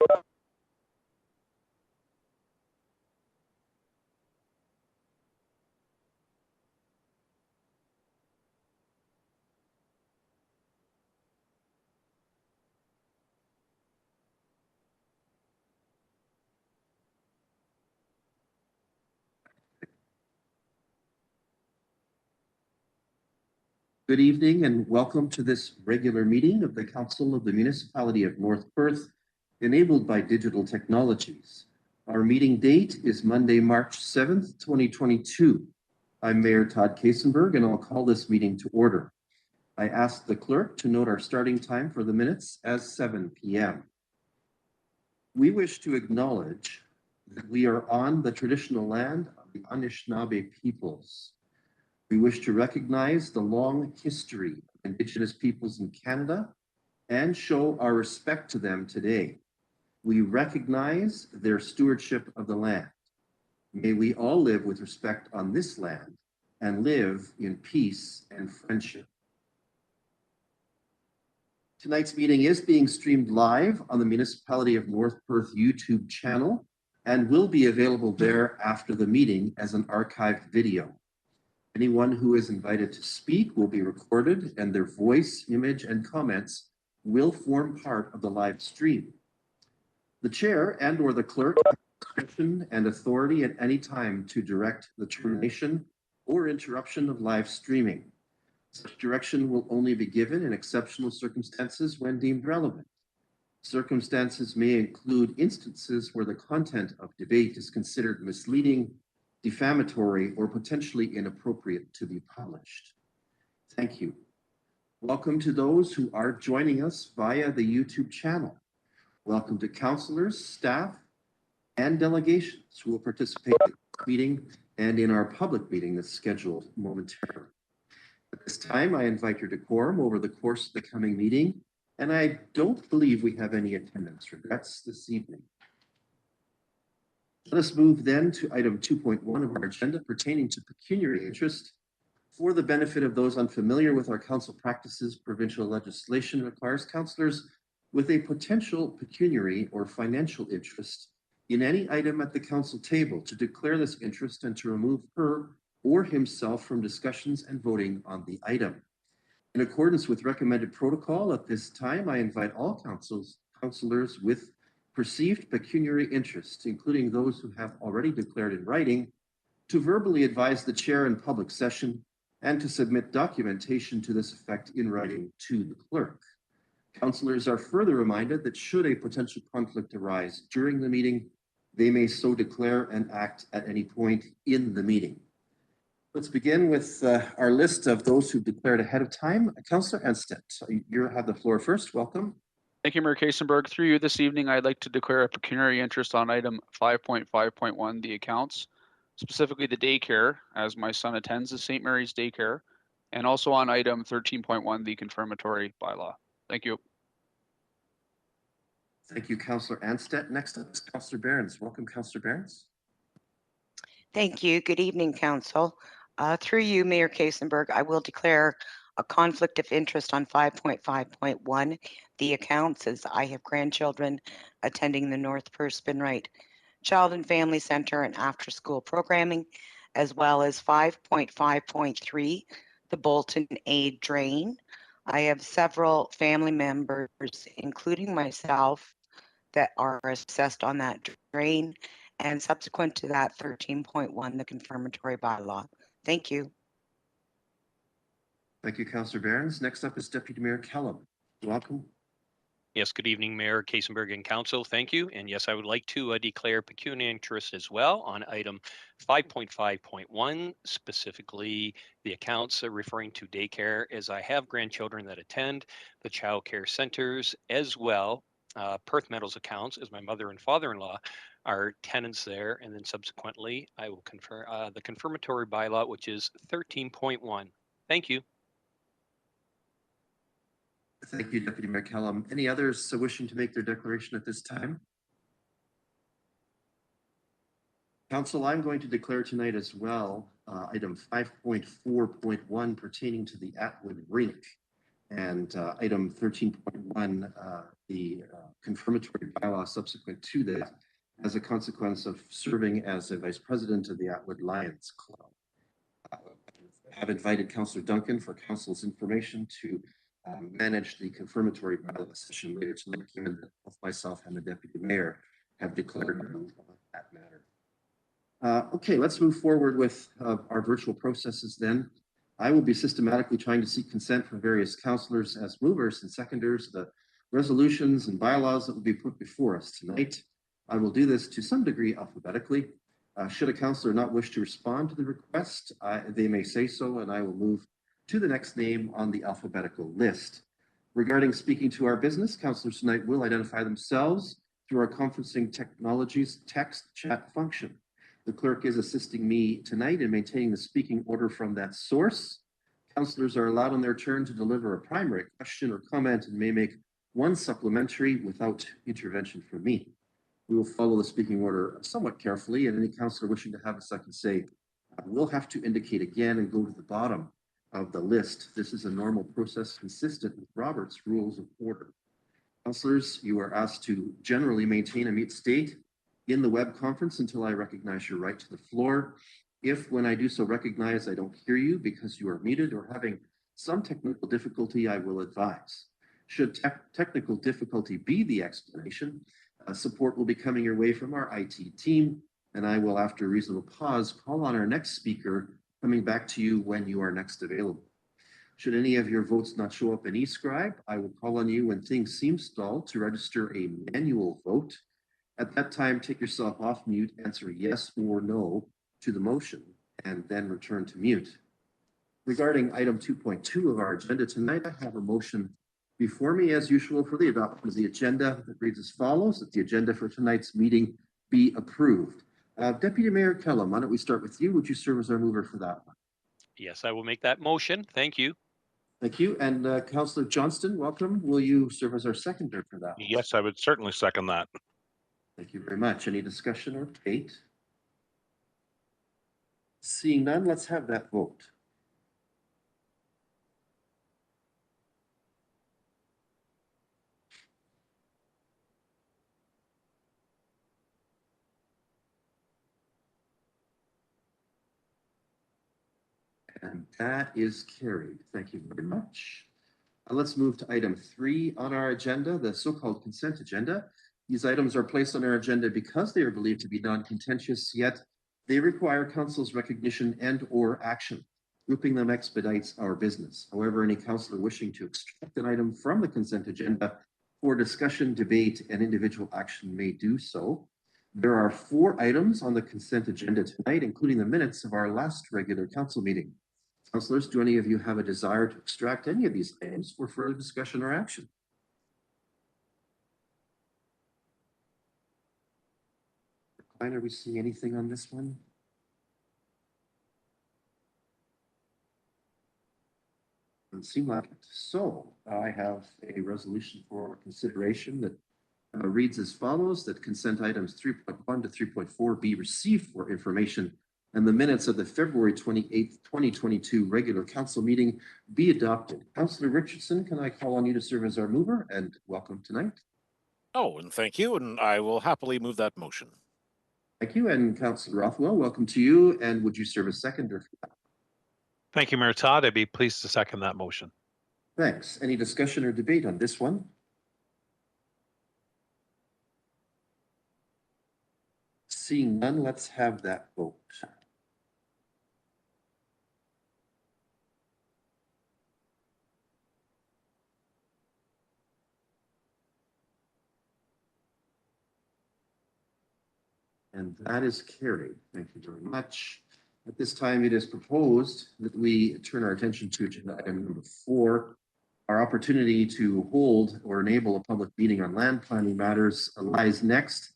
Good evening and welcome to this regular meeting of the Council of the Municipality of North Perth, enabled by digital technologies. Our meeting date is Monday, March 7th, 2022. I'm Mayor Todd Kasenberg and I'll call this meeting to order. I ask the clerk to note our starting time for the minutes as 7 p.m. We wish to acknowledge that we are on the traditional land of the Anishinaabe peoples. We wish to recognize the long history of Indigenous peoples in Canada and show our respect to them today. We recognize their stewardship of the land. May we all live with respect on this land and live in peace and friendship. Tonight's meeting is being streamed live on the Municipality of North Perth YouTube channel and will be available there after the meeting as an archived video. Anyone who is invited to speak will be recorded and their voice, image, and comments will form part of the live stream. The chair and/or the clerk have discretion and authority at any time to direct the termination or interruption of live streaming. Such direction will only be given in exceptional circumstances when deemed relevant. Circumstances may include instances where the content of debate is considered misleading, defamatory, or potentially inappropriate to be published. Thank you. Welcome to those who are joining us via the YouTube channel. Welcome to councillors, staff, and delegations who will participate in the meeting and in our public meeting that's scheduled momentarily. At this time, I invite your decorum over the course of the coming meeting, and I don't believe we have any attendance regrets this evening. Let us move then to item 2.1 of our agenda pertaining to pecuniary interest. For the benefit of those unfamiliar with our council practices, provincial legislation requires councillors with a potential pecuniary or financial interest in any item at the council table to declare this interest and to remove her or himself from discussions and voting on the item. In accordance with recommended protocol at this time, I invite all councillors with perceived pecuniary interest, including those who have already declared in writing, to verbally advise the chair in public session and to submit documentation to this effect in writing to the clerk. Councillors are further reminded that should a potential conflict arise during the meeting, they may so declare and act at any point in the meeting. Let's begin with our list of those who declared ahead of time. Councillor Anstedt, you have the floor first. Welcome. Thank you, Mayor Kasenberg. Through you this evening, I'd like to declare a pecuniary interest on item 5.5.1, the accounts, specifically the daycare, as my son attends the St. Mary's Daycare, and also on item 13.1, the confirmatory bylaw. Thank you. Thank you, Councillor Anstedt. Next up is Councillor Behrens. Welcome, Councillor Behrens. Thank you. Good evening, Council. Through you, Mayor Kasenberg, I will declare a conflict of interest on 5.5.1, the accounts, as I have grandchildren attending the North Perth Spinrite Child and Family Center and after school programming, as well as 5.5.3, the Bolton Aid Drain. I have several family members, including myself, that are assessed on that drain, and subsequent to that, 13.1, the confirmatory bylaw. Thank you. Thank you, Councillor Behrens. Next up is Deputy Mayor Kellum. Welcome. Yes, good evening, Mayor Kasenberg and Council. Thank you. And yes, I would like to declare pecuniary interest as well on item 5.5.1, specifically the accounts referring to daycare, as I have grandchildren that attend the child care centers as well. Perth Meadows accounts, as my mother and father-in-law are tenants there. And then subsequently, I will confer the confirmatory bylaw, which is 13.1. Thank you. Thank you, Deputy Mayor Kellum. Any others wishing to make their declaration at this time? Council, I'm going to declare tonight as well item 5.4.1 pertaining to the Atwood Rink. And item 13.1, the confirmatory bylaw subsequent to that, as a consequence of serving as a vice president of the Atwood Lions Club. I've invited Councillor Duncan for council's information to manage the confirmatory bylaw session later tonight, given that both myself and the deputy mayor have declared on that matter. Okay, let's move forward with our virtual processes then. I will be systematically trying to seek consent from various councillors as movers and seconders of the resolutions and bylaws that will be put before us tonight. I will do this to some degree alphabetically. Should a councillor not wish to respond to the request, they may say so, and I will move to the next name on the alphabetical list. Regarding speaking to our business, councillors tonight will identify themselves through our conferencing technologies text chat function. The clerk is assisting me tonight in maintaining the speaking order from that source. Councillors are allowed on their turn to deliver a primary question or comment and may make one supplementary without intervention from me. We will follow the speaking order somewhat carefully, and any councillor wishing to have a second say will have to indicate again and go to the bottom of the list. This is a normal process consistent with Robert's Rules of Order. Councillors, you are asked to generally maintain a mute state in the web conference until I recognize your right to the floor. If, when I do so, recognize I don't hear you because you are muted or having some technical difficulty, I will advise. Should technical difficulty be the explanation, support will be coming your way from our IT team, and I will, after a reasonable pause, call on our next speaker, coming back to you when you are next available. Should any of your votes not show up in eScribe, I will call on you when things seem stalled to register a manual vote. At that time, take yourself off mute, answer yes or no to the motion, and then return to mute. Regarding item 2.2 of our agenda tonight, I have a motion before me, as usual, for the adoption of the agenda that reads as follows: that the agenda for tonight's meeting be approved. Deputy Mayor Kellum, why don't we start with you? Would you serve as our mover for that one? Yes, I will make that motion. Thank you. Thank you. And Councillor Johnston, welcome. Will you serve as our seconder for that one? Yes, I would certainly second that. Thank you very much. Any discussion or debate? Seeing none, let's have that vote. And that is carried. Thank you very much. Let's move to item 3 on our agenda, the so-called consent agenda. These items are placed on our agenda because they are believed to be non-contentious, yet they require council's recognition and or action. Grouping them expedites our business. However, any councillor wishing to extract an item from the consent agenda for discussion, debate, and individual action may do so. There are 4 items on the consent agenda tonight, including the minutes of our last regular council meeting. Councillors, do any of you have a desire to extract any of these items for further discussion or action? Are we seeing anything on this one? Doesn't seem like it. So I have a resolution for consideration that reads as follows: that consent items 3.1 to 3.4 be received for information, and the minutes of the February 28th, 2022 regular council meeting be adopted. Councillor Richardson, can I call on you to serve as our mover? And welcome tonight. Oh, and thank you, and I will happily move that motion. Thank you. And Councillor Rothwell, welcome to you. And would you serve as seconder for that? Thank you, Mayor Todd. I'd be pleased to second that motion. Thanks. Any discussion or debate on this one? Seeing none, let's have that vote. And that is carried. Thank you very much. At this time, it is proposed that we turn our attention to agenda item number 4. Our opportunity to hold or enable a public meeting on land planning matters lies next,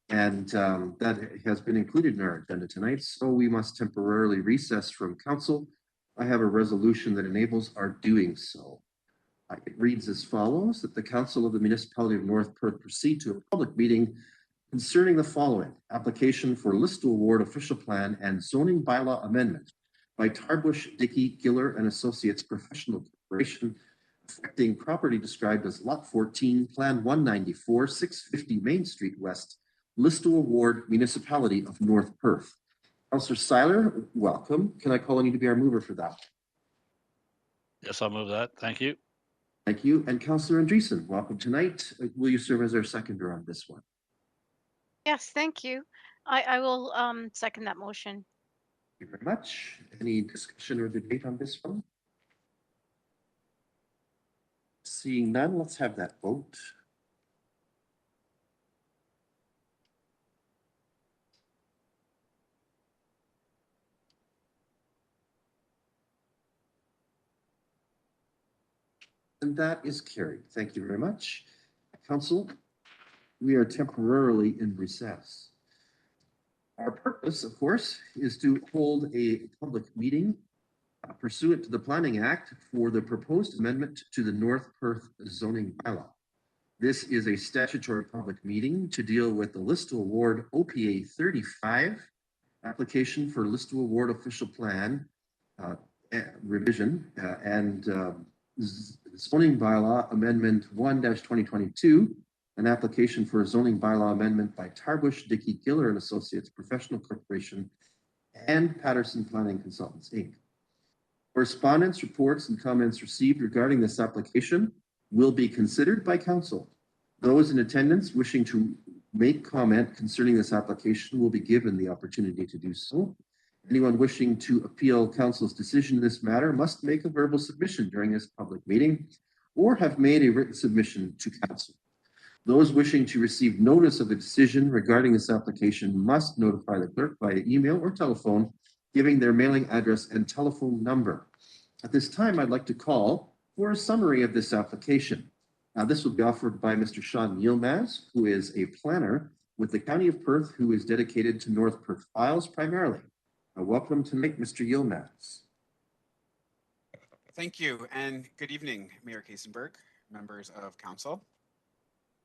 and that has been included in our agenda tonight, so we must temporarily recess from council. I have a resolution that enables our doing so. It reads as follows: that the Council of the Municipality of North Perth proceed to a public meeting concerning the following: application for list to award official plan and zoning bylaw amendment by Tarbush, Dickey, Giller and Associates Professional Corporation affecting property described as Lot 14, Plan 194, 650 Main Street West, Listowel Ward, Municipality of North Perth. Councillor Seiler, welcome. Can I call on you to be our mover for that? Yes, I'll move that. Thank you. Thank you. And Councillor Andreessen, welcome tonight. Will you serve as our seconder on this one? Yes, thank you. I will second that motion. Thank you very much. Any discussion or debate on this one? Seeing none, let's have that vote. And that is carried. Thank you very much. Council, we are temporarily in recess. Our purpose, of course, is to hold a public meeting pursuant to the Planning Act for the proposed amendment to the North Perth zoning bylaw. This is a statutory public meeting to deal with the Listowel Ward OPA 35 application for Listowel Ward official plan revision and zoning bylaw amendment 1-2022, an application for a zoning bylaw amendment by Tarbush, Dickey, Giller and Associates Professional Corporation and Patterson Planning Consultants, Inc. Correspondence, reports, and comments received regarding this application will be considered by council. Those in attendance wishing to make comment concerning this application will be given the opportunity to do so. Anyone wishing to appeal council's decision in this matter must make a verbal submission during this public meeting or have made a written submission to council. Those wishing to receive notice of a decision regarding this application must notify the clerk via email or telephone, giving their mailing address and telephone number. At this time, I'd like to call for a summary of this application. This will be offered by Mr. Sean Yilmaz, who is a planner with the County of Perth, who is dedicated to North Perth files primarily. Welcome tonight, Mr. Yilmaz. Thank you, and good evening, Mayor Kaysenberg, members of council.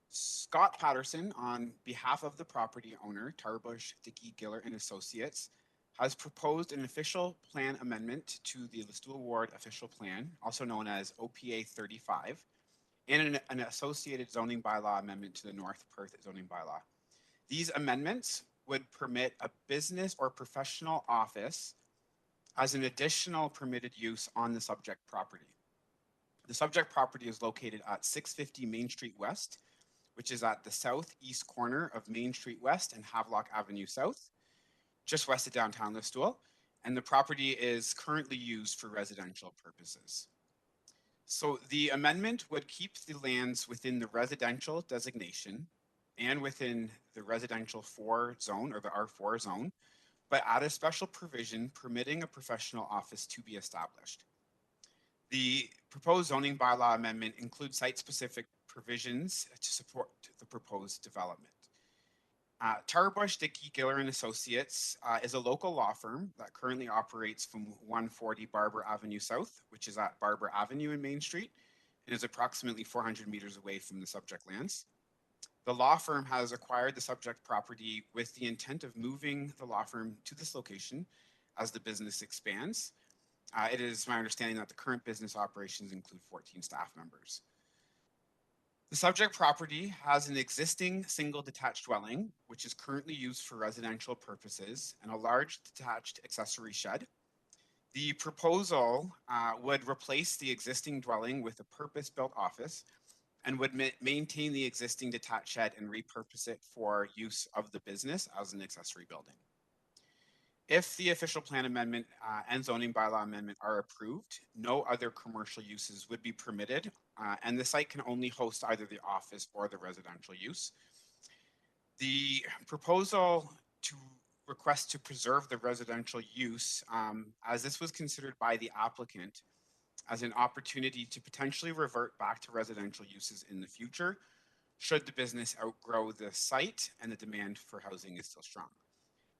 Scott Patterson, on behalf of the property owner, Tarbush, Dickey, Giller and Associates, has proposed an official plan amendment to the Listowel Ward official plan, also known as OPA 35, and an associated zoning bylaw amendment to the North Perth zoning bylaw. These amendments would permit a business or professional office as an additional permitted use on the subject property. The subject property is located at 650 Main Street West, which is at the southeast corner of Main Street West and Havelock Avenue South, just west of downtown Listowel, and the property is currently used for residential purposes. So the amendment would keep the lands within the residential designation and within the residential 4 zone or the R4 zone, but add a special provision permitting a professional office to be established. The proposed zoning bylaw amendment includes site-specific provisions to support the proposed development. Tarbush, Dickey, Giller and Associates is a local law firm that currently operates from 140 Barber Avenue South, which is at Barber Avenue in Main Street, and is approximately 400 meters away from the subject lands. The law firm has acquired the subject property with the intent of moving the law firm to this location as the business expands. It is my understanding that the current business operations include 14 staff members. The subject property has an existing single detached dwelling, which is currently used for residential purposes, and a large detached accessory shed. The proposal would replace the existing dwelling with a purpose-built office and would maintain the existing detached shed and repurpose it for use of the business as an accessory building. If the official plan amendment and zoning bylaw amendment are approved, no other commercial uses would be permitted, and the site can only host either the office or the residential use. The proposal to request to preserve the residential use, as this was considered by the applicant as an opportunity to potentially revert back to residential uses in the future, should the business outgrow the site and the demand for housing is still strong.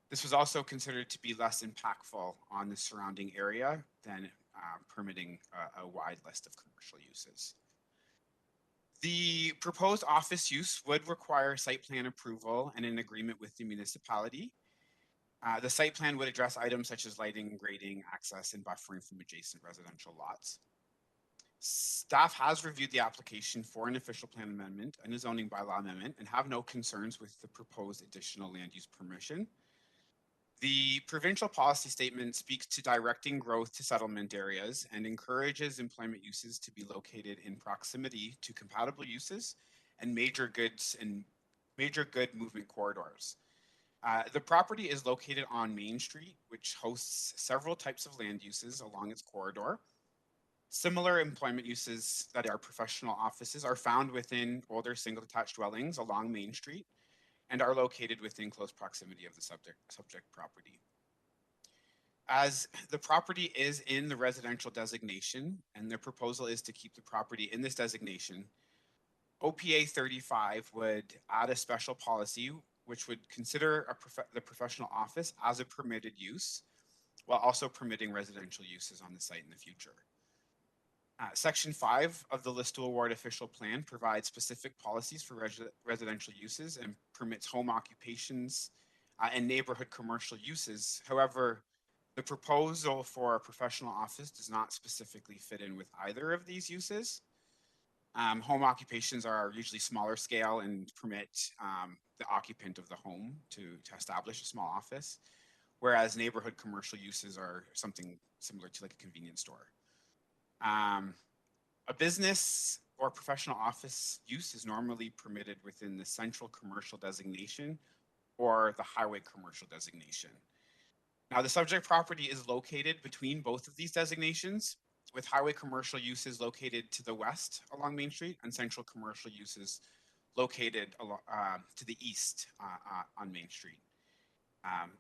This was also considered to be less impactful on the surrounding area than permitting a wide list of commercial uses. The proposed office use would require site plan approval and an agreement with the municipality. The site plan would address items such as lighting, grading, access, and buffering from adjacent residential lots. Staff has reviewed the application for an official plan amendment and a zoning bylaw amendment and have no concerns with the proposed additional land use permission. The provincial policy statement speaks to directing growth to settlement areas and encourages employment uses to be located in proximity to compatible uses and major good movement corridors. The property is located on Main Street, which hosts several types of land uses along its corridor. Similar employment uses that are professional offices are found within older single detached dwellings along Main Street and are located within close proximity of the subject property. As the property is in the residential designation and the proposal is to keep the property in this designation, OPA 35 would add a special policy which would consider the professional office as a permitted use while also permitting residential uses on the site in the future. Section 5 of the Listowel Ward official plan provides specific policies for residential uses and permits home occupations and neighborhood commercial uses. However, the proposal for a professional office does not specifically fit in with either of these uses. Home occupations are usually smaller scale and permit the occupant of the home to establish a small office, whereas neighborhood commercial uses are something similar to like a convenience store. A business or professional office use is normally permitted within the central commercial designation or the highway commercial designation. Now, the subject property is located between both of these designations, with highway commercial uses located to the west along Main Street and central commercial uses located to the east on Main Street.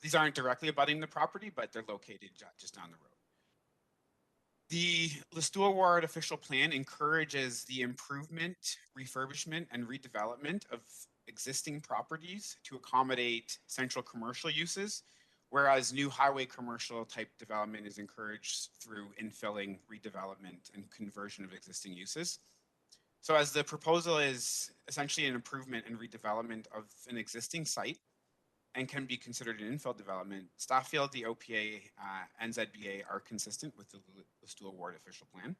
These aren't directly abutting the property, but they're located just down the road. The Listowel Ward official plan encourages the improvement, refurbishment, and redevelopment of existing properties to accommodate central commercial uses, whereas new highway commercial type development is encouraged through infilling, redevelopment, and conversion of existing uses. So as the proposal is essentially an improvement and redevelopment of an existing site and can be considered an infill development, staff feel the OPA and ZBA are consistent with the Listowel Ward official plan.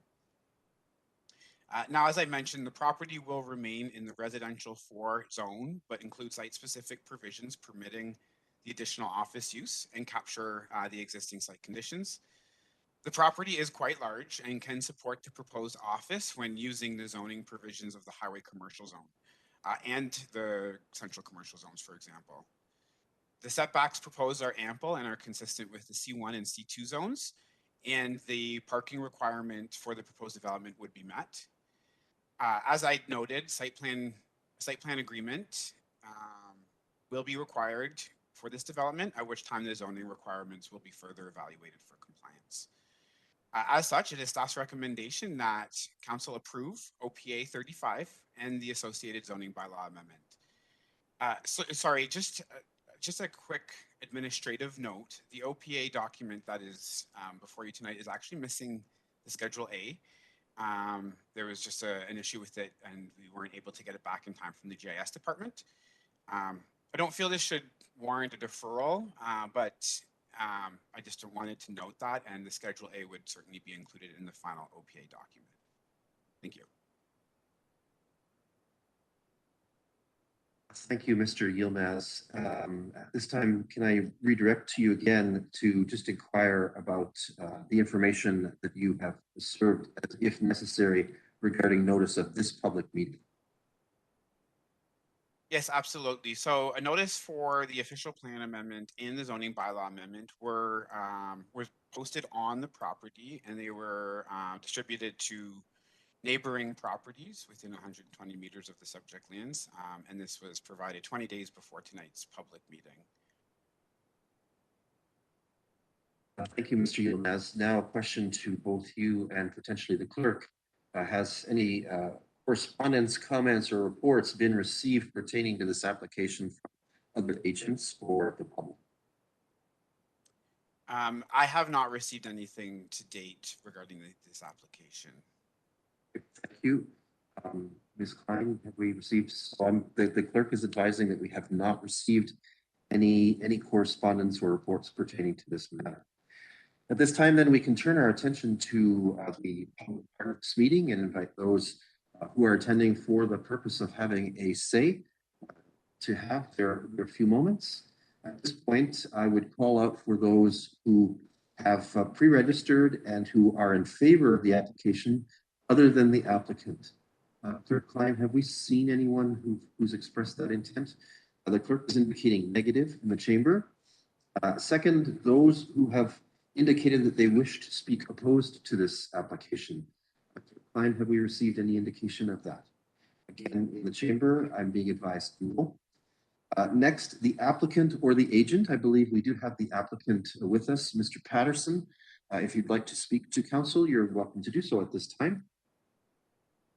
Now, as I mentioned, the property will remain in the residential 4 zone, but include site-specific provisions permitting the additional office use and capture the existing site conditions. The property is quite large and can support the proposed office when using the zoning provisions of the highway commercial zone and the central commercial zones, for example. The setbacks proposed are ample and are consistent with the C1 and C2 zones, and the parking requirement for the proposed development would be met. As I noted, site plan agreement will be required for this development, at which time the zoning requirements will be further evaluated for compliance. As such, it is staff's recommendation that council approve OPA 35 and the associated zoning bylaw amendment. Sorry, just a quick administrative note. The OPA document that is before you tonight is actually missing the Schedule A. There was just an issue with it and we weren't able to get it back in time from the GIS department. I don't feel this should warrant a deferral, but I just wanted to note that, and the Schedule A would certainly be included in the final OPA document. Thank you. Thank you, Mr. Yilmaz. At this time, can I redirect to you again to just inquire about the information that you have served, if necessary, regarding notice of this public meeting? Yes, absolutely. So a notice for the official plan amendment and the zoning bylaw amendment were posted on the property, and they were distributed to neighboring properties within 120 meters of the subject lands, and this was provided 20 days before tonight's public meeting. Thank you, Mr. Yilmaz. Now a question to both you and potentially the clerk. Has any correspondence, comments, or reports been received pertaining to this application from other agents or the public? I have not received anything to date regarding this application. Thank you. Ms. Klein, have we received, so the clerk is advising that we have not received any correspondence or reports pertaining to this matter. At this time, then, we can turn our attention to the public part of this meeting and invite those who are attending for the purpose of having a say to have their few moments. At this point, I would call out for those who have pre-registered and who are in favor of the application other than the applicant. Clerk Klein, have we seen anyone who's expressed that intent? The clerk is indicating negative in the chamber. Second, those who have indicated that they wish to speak opposed to this application. Clerk Klein, have we received any indication of that? Again, in the chamber, I'm being advised no. Next, the applicant or the agent. I believe we do have the applicant with us, Mr. Patterson. If you'd like to speak to council, you're welcome to do so at this time.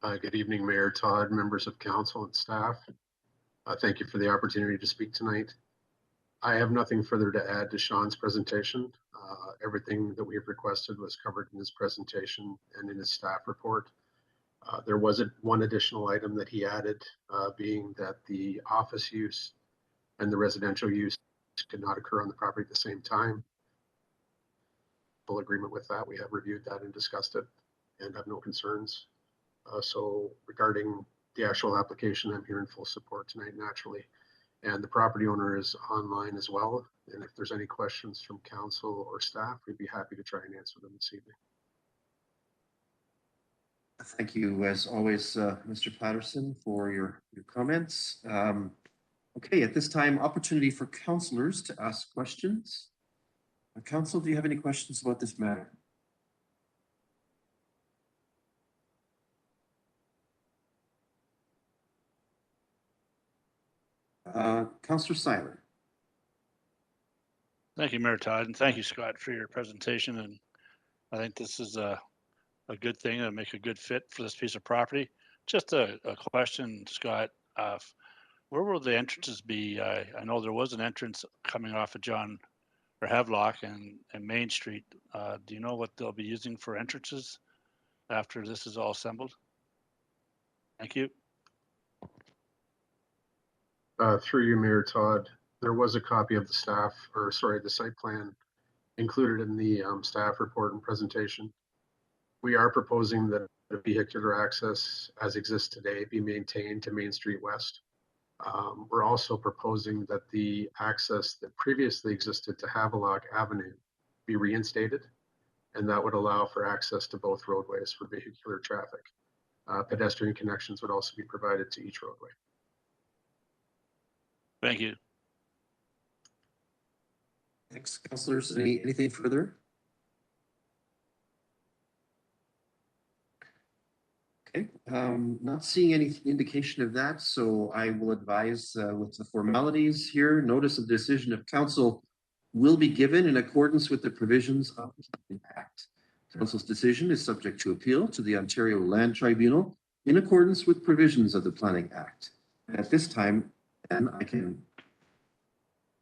Good evening, Mayor Todd, members of council and staff. Thank you for the opportunity to speak tonight. I have nothing further to add to Sean's presentation. Everything that we have requested was covered in his presentation and in his staff report. There was one additional item that he added, being that the office use and the residential use could not occur on the property at the same time. Full agreement with that. We have reviewed that and discussed it and have no concerns. So regarding the actual application, I'm here in full support tonight, naturally. And the property owner is online as well. And if there's any questions from council or staff, we'd be happy to try and answer them this evening. Thank you, as always, Mr. Patterson, for your comments. Okay, at this time, opportunity for councillors to ask questions. Council, do you have any questions about this matter? Councillor Seiler. Thank you, Mayor Todd, and thank you, Scott, for your presentation. And I think this is a good thing and make a good fit for this piece of property. Just a question, Scott. Where will the entrances be? I know there was an entrance coming off of John or Havelock and Main Street. Do you know what they'll be using for entrances after this is all assembled? Thank you. Through you, Mayor Todd, there was a copy of the the site plan included in the staff report and presentation. We are proposing that the vehicular access as exists today be maintained to Main Street West. We're also proposing that the access that previously existed to Havelock Avenue be reinstated, and that would allow for access to both roadways for vehicular traffic. Pedestrian connections would also be provided to each roadway. Thank you. Thanks, councillors. Anything further? Okay, not seeing any indication of that, so I will advise with the formalities here. Notice of decision of council will be given in accordance with the provisions of the Act. Council's decision is subject to appeal to the Ontario Land Tribunal in accordance with provisions of the Planning Act. At this time, then I can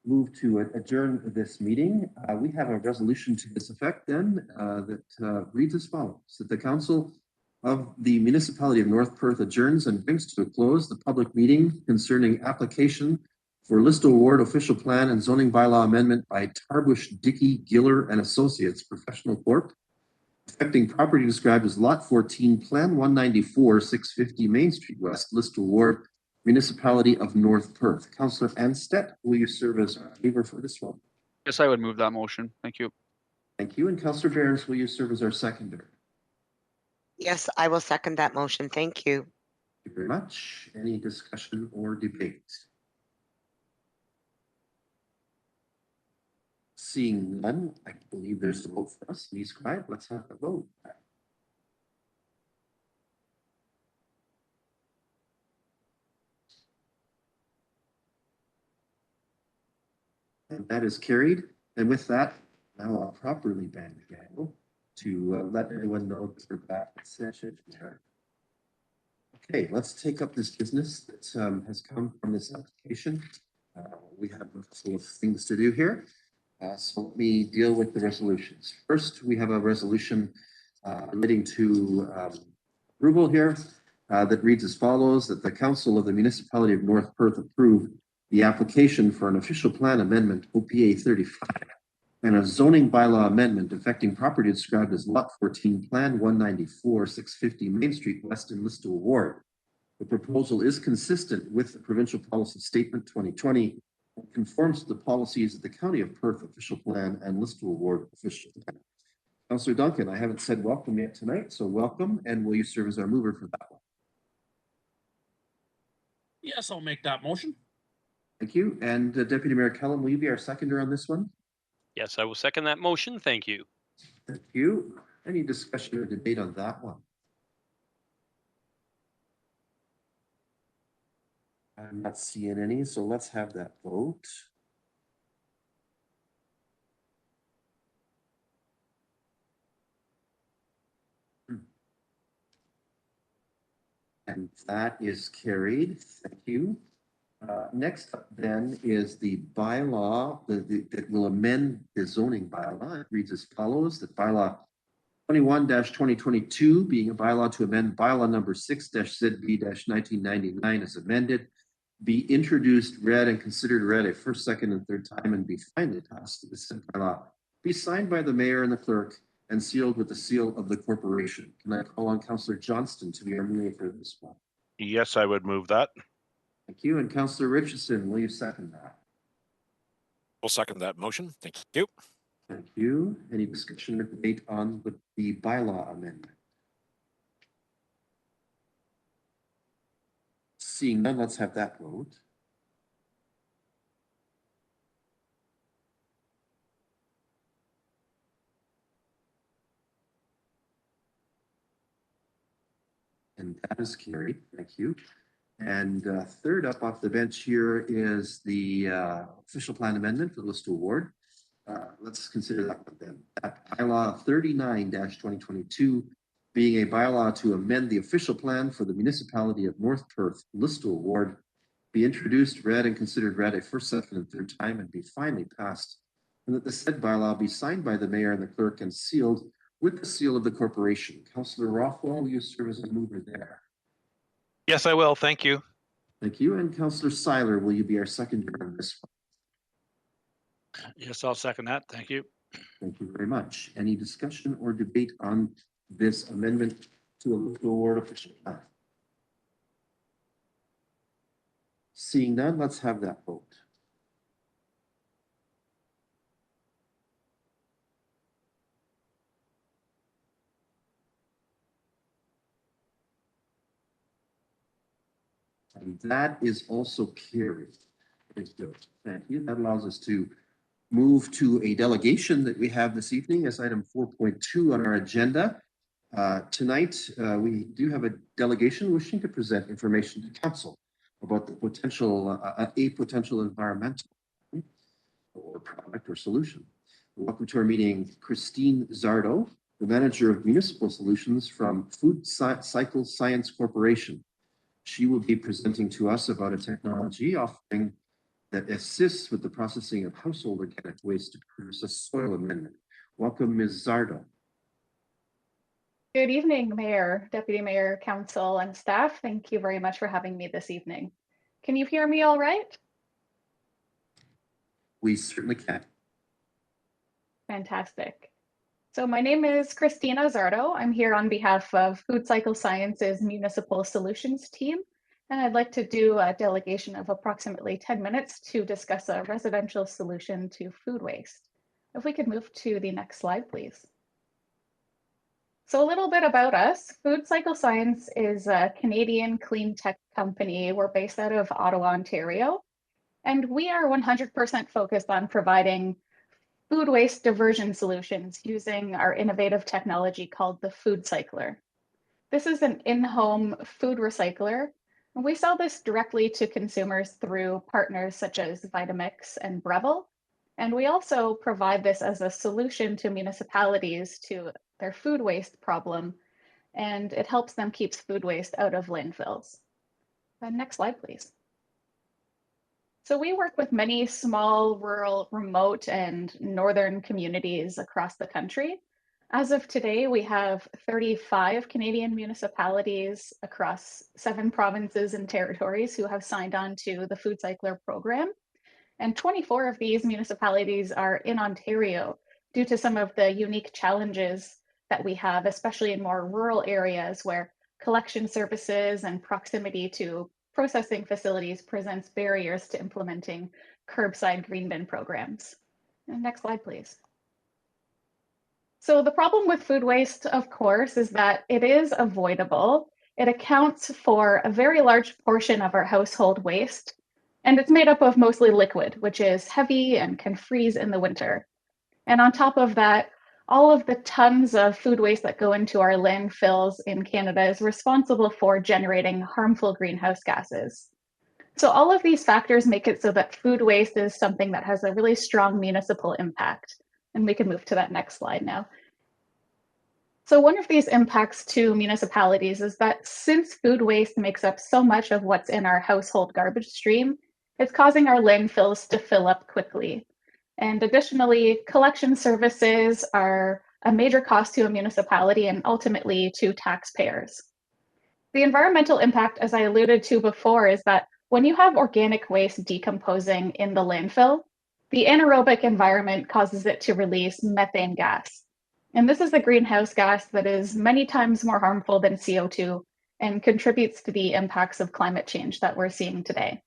move to adjourn this meeting. We have a resolution to this effect then that reads as follows: that the Council of the Municipality of North Perth adjourns and brings to a close the public meeting concerning application for list award official plan and zoning bylaw amendment by Tarbush, Dickey, Giller and Associates Professional Corp. Affecting property described as Lot 14, Plan 194, 650 Main Street West, list award, Municipality of North Perth. Councillor Anstett, will you serve as a waiver for this one? Yes, I would move that motion. Thank you. Thank you. And Councillor Behrens, will you serve as our seconder? Yes, I will second that motion. Thank you. Thank you very much. Any discussion or debate? Seeing none, I believe there's a vote for us. Please quiet. Let's have a vote. And that is carried. And with that, now I'll properly ban the gavel to let everyone know that we're back in session. Okay, let's take up this business that has come from this application. We have a couple of things to do here. So let me deal with the resolutions. First, we have a resolution relating to approval here that reads as follows: that the Council of the Municipality of North Perth approve the application for an official plan amendment OPA 35 and a zoning bylaw amendment affecting property described as Lot 14, Plan 194, 650 Main Street West in Listowel Ward. The proposal is consistent with the Provincial Policy Statement 2020 and conforms to the policies of the County of Perth Official Plan and Listowel Ward Official Plan. Councillor Duncan, I haven't said welcome yet tonight, so welcome, and will you serve as our mover for that one? Yes, I'll make that motion. Thank you. And Deputy Mayor Kellum, will you be our seconder on this one? Yes, I will second that motion. Thank you. Thank you. Any discussion or debate on that one? I'm not seeing any, so let's have that vote. And that is carried. Thank you. Next up then is the bylaw that will amend the zoning bylaw. It reads as follows: that bylaw 21-2022 being a bylaw to amend bylaw number 6-ZB-1999 as amended, be introduced, read, and considered read a first, second, and third time, and be finally passed to the said bylaw, be signed by the mayor and the clerk, and sealed with the seal of the corporation. Can I call on Councillor Johnston to be our mover for this one? Yes, I would move that. Thank you. And Councillor Richardson, will you second that? We'll second that motion. Thank you. Thank you. Any discussion or debate on the bylaw amendment? Seeing none, let's have that vote. And that is carried. Thank you. And third up off the bench here is the official plan amendment for the Listowel Ward. Let's consider that one then. That bylaw 39-2022 being a bylaw to amend the official plan for the municipality of North Perth, Listowel Ward, be introduced, read, and considered read a first, second, and third time, and be finally passed. And that the said bylaw be signed by the mayor and the clerk and sealed with the seal of the corporation. Councillor Rothwell, will you serve as a mover there? Yes, I will. Thank you. Thank you. And Councillor Seiler, will you be our seconder on this one? Yes, I'll second that. Thank you. Thank you very much. Any discussion or debate on this amendment to a local ward official plan? Seeing none, let's have that vote. And that is also carried. Thank you. That allows us to move to a delegation that we have this evening as item 4.2 on our agenda. Tonight, we do have a delegation wishing to present information to council about the potential, a potential environmental or product or solution. Welcome to our meeting, Christine Zardo, the manager of municipal solutions from Food Cycle Science Corporation. She will be presenting to us about a technology offering that assists with the processing of household organic waste to produce a soil amendment. Welcome, Ms. Zardo. Good evening, Mayor, Deputy Mayor, Council, and staff. Thank you very much for having me this evening. Can you hear me all right? We certainly can. Fantastic. So my name is Christina Zardo. I'm here on behalf of Food Cycle Science's Municipal Solutions team, and I'd like to do a delegation of approximately 10 minutes to discuss a residential solution to food waste. If we could move to the next slide, please. So a little bit about us. Food Cycle Science is a Canadian clean tech company. We're based out of Ottawa, Ontario, and we are 100% focused on providing food waste diversion solutions using our innovative technology called the Food Cycler. This is an in-home food recycler, and we sell this directly to consumers through partners such as Vitamix and Breville. And we also provide this as a solution to municipalities to their food waste problem, and it helps them keep food waste out of landfills. Next slide, please. So we work with many small, rural, remote, and northern communities across the country. As of today, we have 35 Canadian municipalities across 7 provinces and territories who have signed on to the Food Cycler program. And 24 of these municipalities are in Ontario due to some of the unique challenges that we have, especially in more rural areas where collection services and proximity to processing facilities presents barriers to implementing curbside green bin programs. And next slide, please. So the problem with food waste, of course, is that it is avoidable. It accounts for a very large portion of our household waste, and it's made up of mostly liquid, which is heavy and can freeze in the winter. And on top of that, all of the tons of food waste that go into our landfills in Canada is responsible for generating harmful greenhouse gases. So all of these factors make it so that food waste is something that has a really strong municipal impact. And we can move to that next slide now. So one of these impacts to municipalities is that since food waste makes up so much of what's in our household garbage stream, it's causing our landfills to fill up quickly. And additionally, collection services are a major cost to a municipality and ultimately to taxpayers. The environmental impact, as I alluded to before, is that when you have organic waste decomposing in the landfill, the anaerobic environment causes it to release methane gas. And this is a greenhouse gas that is many times more harmful than CO2 and contributes to the impacts of climate change that we're seeing today.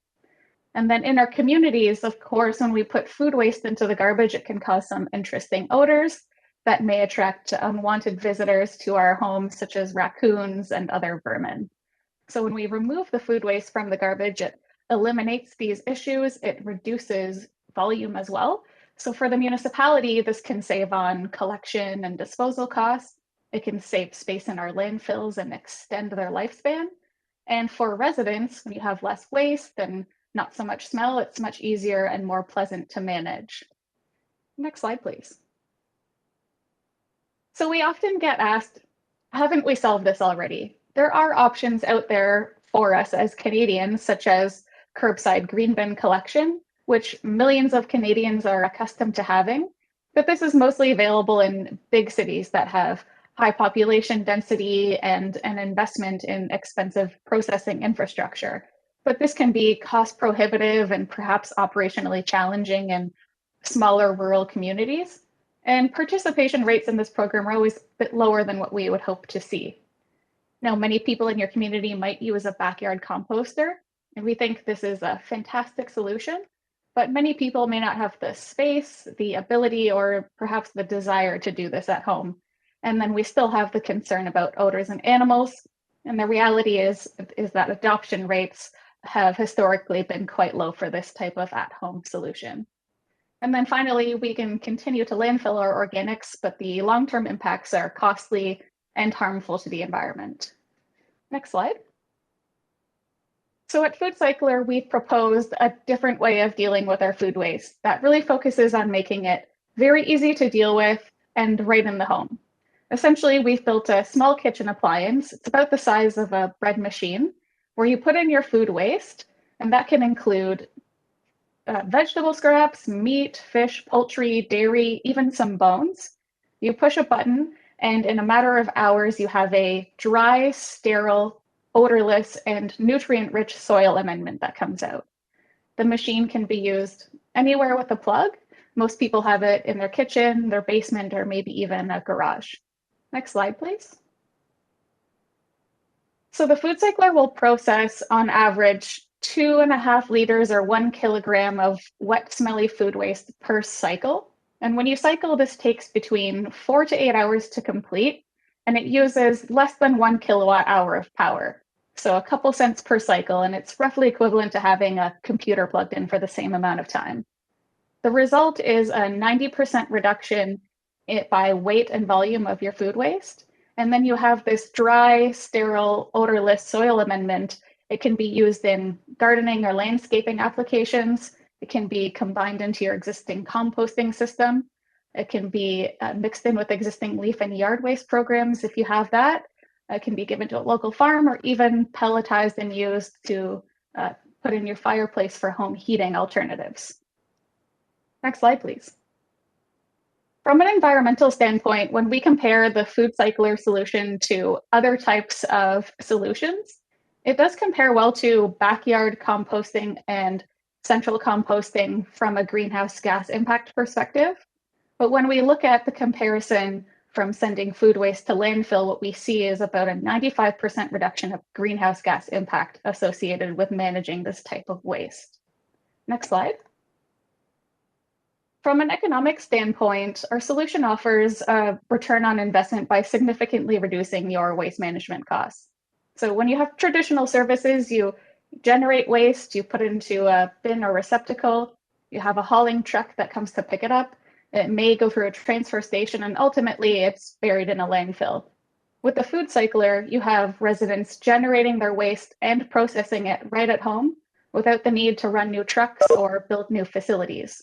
And then in our communities, of course, when we put food waste into the garbage, it can cause some interesting odors that may attract unwanted visitors to our homes, such as raccoons and other vermin. So when we remove the food waste from the garbage, it eliminates these issues. It reduces volume as well. So for the municipality, this can save on collection and disposal costs. It can save space in our landfills and extend their lifespan. And for residents, when you have less waste and not so much smell, it's much easier and more pleasant to manage. Next slide, please. So we often get asked, haven't we solved this already? There are options out there for us as Canadians, such as curbside green bin collection, which millions of Canadians are accustomed to having, but this is mostly available in big cities that have high population density and an investment in expensive processing infrastructure. But this can be cost prohibitive and perhaps operationally challenging in smaller rural communities. And participation rates in this program are always a bit lower than what we would hope to see. Now, many people in your community might use a backyard composter, and we think this is a fantastic solution, but many people may not have the space, the ability, or perhaps the desire to do this at home. And then we still have the concern about odors and animals. And the reality is that adoption rates have historically been quite low for this type of at-home solution. And then finally, we can continue to landfill our organics, but the long-term impacts are costly and harmful to the environment. Next slide. So at Food Cycler, we've proposed a different way of dealing with our food waste that really focuses on making it very easy to deal with and right in the home. Essentially, we've built a small kitchen appliance. It's about the size of a bread machine, where you put in your food waste, and that can include vegetable scraps, meat, fish, poultry, dairy, even some bones. You push a button, and in a matter of hours, you have a dry, sterile, odorless, and nutrient-rich soil amendment that comes out. The machine can be used anywhere with a plug. Most people have it in their kitchen, their basement, or maybe even a garage. Next slide, please. So the Food Cycler will process, on average, 2.5 liters or 1 kilogram of wet, smelly food waste per cycle. And when you cycle, this takes between 4 to 8 hours to complete, and it uses less than 1 kilowatt hour of power. So a couple cents per cycle, and it's roughly equivalent to having a computer plugged in for the same amount of time. The result is a 90% reduction by weight and volume of your food waste. And then you have this dry, sterile, odorless soil amendment. It can be used in gardening or landscaping applications. It can be combined into your existing composting system. It can be mixed in with existing leaf and yard waste programs if you have that. It can be given to a local farm or even pelletized and used to put in your fireplace for home heating alternatives. Next slide, please. From an environmental standpoint, when we compare the Food Cycler solution to other types of solutions, it does compare well to backyard composting and central composting from a greenhouse gas impact perspective. But when we look at the comparison from sending food waste to landfill, what we see is about a 95% reduction of greenhouse gas impact associated with managing this type of waste. Next slide. From an economic standpoint, our solution offers a return on investment by significantly reducing your waste management costs. So when you have traditional services, you generate waste, you put it into a bin or receptacle, you have a hauling truck that comes to pick it up. It may go through a transfer station, and ultimately it's buried in a landfill. With the food cycler, you have residents generating their waste and processing it right at home without the need to run new trucks or build new facilities.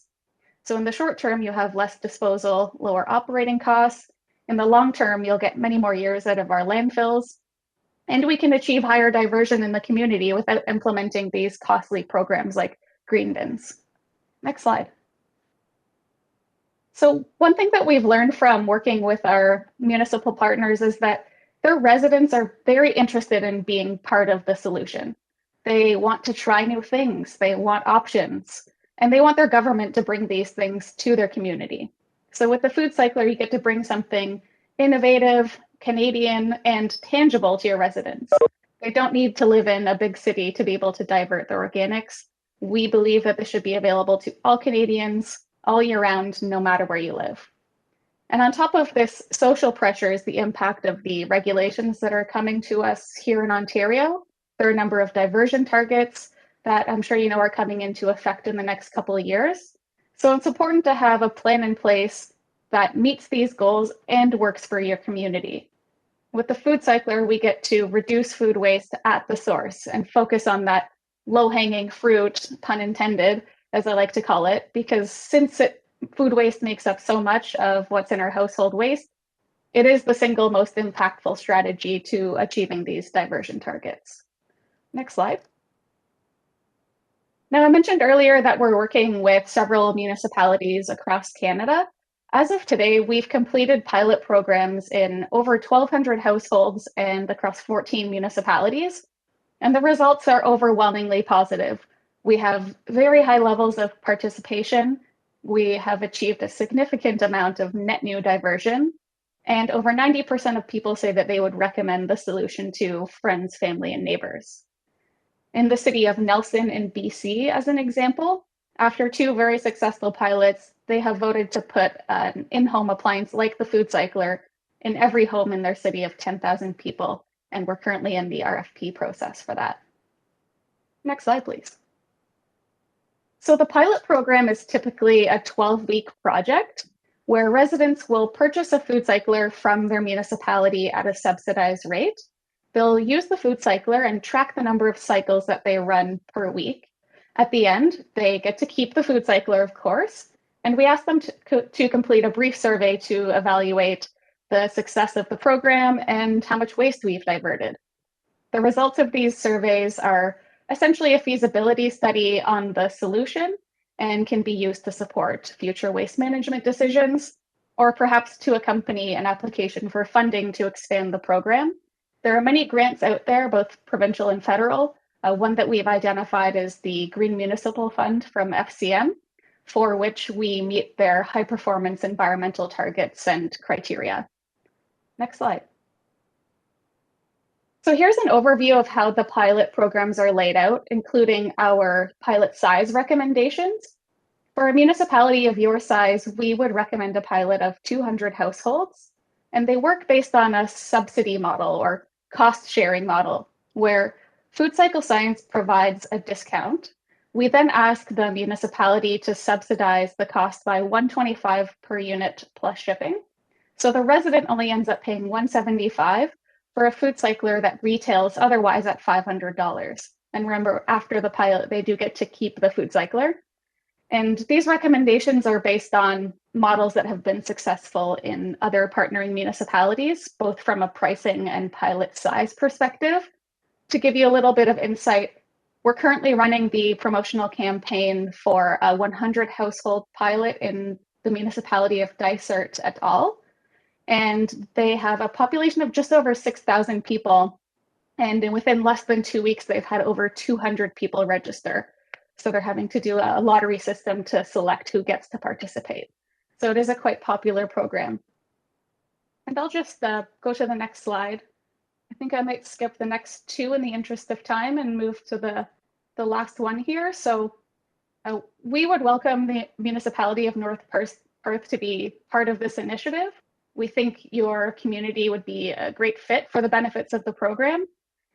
So in the short term, you have less disposal, lower operating costs. In the long term, you'll get many more years out of our landfills, and we can achieve higher diversion in the community without implementing these costly programs like green bins. Next slide. So one thing that we've learned from working with our municipal partners is that their residents are very interested in being part of the solution. They want to try new things, they want options, and they want their government to bring these things to their community. So with the food cycler, you get to bring something innovative, Canadian, and tangible to your residents. They don't need to live in a big city to be able to divert their organics. We believe that this should be available to all Canadians all year round, no matter where you live. And on top of this social pressure is the impact of the regulations that are coming to us here in Ontario. There are a number of diversion targets that I'm sure you know are coming into effect in the next couple of years. So it's important to have a plan in place that meets these goals and works for your community. With the food cycler, we get to reduce food waste at the source and focus on that low-hanging fruit, pun intended, as I like to call it, because since food waste makes up so much of what's in our household waste, it is the single most impactful strategy to achieving these diversion targets. Next slide. Now, I mentioned earlier that we're working with several municipalities across Canada. As of today, we've completed pilot programs in over 1,200 households and across 14 municipalities, and the results are overwhelmingly positive. We have very high levels of participation. We have achieved a significant amount of net new diversion, and over 90% of people say that they would recommend the solution to friends, family, and neighbors. In the city of Nelson in BC, as an example, after 2 very successful pilots, they have voted to put an in-home appliance like the food cycler in every home in their city of 10,000 people, and we're currently in the RFP process for that. Next slide, please. So the pilot program is typically a 12-week project where residents will purchase a food cycler from their municipality at a subsidized rate. They'll use the food cycler and track the number of cycles that they run per week. At the end, they get to keep the food cycler, of course, and we ask them to complete a brief survey to evaluate the success of the program and how much waste we've diverted. The results of these surveys are essentially a feasibility study on the solution and can be used to support future waste management decisions, or perhaps to accompany an application for funding to expand the program. There are many grants out there, both provincial and federal. One that we've identified is the Green Municipal Fund from FCM, for which we meet their high performance environmental targets and criteria. Next slide. So here's an overview of how the pilot programs are laid out, including our pilot size recommendations. For a municipality of your size, we would recommend a pilot of 200 households, and they work based on a subsidy model or cost sharing model, where Food Cycle Science provides a discount. We then ask the municipality to subsidize the cost by $125 per unit plus shipping. So the resident only ends up paying $175 for a food cycler that retails otherwise at $500. And remember, after the pilot, they do get to keep the food cycler. And these recommendations are based on models that have been successful in other partnering municipalities, both from a pricing and pilot size perspective. To give you a little bit of insight, we're currently running the promotional campaign for a 100 household pilot in the municipality of Dysart et al. And they have a population of just over 6,000 people. And within less than 2 weeks, they've had over 200 people register. So they're having to do a lottery system to select who gets to participate. So it is a quite popular program. And I'll just go to the next slide. I think I might skip the next two in the interest of time and move to the last one here. So we would welcome the municipality of North Perth to be part of this initiative. We think your community would be a great fit for the benefits of the program.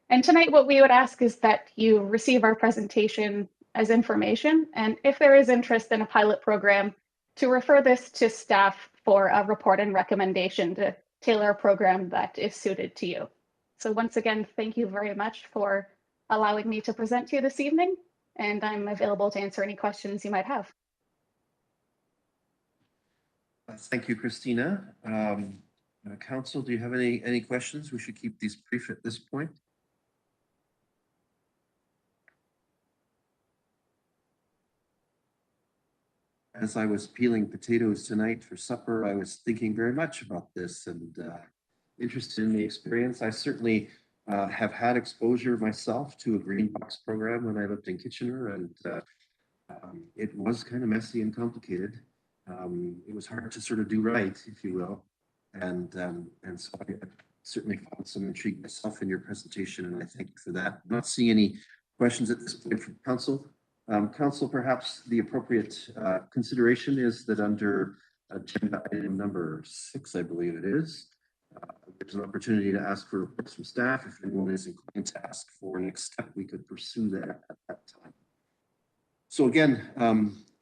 And tonight, what we would ask is that you receive our presentation as information. And if there is interest in a pilot program, to refer this to staff for a report and recommendation to tailor a program that is suited to you. So once again, thank you very much for allowing me to present to you this evening, and I'm available to answer any questions you might have. Thank you, Christina. Council, do you have any questions? We should keep these brief at this point. As I was peeling potatoes tonight for supper, I was thinking very much about this and interested in the experience. I certainly have had exposure myself to a green box program when I lived in Kitchener, and it was kind of messy and complicated. It was hard to sort of do right, if you will, and so I certainly found some intrigue myself in your presentation, and I thank you for that. I'm not seeing any questions at this point from Council. Council, perhaps the appropriate consideration is that under agenda item number 6, I believe it is, there's an opportunity to ask for reports from staff. If anyone is inclined to ask for next step, we could pursue that at that time. So again,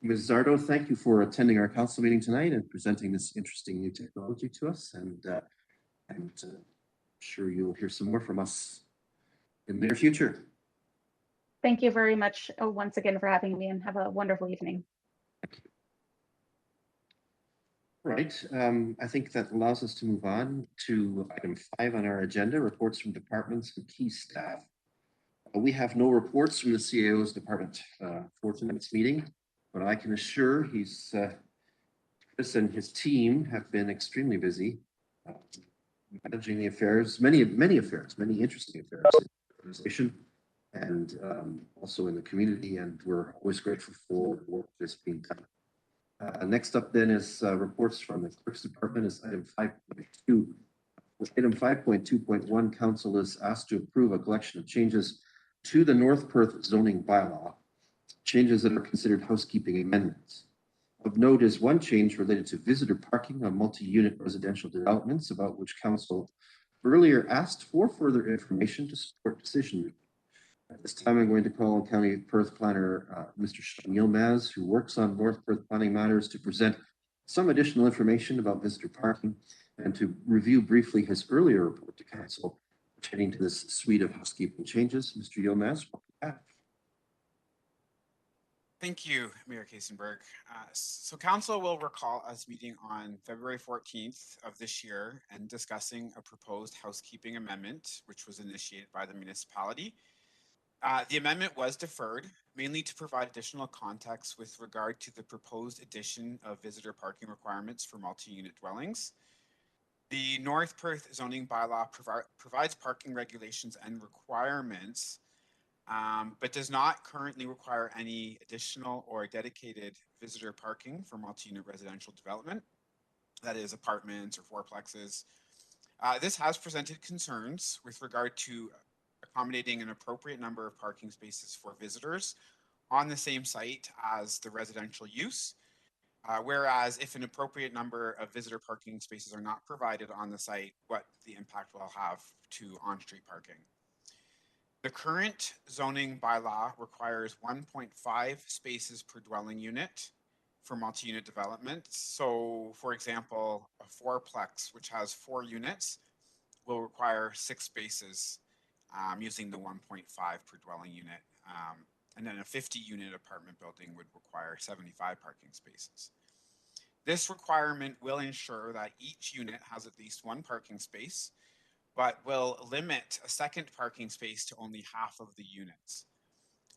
Ms. Zardo, thank you for attending our council meeting tonight and presenting this interesting new technology to us. And I'm sure you'll hear some more from us in the near future. Thank you very much once again for having me, and have a wonderful evening. Thank you. Right, I think that allows us to move on to item 5 on our agenda, reports from departments and key staff. We have no reports from the CAO's department for tonight's meeting, but I can assure Chris and his team have been extremely busy managing the affairs, many interesting affairs in the organization and also in the community, and we're always grateful for the work that's being done. Next up then is reports from the clerk's department is item 5.2. With item 5.2.1, council is asked to approve a collection of changes to the North Perth zoning bylaw, changes that are considered housekeeping amendments. Of note is one change related to visitor parking on multi-unit residential developments, about which council earlier asked for further information to support decision making. At this time, I'm going to call on County Perth Planner Mr. Sean Yilmaz, who works on North Perth planning matters, to present some additional information about visitor parking and to review briefly his earlier report to council pertaining to this suite of housekeeping changes. Mr. Yilmaz, welcome back. Thank you, Mayor Kasenberg. So council will recall us meeting on February 14th of this year and discussing a proposed housekeeping amendment, which was initiated by the municipality. The amendment was deferred, mainly to provide additional context with regard to the proposed addition of visitor parking requirements for multi-unit dwellings. The North Perth zoning bylaw provides parking regulations and requirements, but does not currently require any additional or dedicated visitor parking for multi-unit residential development, that is apartments or fourplexes. This has presented concerns with regard to accommodating an appropriate number of parking spaces for visitors on the same site as the residential use. Whereas if an appropriate number of visitor parking spaces are not provided on the site, what the impact will have to on-street parking. The current zoning bylaw requires 1.5 spaces per dwelling unit for multi-unit development. So for example, a fourplex, which has 4 units, will require 6 spaces using the 1.5 per dwelling unit. And then a 50-unit apartment building would require 75 parking spaces. This requirement will ensure that each unit has at least 1 parking space, but will limit a second parking space to only half of the units.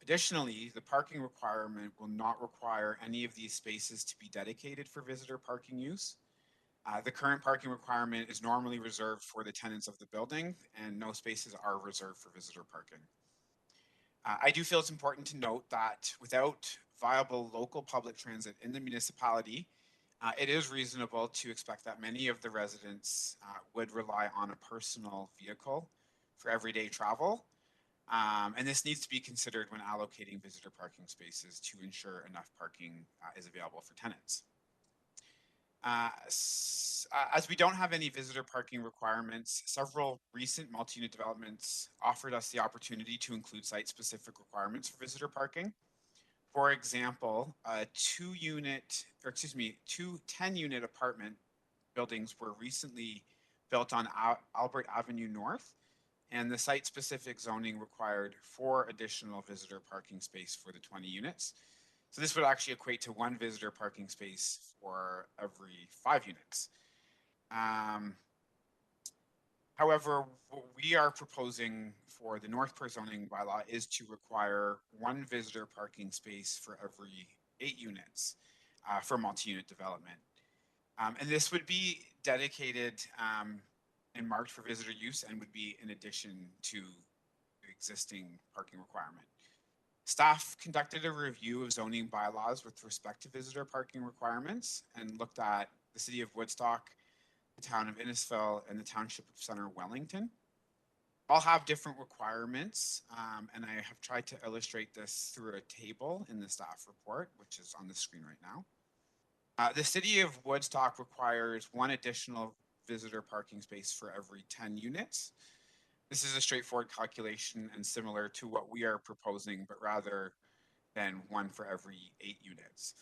Additionally, the parking requirement will not require any of these spaces to be dedicated for visitor parking use. The current parking requirement is normally reserved for the tenants of the building, and no spaces are reserved for visitor parking. I do feel it's important to note that without viable local public transit in the municipality, it is reasonable to expect that many of the residents would rely on a personal vehicle for everyday travel. And this needs to be considered when allocating visitor parking spaces to ensure enough parking is available for tenants. As we don't have any visitor parking requirements, several recent multi-unit developments offered us the opportunity to include site-specific requirements for visitor parking. For example, two 10-unit apartment buildings were recently built on Albert Avenue North, and the site-specific zoning required 4 additional visitor parking space for the 20 units. So this would actually equate to 1 visitor parking space for every 5 units. However, what we are proposing for the North Perth zoning bylaw is to require 1 visitor parking space for every 8 units for multi-unit development. And this would be dedicated and marked for visitor use and would be in addition to the existing parking requirement. Staff conducted a review of zoning bylaws with respect to visitor parking requirements and looked at the city of Woodstock, the town of Innisfil, and the township of Center Wellington. All have different requirements, and I have tried to illustrate this through a table in the staff report, which is on the screen right now. The city of Woodstock requires 1 additional visitor parking space for every 10 units. This is a straightforward calculation and similar to what we are proposing, but rather than 1 for every 8 units.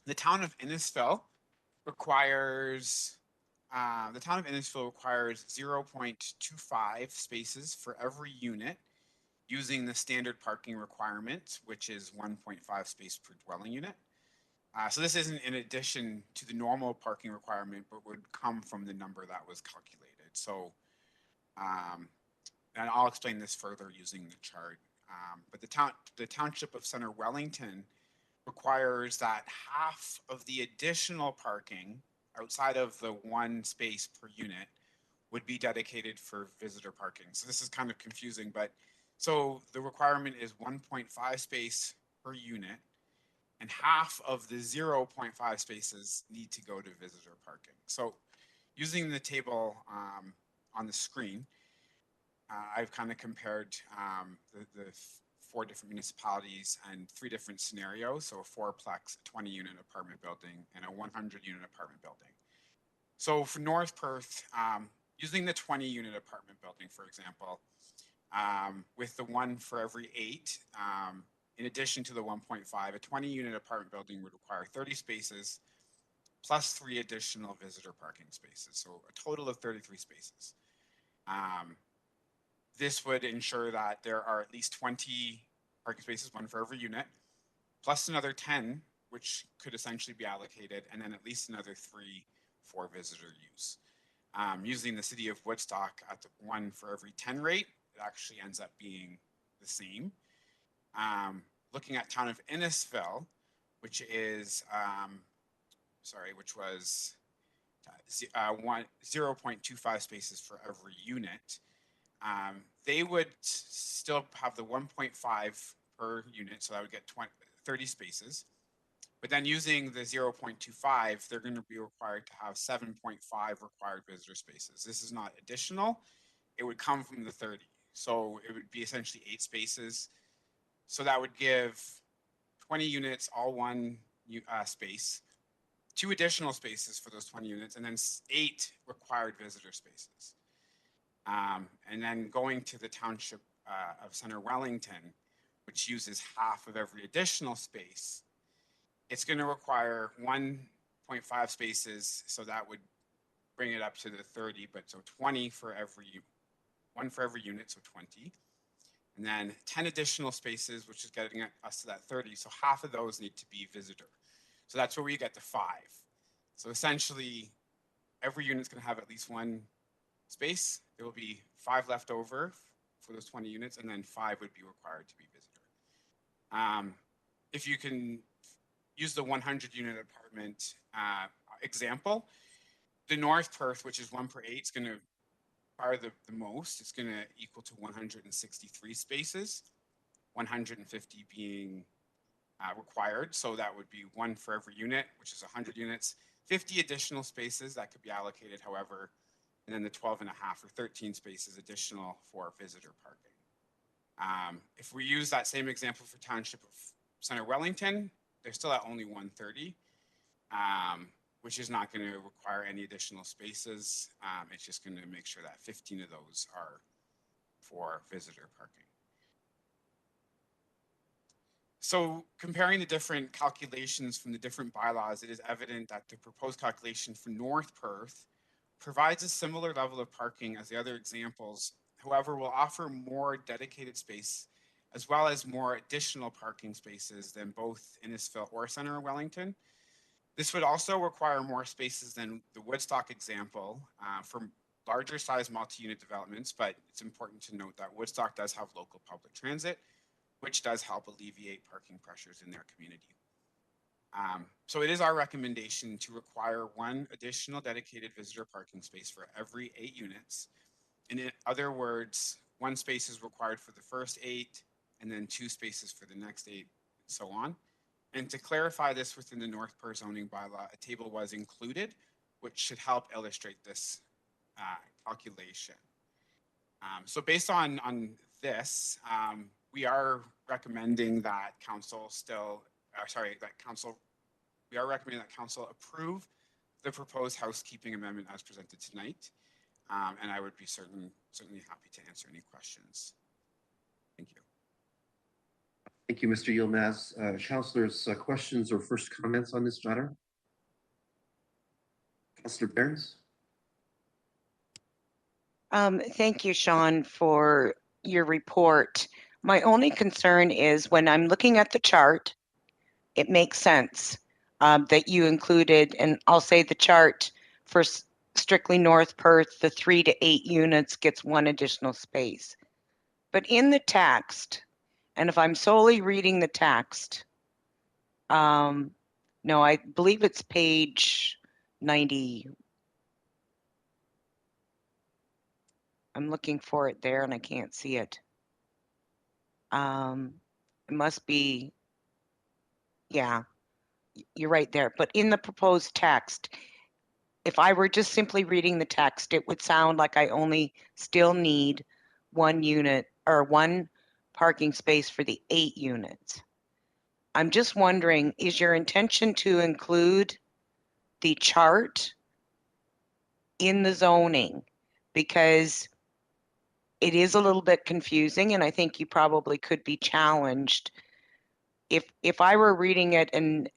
The town of Innisfil requires 0.25 spaces for every unit using the standard parking requirement, which is 1.5 space per dwelling unit. So this isn't in addition to the normal parking requirement, but would come from the number that was calculated. So, and I'll explain this further using the chart. But the township of Center Wellington requires that half of the additional parking outside of the 1 space per unit would be dedicated for visitor parking. So this is kind of confusing, but so the requirement is 1.5 space per unit, and half of the 0.5 spaces need to go to visitor parking. So using the table on the screen, I've kind of compared the 4 different municipalities and 3 different scenarios. So a 4-plex, a 20-unit apartment building, and a 100-unit apartment building. So for North Perth, using the 20-unit apartment building, for example, with the 1 for every 8, in addition to the 1.5, a 20-unit apartment building would require 30 spaces plus 3 additional visitor parking spaces. So a total of 33 spaces. This would ensure that there are at least 20 parking spaces, 1 for every unit, plus another 10, which could essentially be allocated, and then at least another 3 for visitor use. Using the city of Woodstock at the 1 for every 10 rate, it actually ends up being the same. Looking at town of Innisfil, which is, which was 0.25 spaces for every unit. They would still have the 1.5 per unit, so that would get 30 spaces. But then using the 0.25, they're going to be required to have 7.5 required visitor spaces. This is not additional. It would come from the 30. So it would be essentially 8 spaces. So that would give 20 units, all 1 space, 2 additional spaces for those 20 units, and then 8 required visitor spaces. And then going to the township of Center Wellington, which uses half of every additional space, it's going to require 1.5 spaces, so that would bring it up to the 30, but so 20 for every 1 for every unit, so 20. And then 10 additional spaces, which is getting us to that 30. So half of those need to be visitor. So that's where we get to 5. So essentially, every unit's going to have at least 1 space. There will be 5 left over for those 20 units, and then 5 would be required to be visitor. If you can use the 100-unit apartment example, the North Perth, which is 1 per 8, is going to require the most, it's going to equal to 163 spaces, 150 being required. So that would be one for every unit, which is 100 units, 50 additional spaces that could be allocated, however, and then the 12 and a half or 13 spaces additional for visitor parking. If we use that same example for Township of Center Wellington, they're still at only 130, which is not going to require any additional spaces. It's just going to make sure that 15 of those are for visitor parking. So comparing the different calculations from the different bylaws, it is evident that the proposed calculation for North Perth provides a similar level of parking as the other examples, however, will offer more dedicated space as well as more additional parking spaces than both Innisfil or Center Wellington. This would also require more spaces than the Woodstock example for larger size multi-unit developments, but it's important to note that Woodstock does have local public transit, which does help alleviate parking pressures in their community. So it is our recommendation to require one additional dedicated visitor parking space for every 8 units. In other words, 1 space is required for the first 8, and then 2 spaces for the next 8, and so on. And to clarify this within the North Perth zoning bylaw, a table was included, which should help illustrate this calculation. So based on this, we are recommending that council we are recommending that council approve the proposed housekeeping amendment as presented tonight. And I would be certainly happy to answer any questions. Thank you. Thank you, Mr. Yilmaz. Councillors, questions or first comments on this matter? Councillor Berns? Thank you, Sean, for your report. My only concern is when I'm looking at the chart, it makes sense that you included, and I'll say the chart for strictly North Perth, the 3 to 8 units gets 1 additional space. But in the text, and if I'm solely reading the text, no, I believe it's page 90. I'm looking for it there and I can't see it. It must be, yeah, you're right there. But in the proposed text, if I were just simply reading the text, it would sound like I only still need 1 unit or 1 parking space for the 8 units. I'm just wondering, is your intention to include the chart in the zoning? Because it is a little bit confusing, and I think you probably could be challenged. If I were reading it and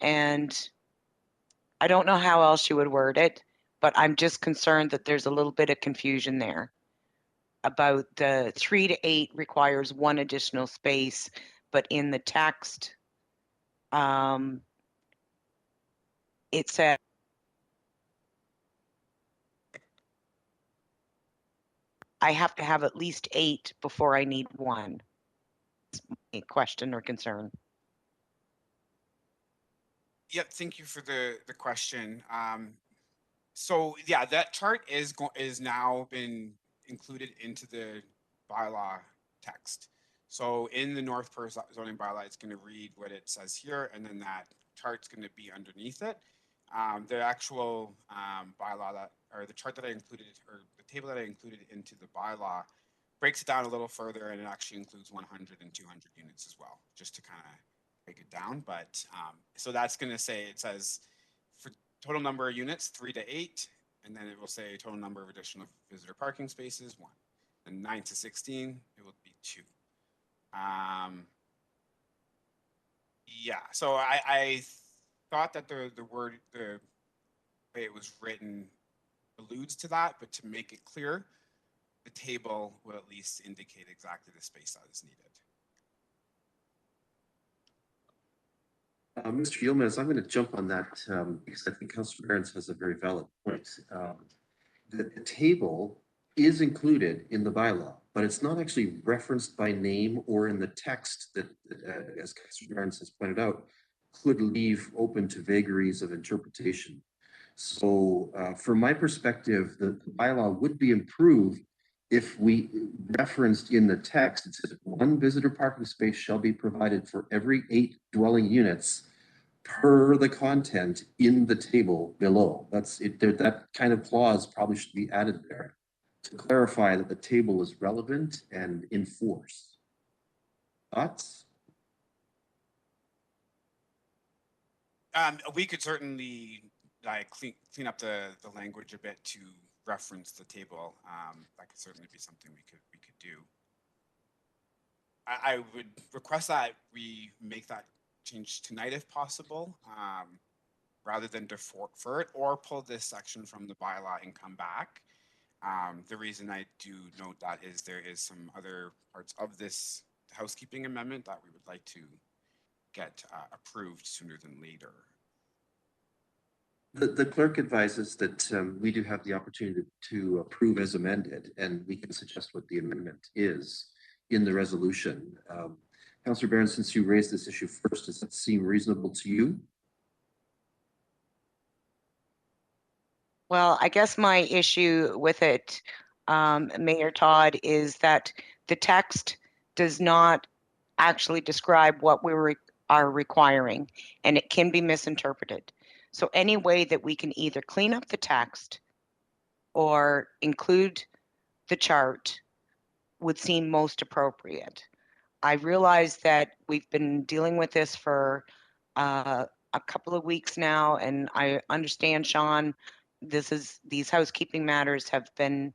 I don't know how else you would word it, but I'm just concerned that there's a little bit of confusion there about the 3 to 8 requires 1 additional space, but in the text, it said I have to have at least 8 before I need 1. A question or concern. Yep, thank you for the question. So yeah, that chart is now been included into the bylaw text. So in the North Perth zoning bylaw, it's going to read what it says here, and then that chart's going to be underneath it. The actual bylaw or the chart that I included, or the table that I included into the bylaw, breaks it down a little further, and it actually includes 100 and 200 units as well, just to kind of break it down. But so that's going to say, it says for total number of units 3 to 8, and then it will say total number of additional visitor parking spaces 1, and 9 to 16 it will be 2. Yeah, so I thought that the way it was written alludes to that, but to make it clear, the table will at least indicate exactly the space that is needed. Mr. Yilmaz, I'm going to jump on that because I think Councillor Berns has a very valid point. The table is included in the bylaw, but it's not actually referenced by name or in the text that, as Councillor Berns has pointed out, could leave open to vagaries of interpretation. So from my perspective, the bylaw would be improved if we referenced in the text, it says 1 visitor parking space shall be provided for every 8 dwelling units per the content in the table below. That's it. That kind of clause probably should be added there to clarify that the table is relevant and in force. Thoughts? We could certainly like clean up the language a bit to reference the table. That could certainly be something we could do. I would request that we make that change tonight if possible, rather than defer it or pull this section from the bylaw and come back. The reason I do note that is there is some other parts of this housekeeping amendment that we would like to get approved sooner than later. The clerk advises that we do have the opportunity to approve as amended, and we can suggest what the amendment is in the resolution. Councillor Barron, since you raised this issue first, does that seem reasonable to you? Well, I guess my issue with it, Mayor Todd, is that the text does not actually describe what we are requiring, and it can be misinterpreted. So any way that we can either clean up the text or include the chart would seem most appropriate. I realize that we've been dealing with this for a couple of weeks now, and I understand, Sean, these housekeeping matters have been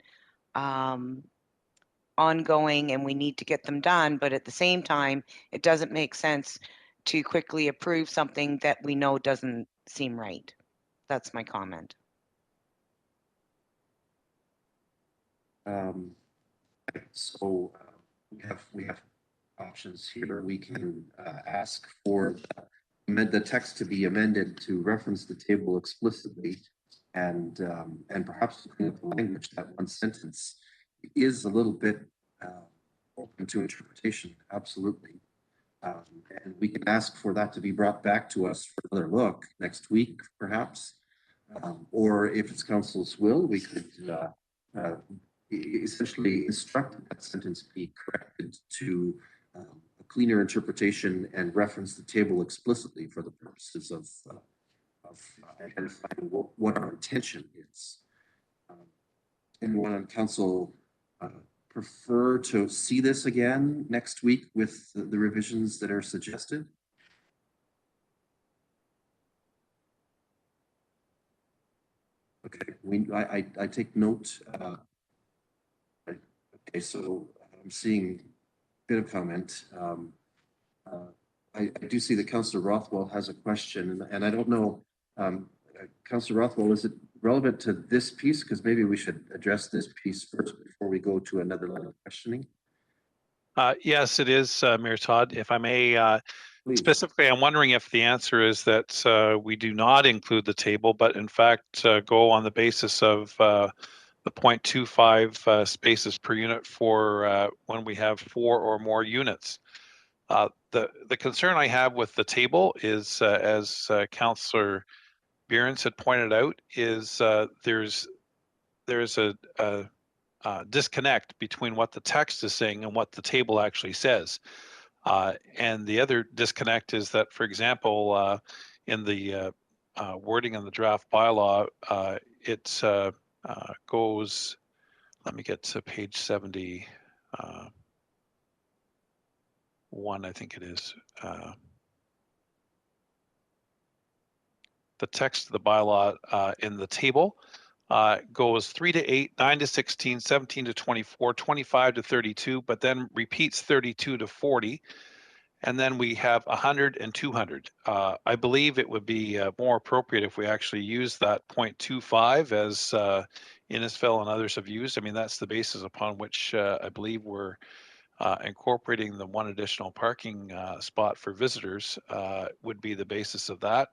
ongoing and we need to get them done, but at the same time, it doesn't make sense to quickly approve something that we know doesn't seem right. That's my comment. So we have options here. We can ask for the text to be amended to reference the table explicitly, and perhaps the language, that one sentence is a little bit open to interpretation. Absolutely. And we can ask for that to be brought back to us for another look next week, perhaps. Or if it's council's will, we could essentially instruct that sentence be corrected to a cleaner interpretation and reference the table explicitly for the purposes of identifying what our intention is. Anyone on council prefer to see this again next week with the revisions that are suggested? Okay, I take note. Okay, so I'm seeing a bit of comment. I do see that Councillor Rothwell has a question, and I don't know, Councillor Rothwell, is it relevant to this piece? Because maybe we should address this piece first before we go to another line of questioning. Yes, it is, Mayor Todd. If I may, specifically, I'm wondering if the answer is that we do not include the table, but in fact go on the basis of the 0.25 spaces per unit for when we have 4 or more units. The concern I have with the table is, as Councillor Behrens had pointed out, is there's a disconnect between what the text is saying and what the table actually says. And the other disconnect is that, for example, in the wording in the draft bylaw, it goes, let me get to page 71, I think it is. The text of the bylaw in the table goes 3 to 8, 9 to 16, 17 to 24, 25 to 32, but then repeats 32 to 40. And then we have 100 and 200. I believe it would be more appropriate if we actually use that 0.25 as Innisfil and others have used. I mean, that's the basis upon which I believe we're incorporating the 1 additional parking spot for visitors would be the basis of that.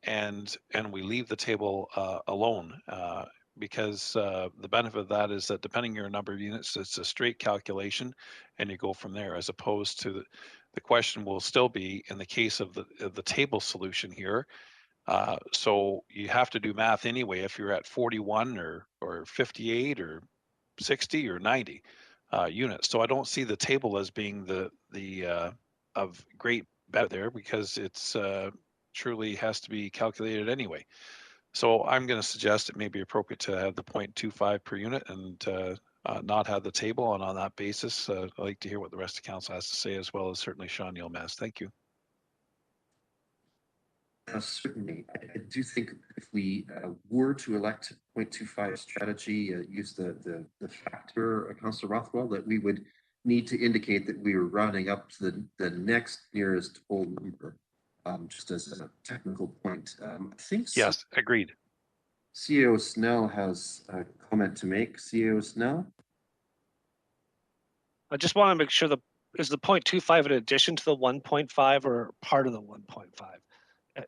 And we leave the table alone because the benefit of that is that depending on your number of units, it's a straight calculation and you go from there, as opposed to the question will still be in the case of the table solution here. So you have to do math anyway if you're at 41 or 58 or 60 or 90 units. So I don't see the table as being the of great bet there, because it's truly has to be calculated anyway. So I'm going to suggest it may be appropriate to have the 0.25 per unit and not have the table. And on that basis, I'd like to hear what the rest of council has to say, as well as certainly Sean Yilmaz. Thank you. Certainly, I do think if we were to elect 0.25 strategy, use the factor, Councillor Rothwell, that we would need to indicate that we were rounding up to the next nearest whole number, just as a technical point. I think Yes, agreed. CEO Snell has a comment to make. CEO Snell? I just want to make sure is the 0.25 in addition to the 1.5 or part of the 1.5?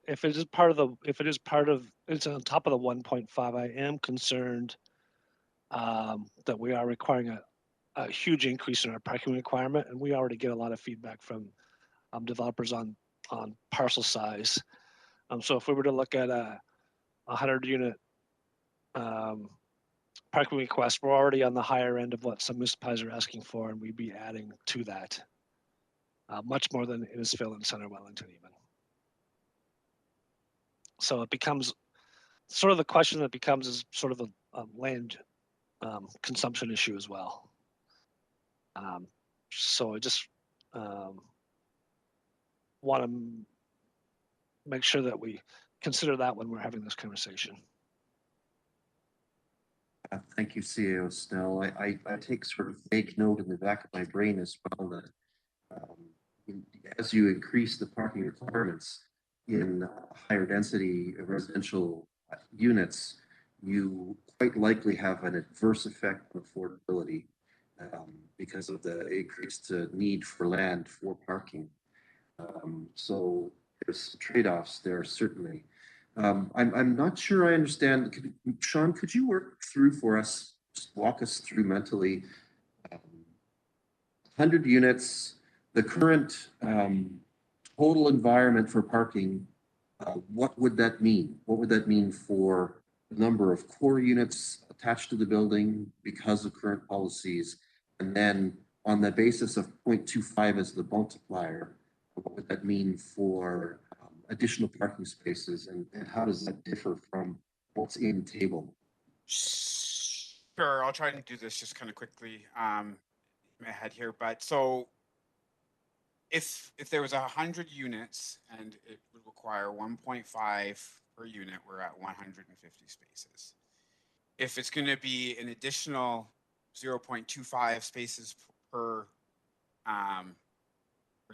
If it is it's on top of the 1.5, I am concerned that we are requiring a huge increase in our parking requirement, and we already get a lot of feedback from developers on parcel size. So if we were to look at a 100 unit parking request, we're already on the higher end of what some municipalities are asking for, and we'd be adding to that much more than Innisfil and Center Wellington even. So it becomes sort of the question that becomes is sort of a land consumption issue as well. So I just want to make sure that we consider that when we're having this conversation. Thank you, CEO Snell. I take sort of vague note in the back of my brain as well that as you increase the parking requirements in higher density residential units, you quite likely have an adverse effect on affordability because of the increased need for land for parking. So there's trade-offs there, certainly. I'm not sure I understand. Sean, could you work through for us, just walk us through mentally 100 units, the current total environment for parking, what would that mean? What would that mean for the number of core units attached to the building because of current policies? And then on the basis of 0.25 as the multiplier, what would that mean for additional parking spaces, and how does that differ from what's in table? Sure, I'll try to do this just kind of quickly in my head here. But so if there was 100 units and it would require 1.5 per unit, we're at 150 spaces. If it's going to be an additional 0.25 spaces per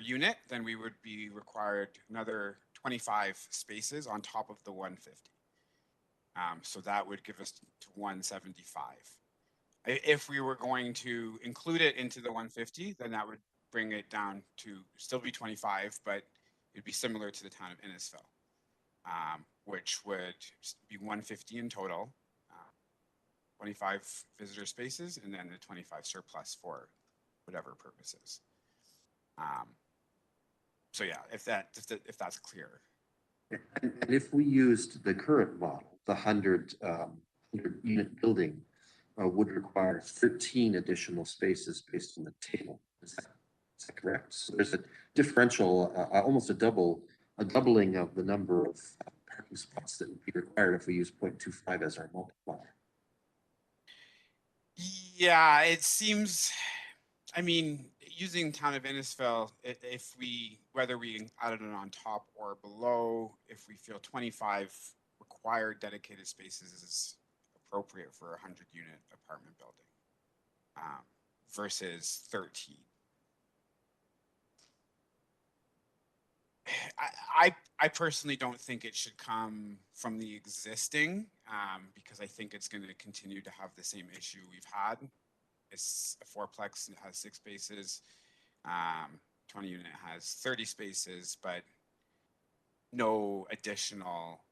unit, then we would be required another 25 spaces on top of the 150. So that would give us to 175. If we were going to include it into the 150, then that would bring it down to still be 25, but it'd be similar to the town of Innisfil, which would be 150 in total, 25 visitor spaces, and then the 25 surplus for whatever purposes. So yeah, if that's clear. And if we used the current model, the 100 unit building would require 13 additional spaces based on the table. Is that correct? So there's a differential, almost a doubling of the number of parking spots that would be required if we use 0.25 as our multiplier. Yeah, it seems, I mean, using town of Innisfil, whether we added it on top or below, if we feel 25 required dedicated spaces is appropriate for a 100 unit apartment building versus 13. I personally don't think it should come from the existing because I think it's going to continue to have the same issue we've had. It's a fourplex, it has 6 spaces. 20 unit has 30 spaces, but no additional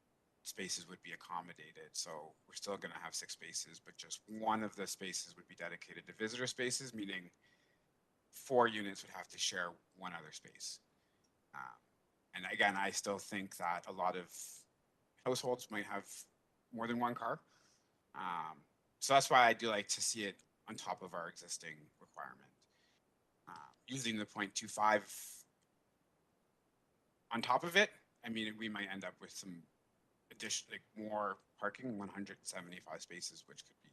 spaces would be accommodated. So we're still going to have 6 spaces, but just one of the spaces would be dedicated to visitor spaces, meaning 4 units would have to share one other space. And again, I still think that a lot of households might have more than one car. So that's why I do like to see it on top of our existing requirement. Using the 0.25 on top of it, I mean, we might end up with some addition, like more parking, 175 spaces, which could be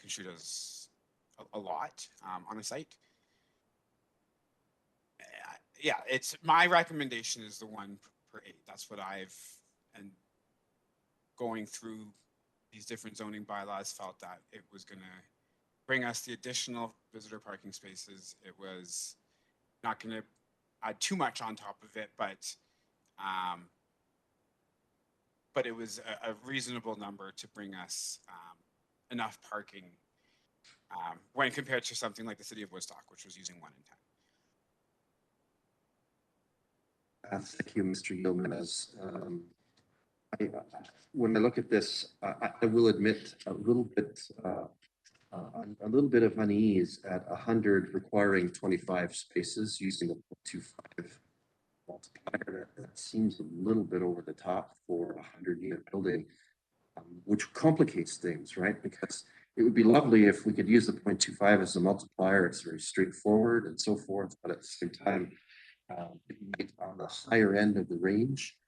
construed as a lot on a site. Yeah, it's my recommendation is the 1 per 8. That's what I've, and going through these different zoning bylaws, felt that it was going to bring us the additional visitor parking spaces. It was not going to add too much on top of it, but it was a reasonable number to bring us enough parking when compared to something like the city of Woodstock, which was using 1 in 10. Thank you, Mr. Yeoman. When I look at this, I will admit a little bit of unease at 100 requiring 25 spaces using a 0.25 multiplier. That seems a little bit over the top for a 100-unit building, which complicates things, right? Because it would be lovely if we could use the 0.25 as a multiplier. It's very straightforward and so forth, but at the same time, it might, on the higher end of the range,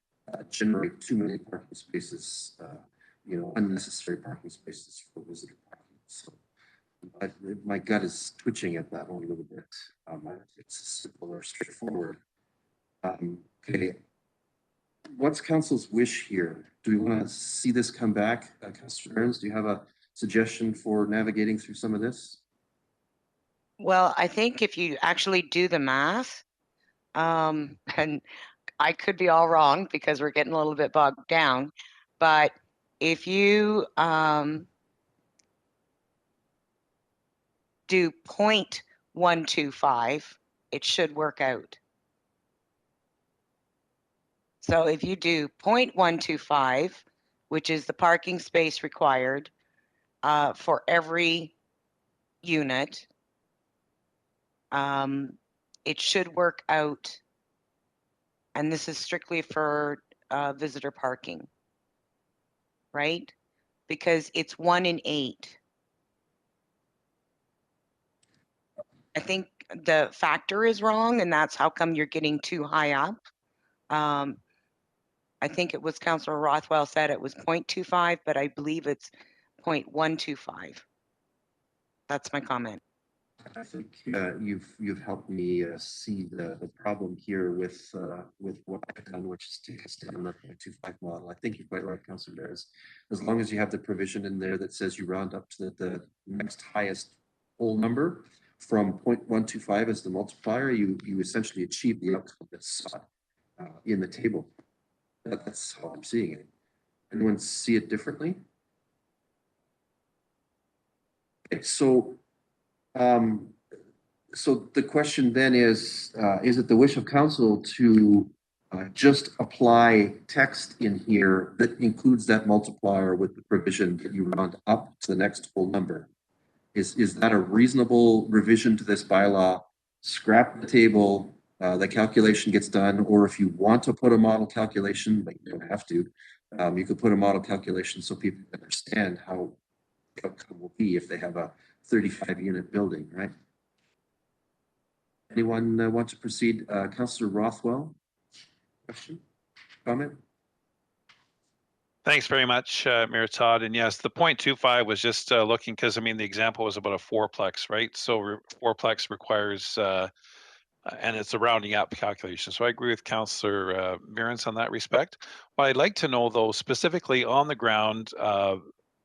generate too many parking spaces, unnecessary parking spaces for visitor parking. So my gut is twitching at that a little bit. It's simple or straightforward. Okay, what's council's wish here? Do we want to see this come back? Councillor Burns, do you have a suggestion for navigating through some of this? Well, I think if you actually do the math, and I could be all wrong because we're getting a little bit bogged down, but if you do 0.125, it should work out. So if you do 0.125, which is the parking space required for every unit, it should work out. And this is strictly for visitor parking, right? Because it's 1 in 8. I think the factor is wrong, and that's how come you're getting too high up. I think it was Councillor Rothwell said it was 0.25, but I believe it's 0.125. That's my comment. I think you've helped me see the problem here with what I've done, which is take us down the 0.25 model. I think you're quite right, Councillor Bears. As long as you have the provision in there that says you round up to the next highest whole number from 0.125 as the multiplier, you essentially achieve the outcome that's sought in the table. That's how I'm seeing it. Anyone see it differently? Okay, so the question then is it the wish of council to just apply text in here that includes that multiplier with the provision that you round up to the next whole number? Is that a reasonable revision to this bylaw? Scrap the table, the calculation gets done, or if you want to put a model calculation, but you don't have to, you could put a model calculation so people understand how the outcome will be if they have a 35-unit building, right? Anyone want to proceed? Councillor Rothwell, question, comment? Thanks very much, Mayor Todd. And yes, the 0.25 was just looking because, I mean, the example was about a fourplex, right? So fourplex requires, and it's a rounding up calculation. So I agree with Councillor Mirens on that respect. What I'd like to know, though, specifically on the ground,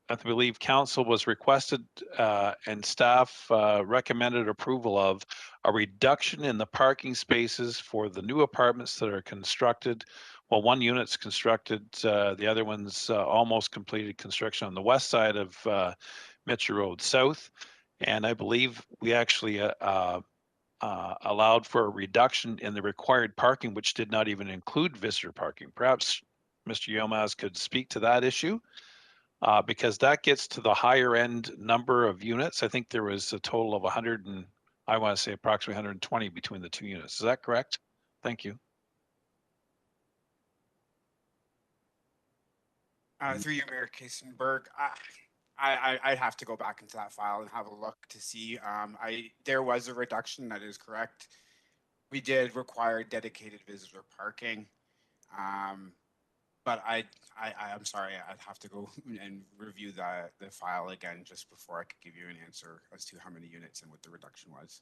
I believe council was requested and staff recommended approval of a reduction in the parking spaces for the new apartments that are constructed. Well, one unit's constructed, the other one's almost completed construction on the west side of Mitchell Road South. And I believe we actually allowed for a reduction in the required parking, which did not even include visitor parking. Perhaps Mr. Yilmaz could speak to that issue. Because that gets to the higher end number of units. I think there was a total of 100 and I want to say approximately 120 between the two units. Is that correct? Thank you. Through you, Mayor Kasenberg. I'd have to go back into that file and have a look to see. There was a reduction, that is correct. We did require dedicated visitor parking. But I'm sorry, I'd have to go and review the file again just before I could give you an answer as to how many units and what the reduction was.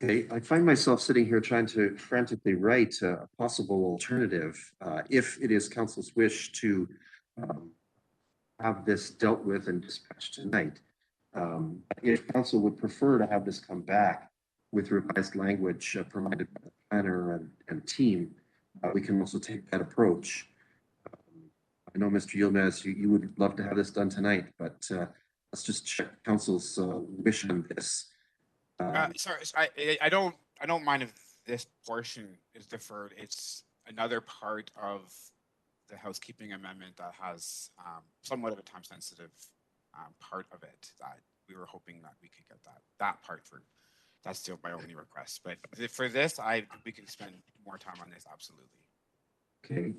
Okay, I find myself sitting here trying to frantically write a possible alternative, if it is council's wish to have this dealt with and dispatched tonight. If council would prefer to have this come back with revised language provided by the planner and team, we can also take that approach. I know, Mr. Yilmaz, you would love to have this done tonight, but let's just check council's wish on this. Sorry, I don't mind if this portion is deferred. It's another part of the housekeeping amendment that has somewhat of a time-sensitive part of it that we were hoping that we could get that part through. That's still my only request. But for this, we can spend more time on this, absolutely. Okay.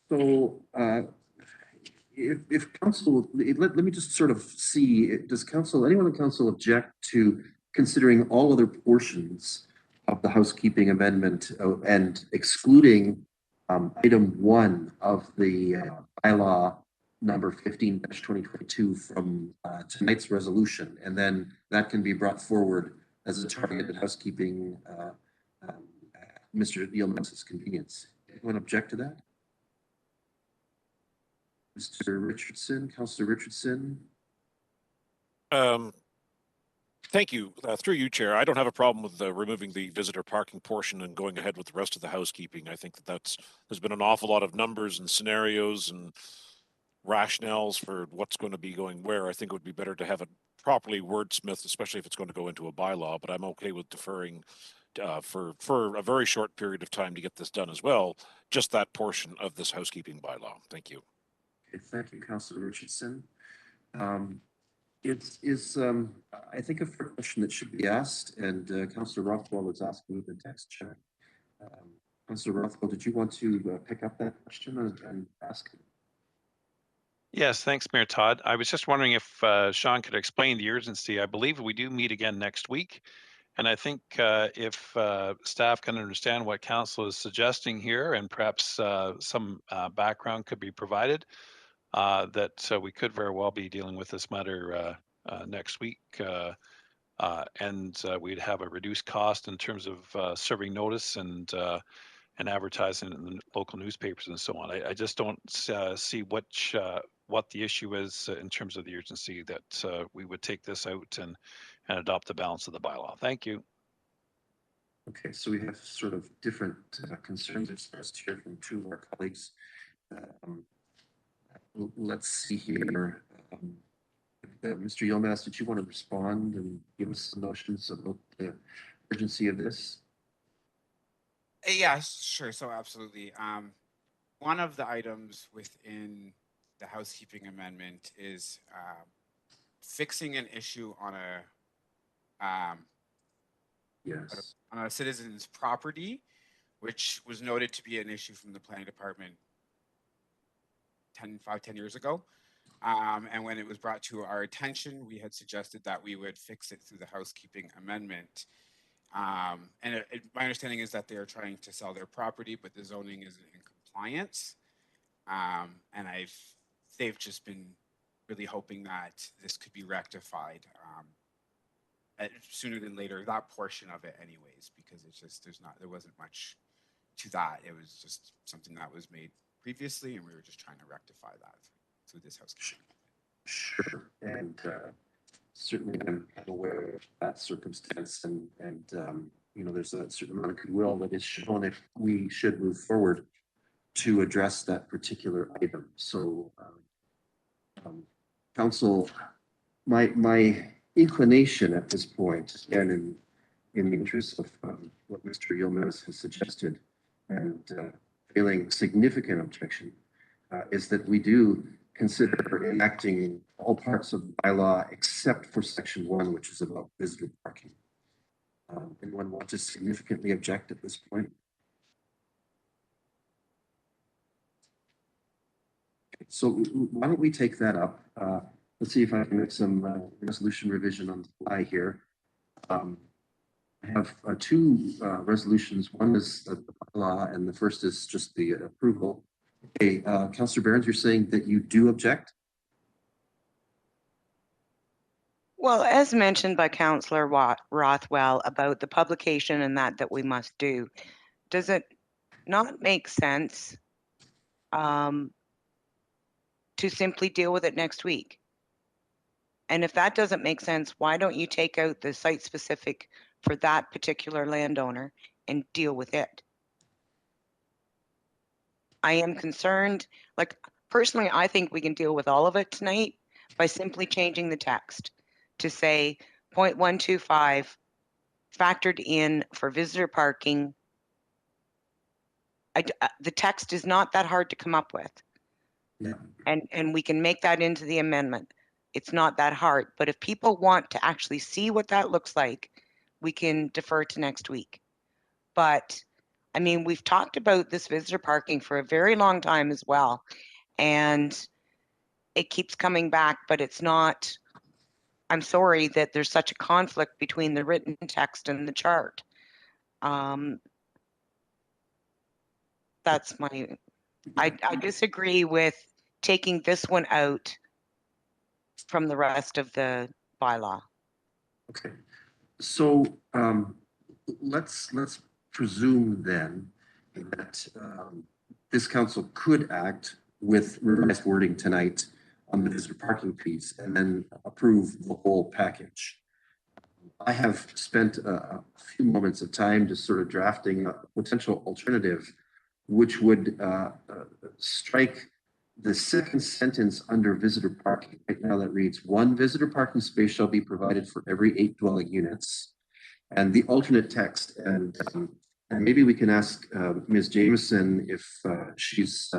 So if council, let me just sort of see, does anyone in council object to considering all other portions of the housekeeping amendment and excluding item 1 of the bylaw number 15-2022 from tonight's resolution, and then that can be brought forward as a targeted housekeeping Mr. Yilmaz's convenience? Anyone object to that? Mr. Richardson, Councillor Richardson. Thank you. Through you, Chair. I don't have a problem with removing the visitor parking portion and going ahead with the rest of the housekeeping. I think there's been an awful lot of numbers and scenarios and rationales for what's going to be going where. I think it would be better to have it properly wordsmithed, especially if it's going to go into a bylaw, but I'm okay with deferring for a very short period of time to get this done as well, just that portion of this housekeeping bylaw. Thank you. Okay, thank you, Councillor Richardson. I think, a fair question that should be asked, and Councillor Rothwell is asking with the text chat. Councillor Rothwell, did you want to pick up that question and ask? Yes, thanks, Mayor Todd. I was just wondering if Sean could explain the urgency. I believe we do meet again next week. And I think if staff can understand what council is suggesting here, and perhaps some background could be provided, that we could very well be dealing with this matter next week. And we'd have a reduced cost in terms of serving notice and advertising in the local newspapers and so on. I just don't see what the issue is in terms of the urgency that we would take this out and adopt the balance of the bylaw. Thank you. Okay, so we have sort of different concerns expressed here from 2 of our colleagues. Let's see here. Mr. Yilmaz, did you want to respond and give us some notions about the urgency of this? Yeah, sure. So absolutely. One of the items within the housekeeping amendment is fixing an issue on a citizen's property, which was noted to be an issue from the planning department 10 years ago. And when it was brought to our attention, we had suggested that we would fix it through the housekeeping amendment. And my understanding is that they are trying to sell their property, but the zoning isn't in compliance. And they've just been really hoping that this could be rectified sooner than later, that portion of it anyways, because it's just, there wasn't much to that. It was just something that was made previously, and we were just trying to rectify that through this housekeeping. Sure, and certainly I'm aware of that circumstance, and you know, there's a certain amount of goodwill that is shown if we should move forward to address that particular item. So, council, my inclination at this point, again, in the interest of what Mr. Yilmaz has suggested, and failing significant objection, is that we do consider enacting all parts of the bylaw except for section 1, which is about visitor parking. Anyone want to significantly object at this point? So why don't we take that up? Let's see if I can make some resolution revision on the fly here. I have two resolutions. One is the bylaw, and the first is just the approval. Okay, Councillor Behrens, you're saying that you do object? Well, as mentioned by Councillor Rothwell about the publication and that we must do, does it not make sense to simply deal with it next week? And if that doesn't make sense, why don't you take out the site specific for that particular landowner and deal with it? I am concerned, like personally, I think we can deal with all of it tonight by simply changing the text to say 0.125 factored in for visitor parking. The text is not that hard to come up with. Yeah. And we can make that into the amendment. It's not that hard, but if people want to actually see what that looks like, we can defer to next week. But I mean, we've talked about this visitor parking for a very long time as well, and it keeps coming back, but it's not, I'm sorry that there's such a conflict between the written text and the chart. That's my, I disagree with taking this one out from the rest of the bylaw. Okay, so let's presume then that this council could act with revised wording tonight on the visitor parking piece and then approve the whole package. I have spent a few moments of time just sort of drafting a potential alternative, which would strike the second sentence under visitor parking. Right now that reads, one visitor parking space shall be provided for every 8 dwelling units. And the alternate text, and maybe we can ask Ms. Jameson if she's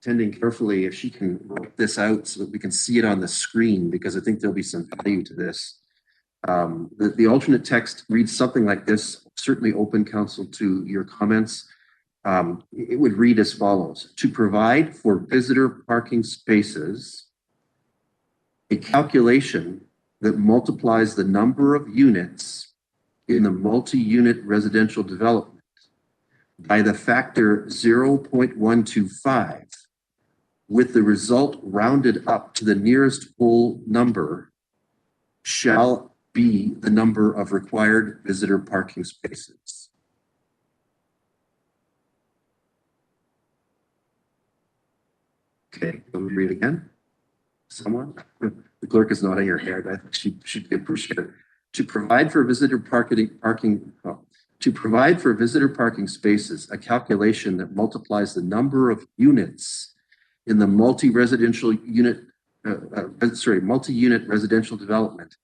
attending carefully, if she can write this out so that we can see it on the screen, because I think there'll be some value to this. The alternate text reads something like this, certainly open, council, to your comments. It would read as follows: to provide for visitor parking spaces, a calculation that multiplies the number of units in the multi-unit residential development by the factor 0.125, with the result rounded up to the nearest whole number, shall be the number of required visitor parking spaces. Okay, let me read again. Someone? The clerk is nodding her head. I think she should be appreciated. To provide for visitor parking spaces, a calculation that multiplies the number of units in the multi-unit residential development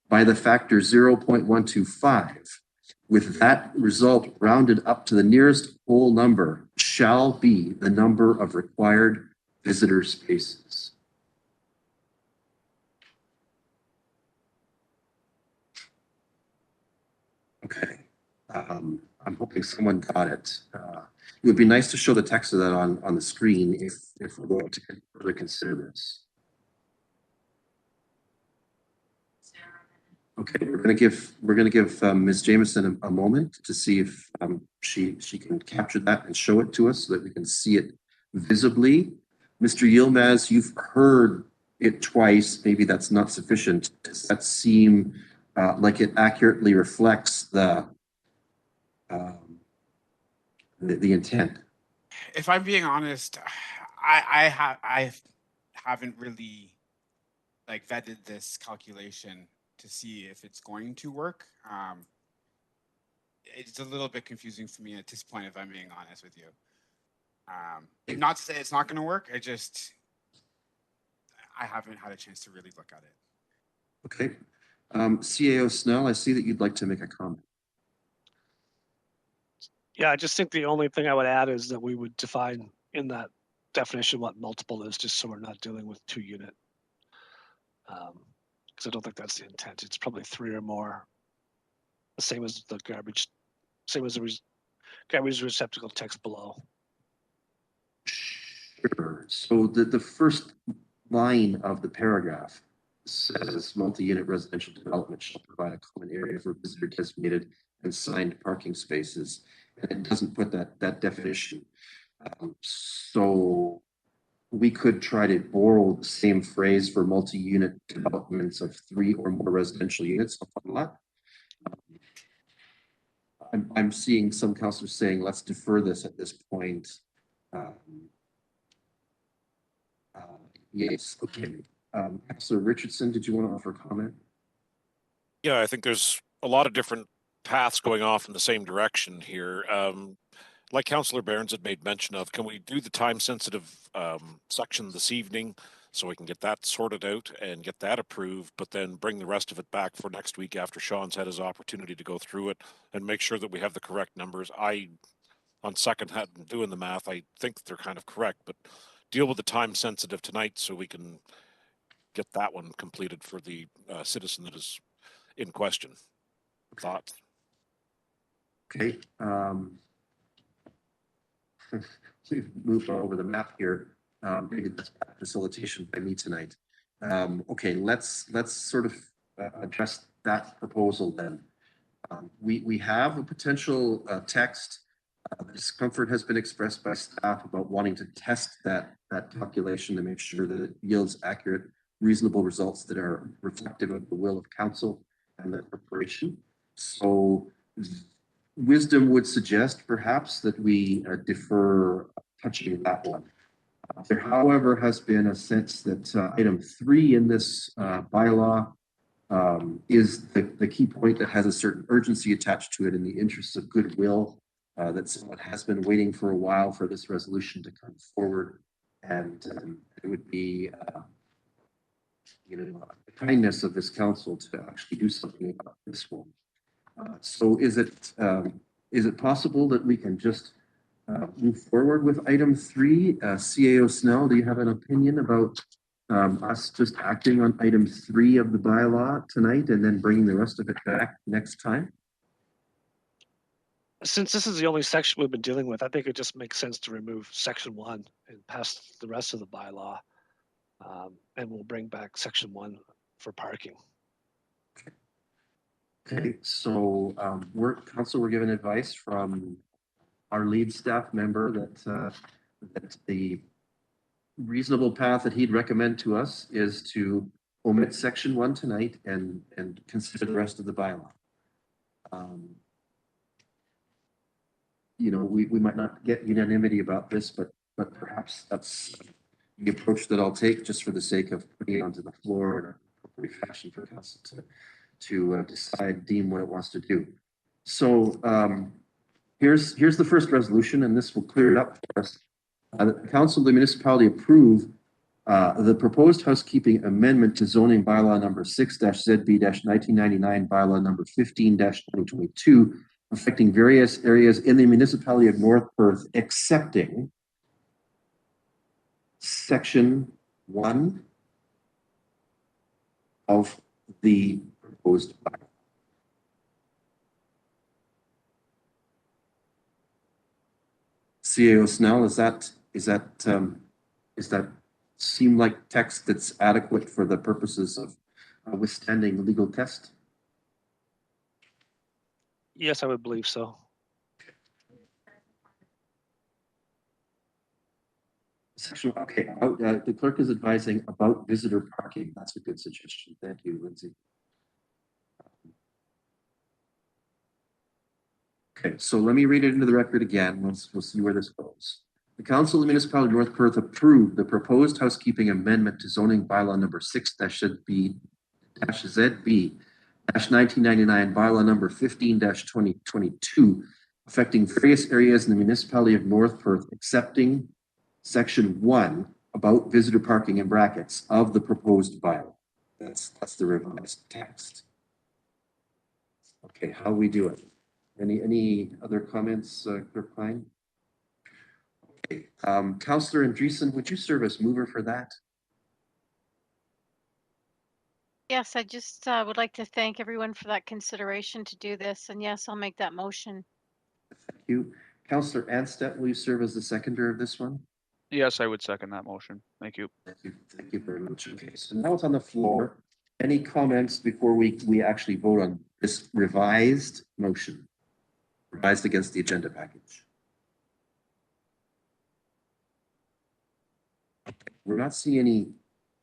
by the factor 0.125, with that result rounded up to the nearest whole number, shall be the number of required visitor spaces. Okay, I'm hoping someone got it. It would be nice to show the text of that on the screen if we're going to further consider this. Okay, we're going to give Ms. Jameson a moment to see if she can capture that and show it to us so that we can see it visibly. Mr. Yilmaz, you've heard it twice. Maybe that's not sufficient. Does that seem like it accurately reflects the intent? If I'm being honest, I haven't really like vetted this calculation to see if it's going to work. It's a little bit confusing for me at this point, if I'm being honest with you. Not to say it's not going to work. I haven't had a chance to really look at it. Okay. CAO Snell, I see that you'd like to make a comment. Yeah, I just think the only thing I would add is that we would define in that definition what multiple is, just so we're not dealing with 2 unit. Because I don't think that's the intent. It's probably 3 or more. The same as the garbage, same as the garbage receptacle text below. Sure. So the first line of the paragraph says multi-unit residential development shall provide a common area for visitor designated and signed parking spaces. And it doesn't put that definition. So we could try to borrow the same phrase for multi-unit developments of 3 or more residential units on one lot. I'm seeing some councillors saying, let's defer this at this point. Yes, okay. Councillor Richardson, did you want to offer comment? Yeah, I think there's a lot of different paths going off in the same direction here. Like Councillor Barons had made mention of, can we do the time sensitive section this evening so we can get that sorted out and get that approved, but then bring the rest of it back for next week after Sean's had his opportunity to go through it and make sure that we have the correct numbers. On second hand, doing the math, I think they're kind of correct, but deal with the time sensitive tonight so we can get that one completed for the citizen that is in question. Thoughts? Okay. We've moved over the map here. Maybe that's bad facilitation by me tonight. Okay, let's sort of address that proposal then. We have a potential text. Discomfort has been expressed by staff about wanting to test that calculation to make sure that it yields accurate, reasonable results that are reflective of the will of council and the corporation. So wisdom would suggest perhaps that we defer touching that one. There, however, has been a sense that item 3 in this bylaw is the key point that has a certain urgency attached to it in the interests of goodwill, that someone has been waiting for a while for this resolution to come forward, and it would be the kindness of this council to actually do something about this one. So is it possible that we can just move forward with item 3? CAO Snell, do you have an opinion about us just acting on item 3 of the bylaw tonight and then bringing the rest of it back next time? Since this is the only section we've been dealing with, I think it just makes sense to remove section 1 and pass the rest of the bylaw. And we'll bring back section 1 for parking. Okay, so we're given advice from our lead staff member that the reasonable path that he'd recommend to us is to omit section 1 tonight and consider the rest of the bylaw. We might not get unanimity about this, but perhaps that's the approach that I'll take just for the sake of putting it onto the floor in a appropriate fashion for council to decide, deem what it wants to do. So here's the first resolution, and this will clear it up for us. The Council of the Municipality approve the proposed housekeeping amendment to zoning bylaw number 6-ZB-1999, bylaw number 15-2022, affecting various areas in the municipality of North Perth, excepting section 1 of the proposed bylaw. CAO Snell, is that seem like text that's adequate for the purposes of withstanding the legal test? Yes, I would believe so. Section, okay, the clerk is advising about visitor parking. That's a good suggestion. Thank you, Lindsay. Okay, so let me read it into the record again. We'll see where this goes. The Council of the Municipality of North Perth approved the proposed housekeeping amendment to zoning bylaw number 6-ZB-1999, bylaw number 15-2022, affecting various areas in the municipality of North Perth, excepting section 1 about visitor parking in brackets of the proposed bylaw. That's the revised text. Okay, how we do it? Any other comments, Clerk Pine? Okay, Councillor Andreessen, would you serve as mover for that? Yes, I just would like to thank everyone for that consideration to do this. And yes, I'll make that motion. Thank you. Councillor Anstett, will you serve as the seconder of this one? Yes, I would second that motion. Thank you. Thank you very much. Okay, so now it's on the floor. Any comments before we actually vote on this revised motion? Revised against the agenda package? We're not seeing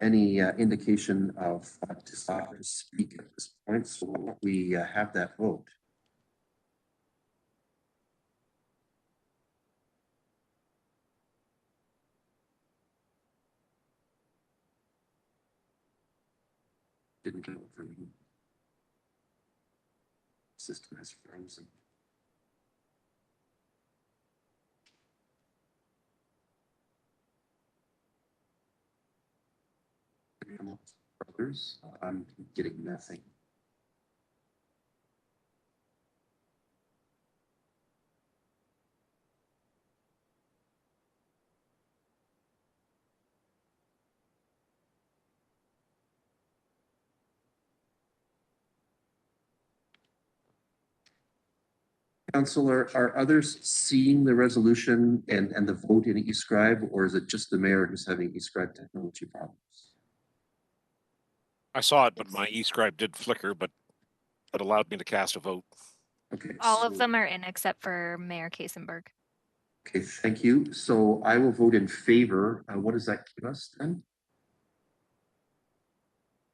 any indication of desire to speak at this point, so we have that vote. Didn't go for me. System has frozen. Brothers, I'm getting nothing. Councillor, are others seeing the resolution and the vote in eScribe, or is it just the mayor who's having eScribe technology problems? I saw it, but my eScribe did flicker, but it allowed me to cast a vote. Okay. All of them are in except for Mayor Kasenberg. Okay, thank you. So I will vote in favor. What does that give us then?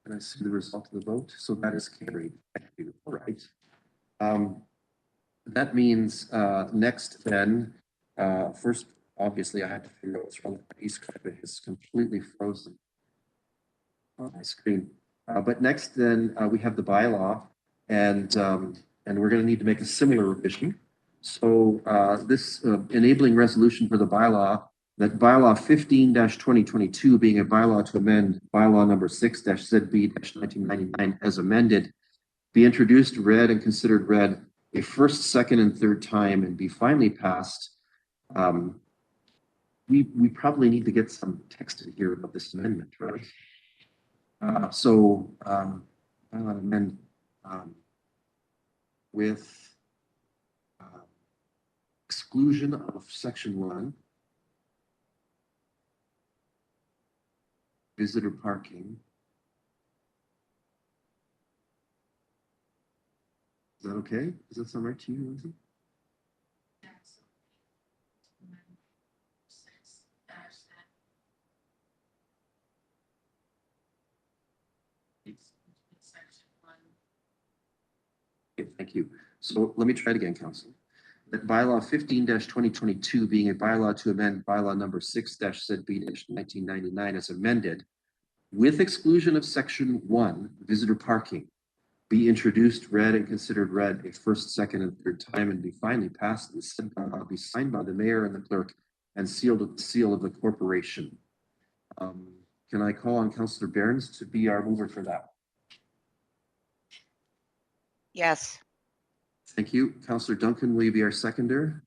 Can I see the result of the vote? So that is carried. Thank you. All right. That means next then, first, obviously I had to figure out what's wrong with my eScribe. It is completely frozen on my screen. But next then we have the bylaw, and we're going to need to make a similar revision. So this enabling resolution for the bylaw, that bylaw 15-2022 being a bylaw to amend bylaw number 6-ZB-1999 as amended, be introduced, read, and considered read a first, second, and third time and be finally passed. We probably need to get some text in here about this amendment, right? So I want to amend with exclusion of section 1, visitor parking. Is that okay? Does that sound right to you, Lindsay? Okay, thank you. So let me try it again, Council. That bylaw 15-2022 being a bylaw to amend bylaw number 6-ZB-1999 as amended, with exclusion of section 1, visitor parking, be introduced, read, and considered read a first, second, and third time and be finally passed. This bylaw be signed by the mayor and the clerk and sealed with the seal of the corporation. Can I call on Councillor Behrens to be our mover for that? Yes. Thank you. Councillor Duncan, will you be our seconder?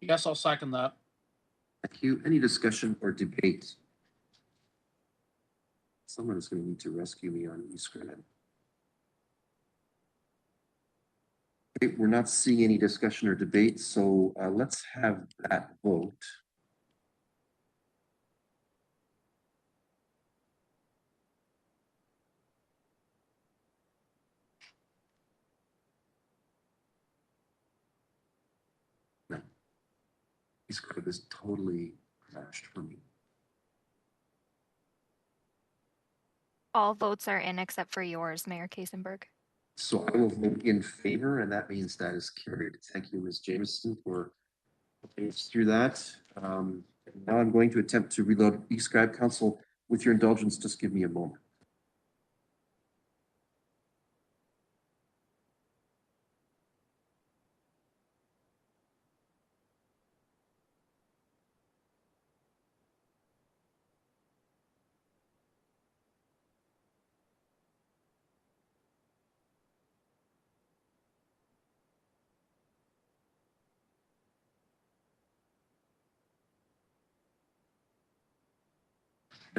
Yes, I'll second that. Thank you. Any discussion or debate? Someone is going to need to rescue me on eScribe. Okay, we're not seeing any discussion or debate, so let's have that vote. No. eScribe is totally crashed for me. All votes are in except for yours, Mayor Kasenberg. So I will vote in favor, and that means that is carried. Thank you, Ms. Jameson, for helping us through that. Now I'm going to attempt to reload eScribe. Council, with your indulgence, just give me a moment.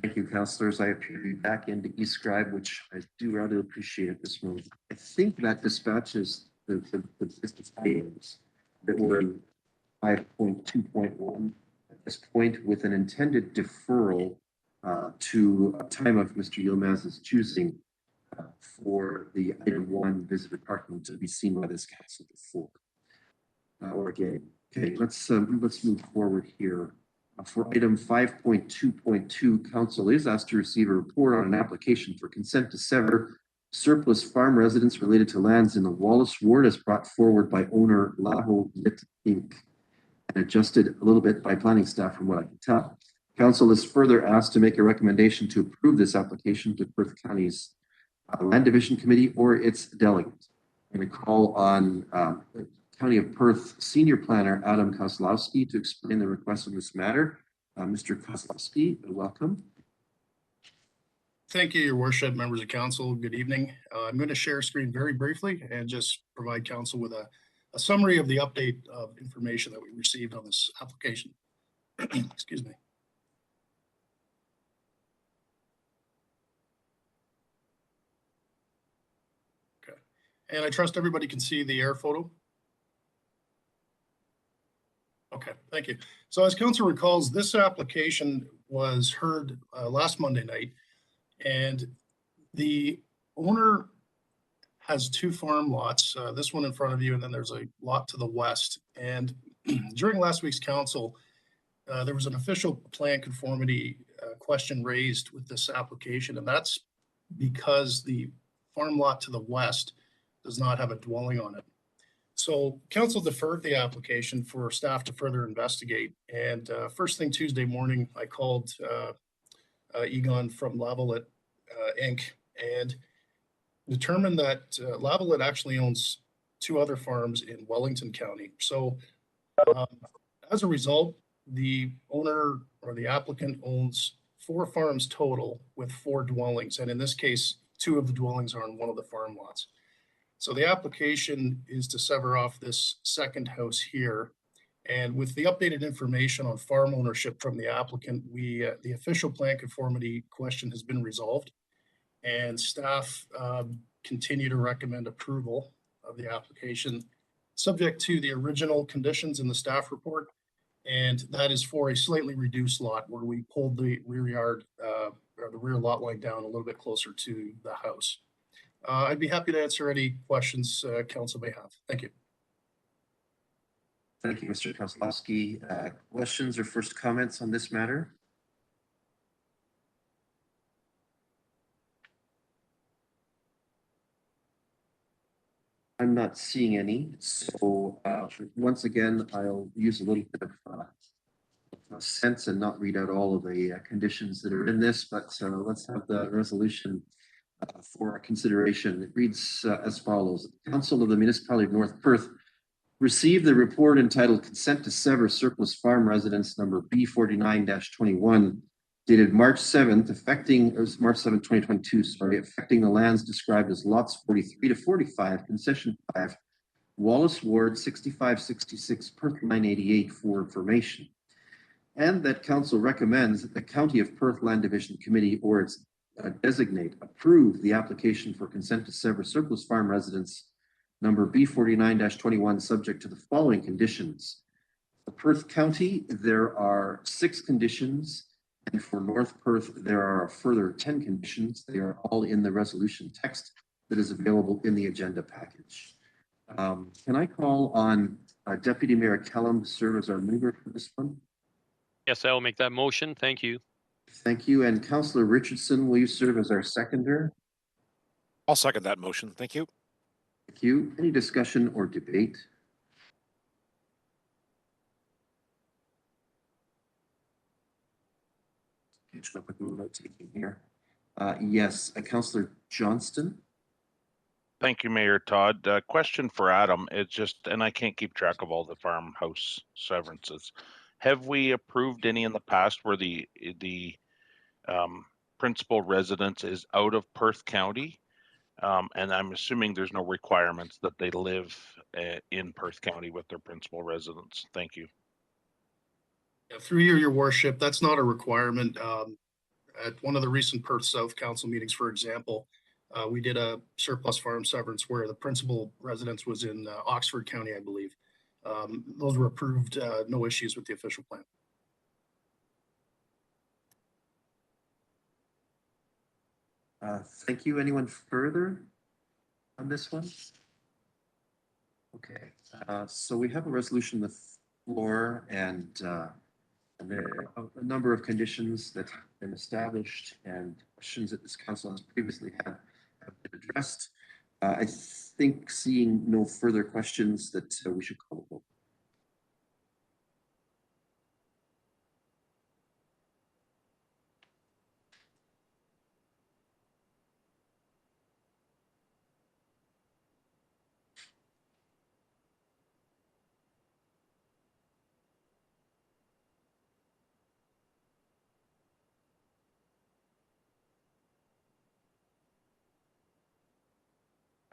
Thank you, councillors. I appear to be back into eScribe, which I do rather appreciate at this moment. I think that dispatches the business items that were in 5.2.1. I at this point with an intended deferral to a time of Mr. Yilmaz's choosing for the item 1 visitor parking to be seen by this council before or again. Okay, let's move forward here. For item 5.2.2, council is asked to receive a report on an application for consent to sever surplus farm residence related to lands in the Wallace Ward as brought forward by owner Lavo Lit Inc. and adjusted a little bit by planning staff from what I can tell. Council is further asked to make a recommendation to approve this application to Perth County's Land Division Committee or its delegate. I'm going to call on County of Perth Senior Planner Adam Kozlowski to explain the request on this matter. Mr. Kozlowski, welcome. Thank you, Your Worship, members of council. Good evening. I'm going to share a screen very briefly and just provide council with a summary of the update of information that we received on this application. Excuse me. Okay. And I trust everybody can see the air photo. Okay, thank you. So as council recalls, this application was heard last Monday night, and the owner has 2 farm lots, this one in front of you, and then there's a lot to the west. And during last week's council, there was an official plan conformity question raised with this application, and that's because the farm lot to the west does not have a dwelling on it. So council deferred the application for staff to further investigate. And first thing Tuesday morning, I called Egon from Lavalette Inc. and determined that Lavalette actually owns 2 other farms in Wellington County. So as a result, the owner or the applicant owns 4 farms total with 4 dwellings. And in this case, 2 of the dwellings are on one of the farm lots. So the application is to sever off this second house here. And with the updated information on farm ownership from the applicant, the official plan conformity question has been resolved, and staff continue to recommend approval of the application subject to the original conditions in the staff report. And that is for a slightly reduced lot where we pulled the rear yard or the rear lot line down a little bit closer to the house. I'd be happy to answer any questions council may have. Thank you. Thank you, Mr. Kozlowski. Questions or first comments on this matter? I'm not seeing any. So once again, I'll use a little bit of sense and not read out all of the conditions that are in this, but let's have the resolution for consideration. It reads as follows. The Council of the Municipality of North Perth received the report entitled Consent to Sever Surplus Farm Residence number B49-21 dated March 7th, March 7th, 2022, affecting the lands described as lots 43 to 45, concession 5, Wallace Ward 6566, Perth 988 for information. And that council recommends that the County of Perth Land Division Committee or its designate approve the application for consent to sever surplus farm residence number B49-21 subject to the following conditions. For Perth County, there are 6 conditions, and for North Perth, there are a further 10 conditions. They are all in the resolution text that is available in the agenda package. Can I call on Deputy Mayor Kellum to serve as our mover for this one? Yes, I will make that motion. Thank you. Thank you. And Councillor Richardson, will you serve as our seconder? I'll second that motion. Thank you. Thank you. Any discussion or debate? Here. Yes, Councillor Johnston. Thank you, Mayor Todd. Question for Adam. It's just, and I can't keep track of all the farmhouse severances. Have we approved any in the past where the principal residence is out of Perth County? And I'm assuming there's no requirements that they live in Perth County with their principal residence. Thank you. Yeah, through you, Your Worship, that's not a requirement. At one of the recent Perth South Council meetings, for example, we did a surplus farm severance where the principal residence was in Oxford County, I believe. Those were approved, no issues with the official plan. Thank you. Anyone further on this one? Okay, so we have a resolution on the floor and there are a number of conditions that have been established and questions that this council has previously had have been addressed. I think seeing no further questions that we should call a vote.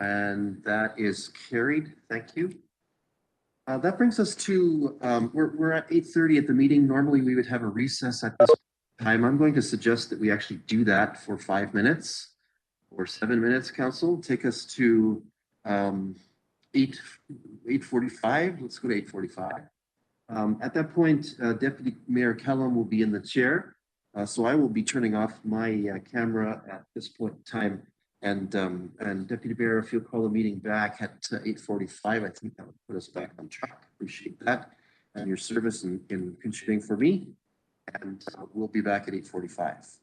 And that is carried. Thank you. That brings us to, we're at 8:30 at the meeting. Normally we would have a recess at this time. I'm going to suggest that we actually do that for 5 minutes or 7 minutes, council. Take us to 8:45. Let's go to 8:45. At that point, Deputy Mayor Kellum will be in the chair. So I will be turning off my camera at this point in time. And Deputy Mayor, if you'll call the meeting back at 8:45, I think that would put us back on track. Appreciate that and your service in contributing for me. And we'll be back at 8:45.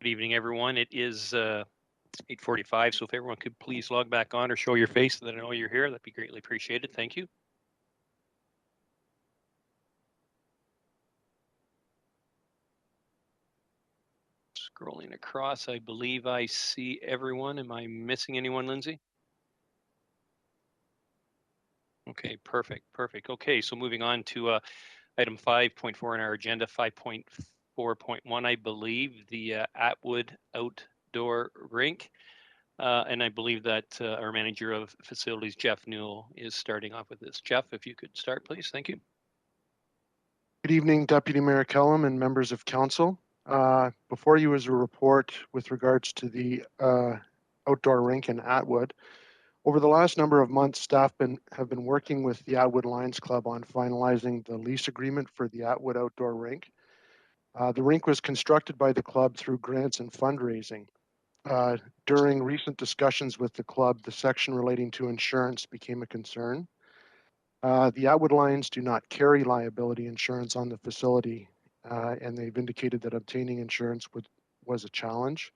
Good evening, everyone. It is 8:45, so if everyone could please log back on or show your face so that I know you're here, that'd be greatly appreciated. Thank you. Scrolling across, I believe I see everyone. Am I missing anyone, Lindsay? Okay, perfect. Okay, so moving on to item 5.4 in our agenda, 5.4.1, I believe, the Atwood Outdoor Rink. And I believe that our manager of facilities, Jeff Newell, is starting off with this. Jeff, if you could start, please. Thank you. Good evening, Deputy Mayor Kellum and members of council. Before you is a report with regards to the outdoor rink in Atwood. Over the last number of months, staff have been working with the Atwood Lions Club on finalizing the lease agreement for the Atwood Outdoor Rink. The rink was constructed by the club through grants and fundraising. During recent discussions with the club, the section relating to insurance became a concern. The Atwood Lions do not carry liability insurance on the facility, and they've indicated that obtaining insurance was a challenge.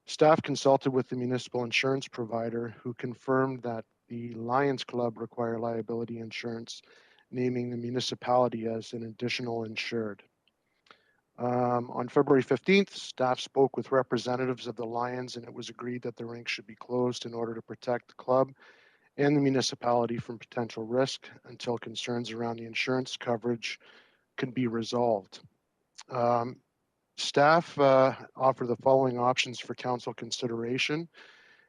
Staff consulted with the municipal insurance provider, who confirmed that the Lions Club require liability insurance, naming the municipality as an additional insured. On February 15th, staff spoke with representatives of the Lions, and it was agreed that the rink should be closed in order to protect the club and the municipality from potential risk until concerns around the insurance coverage can be resolved. Staff offer the following options for council consideration,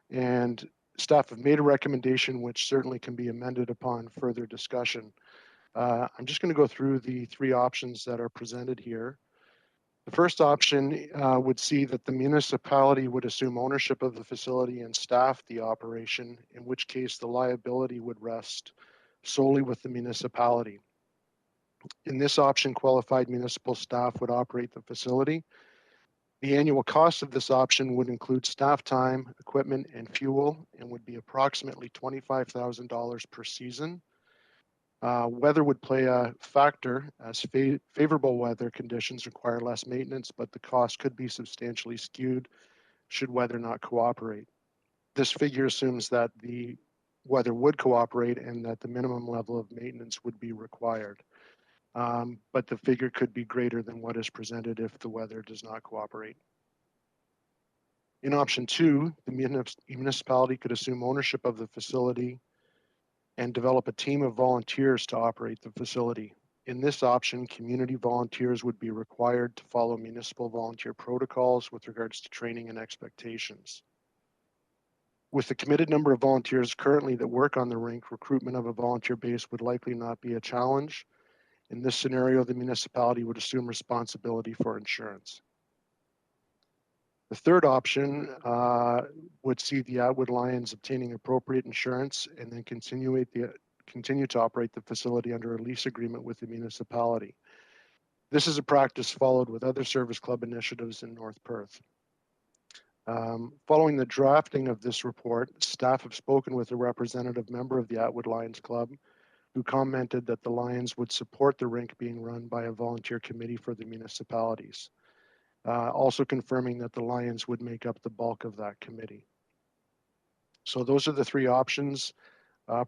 and staff have made a recommendation which certainly can be amended upon further discussion. I'm just going to go through the three options that are presented here. The first option would see that the municipality would assume ownership of the facility and staff the operation, in which case the liability would rest solely with the municipality. In this option, qualified municipal staff would operate the facility. The annual cost of this option would include staff time, equipment, and fuel, and would be approximately $25,000 per season. Weather would play a factor, as favorable weather conditions require less maintenance, but the cost could be substantially skewed should weather not cooperate. This figure assumes that the weather would cooperate and that the minimum level of maintenance would be required. But the figure could be greater than what is presented if the weather does not cooperate. In option two, the municipality could assume ownership of the facility and develop a team of volunteers to operate the facility. In this option, community volunteers would be required to follow municipal volunteer protocols with regards to training and expectations. With the committed number of volunteers currently that work on the rink, recruitment of a volunteer base would likely not be a challenge. In this scenario, the municipality would assume responsibility for insurance. The third option would see the Atwood Lions obtaining appropriate insurance and then continue to operate the facility under a lease agreement with the municipality. This is a practice followed with other service club initiatives in North Perth. Following the drafting of this report, staff have spoken with a representative member of the Atwood Lions Club, who commented that the Lions would support the rink being run by a volunteer committee for the municipalities. Also confirming that the Lions would make up the bulk of that committee. So those are the three options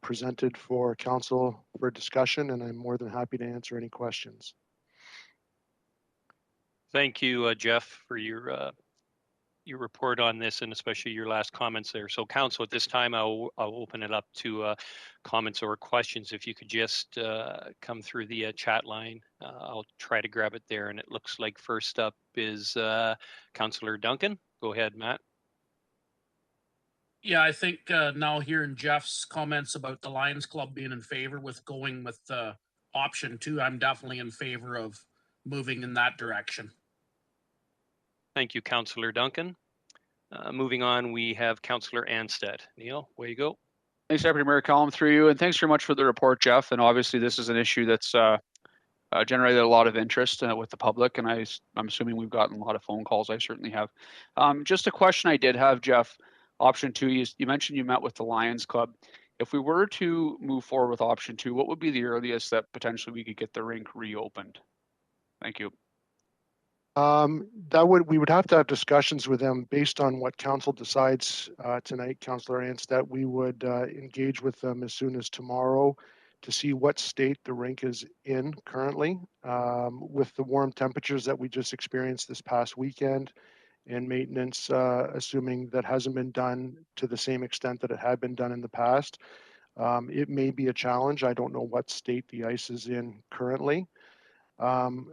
presented for council for discussion, and I'm more than happy to answer any questions. Thank you, Jeff, for your report on this, and especially your last comments there. So council, at this time, I'll open it up to comments or questions. If you could just come through the chat line, I'll try to grab it there. And it looks like first up is Councillor Duncan. Go ahead, Matt. Yeah, I think now hearing Jeff's comments about the Lions Club being in favor with going with option two, I'm definitely in favor of moving in that direction. Thank you, Councillor Duncan. Moving on, we have Councillor Anstead. Neil, way you go. Thanks, Deputy Mayor Collum, through you, and thanks very much for the report, Jeff. And obviously, this is an issue that's generated a lot of interest with the public, and I'm assuming we've gotten a lot of phone calls. I certainly have. Just a question I did have, Jeff. Option two, you mentioned you met with the Lions Club. If we were to move forward with option two, what would be the earliest that potentially we could get the rink reopened? Thank you. We would have to have discussions with them based on what council decides tonight, Councillor Anstett. We would engage with them as soon as tomorrow to see what state the rink is in currently. With the warm temperatures that we just experienced this past weekend and maintenance, assuming that hasn't been done to the same extent that it had been done in the past, it may be a challenge. I don't know what state the ice is in currently.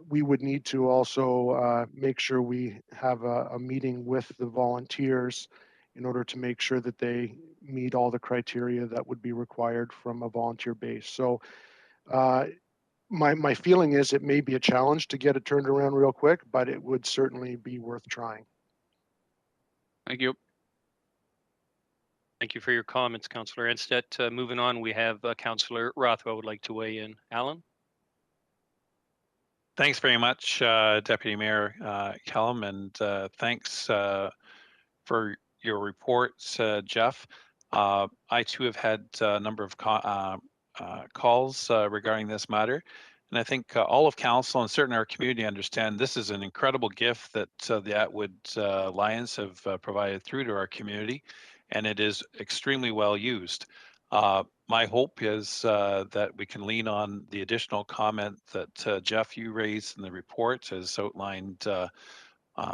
We would need to also make sure we have a meeting with the volunteers in order to make sure that they meet all the criteria that would be required from a volunteer base. So my feeling is it may be a challenge to get it turned around real quick, but it would certainly be worth trying. Thank you. Thank you for your comments, Councillor Anstett. Moving on, we have Councillor Rothwell would like to weigh in. Alan? Thanks very much, Deputy Mayor Kellum, and thanks for your reports, Jeff. I too have had a number of calls regarding this matter, and I think all of council and certainly our community understand this is an incredible gift that the Atwood Lions have provided through to our community, and it is extremely well used. My hope is that we can lean on the additional comment that Jeff, you raised in the report as outlined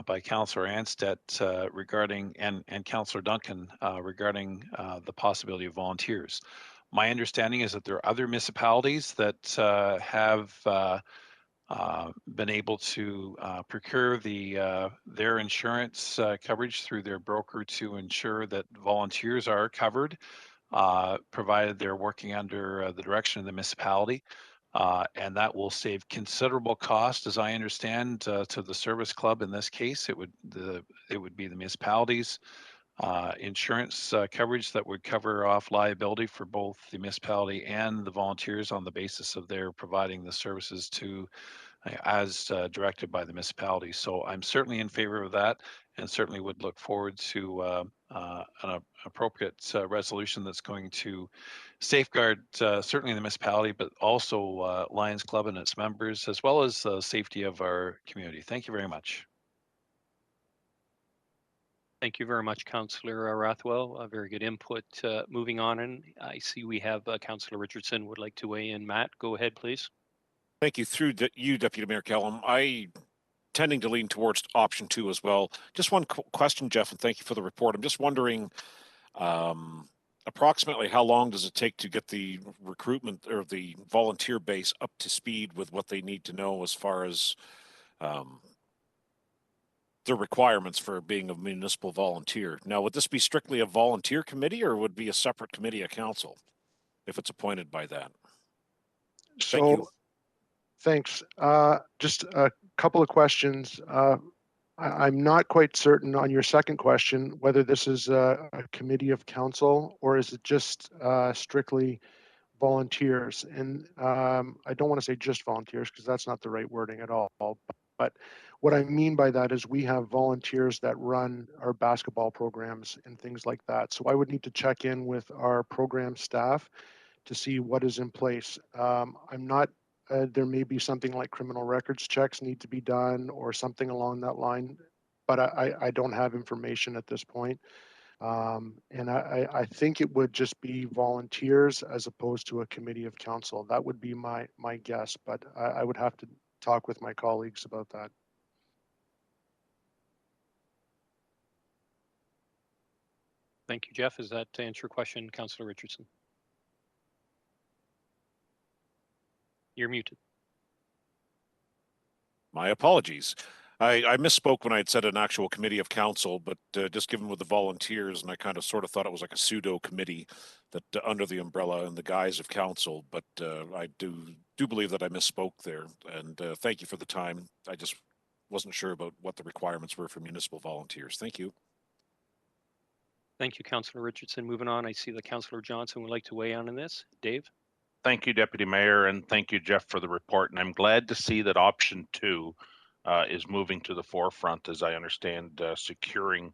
by Councillor Anstett regarding, and Councillor Duncan regarding the possibility of volunteers. My understanding is that there are other municipalities that have been able to procure their insurance coverage through their broker to ensure that volunteers are covered, provided they're working under the direction of the municipality. And that will save considerable cost, as I understand, to the service club. In this case, it would be the municipality's insurance coverage that would cover off liability for both the municipality and the volunteers on the basis of their providing the services to as directed by the municipality. So I'm certainly in favor of that, and certainly would look forward to an appropriate resolution that's going to safeguard certainly the municipality, but also Lions Club and its members, as well as the safety of our community. Thank you very much. Thank you very much, Councillor Rothwell. Very good input. Moving on, and I see we have Councillor Richardson would like to weigh in. Matt, go ahead, please. Thank you. Through you, Deputy Mayor Kellum, I tending to lean towards option 2 as well. Just one question, Jeff, and thank you for the report. I'm just wondering, approximately how long does it take to get the recruitment or the volunteer base up to speed with what they need to know as far as the requirements for being a municipal volunteer? Now, would this be strictly a volunteer committee, or would it be a separate committee of council if it's appointed by that? So, thank you. Thanks. Just a couple of questions. I'm not quite certain on your second question whether this is a committee of council or is it just strictly volunteers. And I don't want to say just volunteers because that's not the right wording at all. But what I mean by that is we have volunteers that run our basketball programs and things like that. So I would need to check in with our program staff to see what is in place. I'm not there may be something like criminal records checks need to be done or something along that line, but I don't have information at this point. And I think it would just be volunteers as opposed to a committee of council. That would be my guess, but I would have to talk with my colleagues about that. Thank you, Jeff. Is that to answer your question, Councillor Richardson? You're muted. My apologies. I misspoke when I had said an actual committee of council, but just given with the volunteers, and I kind of sort of thought it was like a pseudo committee that under the umbrella and the guise of council, but I do believe that I misspoke there. And thank you for the time. I just wasn't sure about what the requirements were for municipal volunteers. Thank you. Thank you, Councillor Richardson. Moving on, I see that Councillor Johnson would like to weigh in on this. Dave? Thank you, Deputy Mayor, and thank you, Jeff, for the report. And I'm glad to see that option 2 is moving to the forefront. As I understand, securing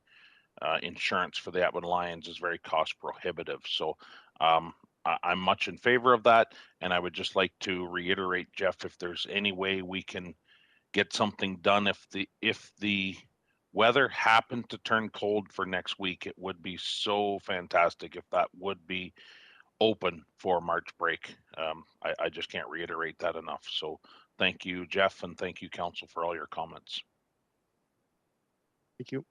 insurance for the Atwood Lions is very cost prohibitive. So I'm much in favor of that. And I would just like to reiterate, Jeff, if there's any way we can get something done. If the weather happened to turn cold for next week, it would be so fantastic if that would be open for March break. I just can't reiterate that enough. So thank you, Jeff, and thank you, Council, for all your comments. Thank you.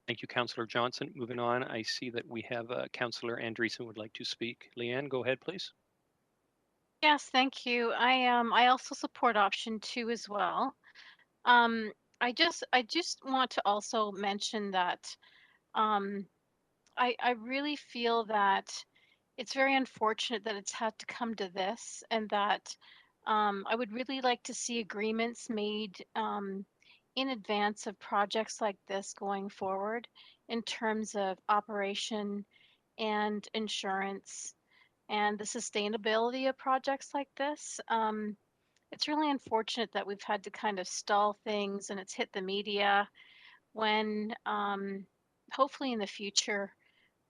Thank you, Councillor Johnson. Moving on, I see that we have Councillor Andreessen would like to speak. Leanne, go ahead, please. Yes, thank you. I also support option 2 as well. I just want to also mention that I really feel that it's very unfortunate that it's had to come to this, and that I would really like to see agreements made in advance of projects like this going forward in terms of operation and insurance and the sustainability of projects like this. It's really unfortunate that we've had to kind of stall things and it's hit the media when hopefully in the future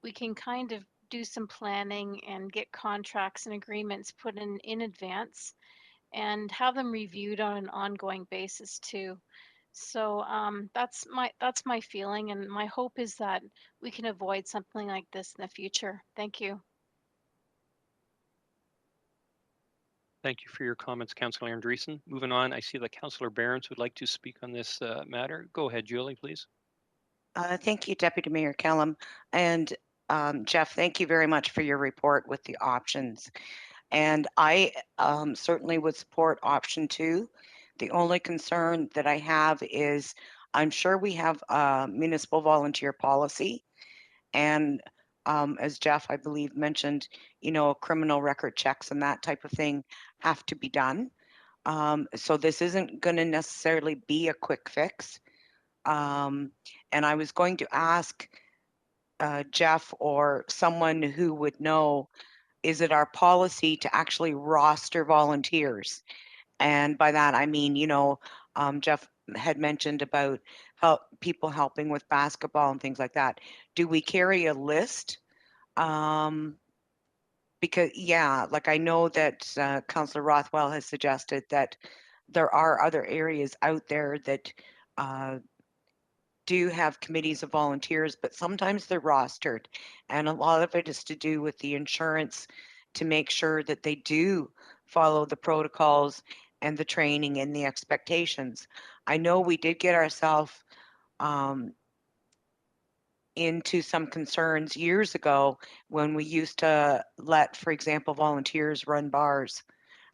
we can kind of do some planning and get contracts and agreements put in advance and have them reviewed on an ongoing basis too. So that's my feeling, and my hope is that we can avoid something like this in the future. Thank you. Thank you for your comments, Councillor Andreessen. Moving on, I see that Councillor Behrens would like to speak on this matter. Go ahead, Julie, please. Thank you, Deputy Mayor Kellum. And Jeff, thank you very much for your report with the options. And I certainly would support option 2. The only concern that I have is I'm sure we have a municipal volunteer policy. And as Jeff, I believe, mentioned, you know, criminal record checks and that type of thing have to be done. So this isn't going to necessarily be a quick fix. And I was going to ask Jeff or someone who would know, is it our policy to actually roster volunteers? And by that, I mean, you know, Jeff had mentioned about people helping with basketball and things like that. Do we carry a list? Because, yeah, like I know that Councillor Rothwell has suggested that there are other areas out there that do have committees of volunteers, but sometimes they're rostered. And a lot of it is to do with the insurance to make sure that they do follow the protocols and the training and the expectations. I know we did get ourselves into some concerns years ago when we used to let, for example, volunteers run bars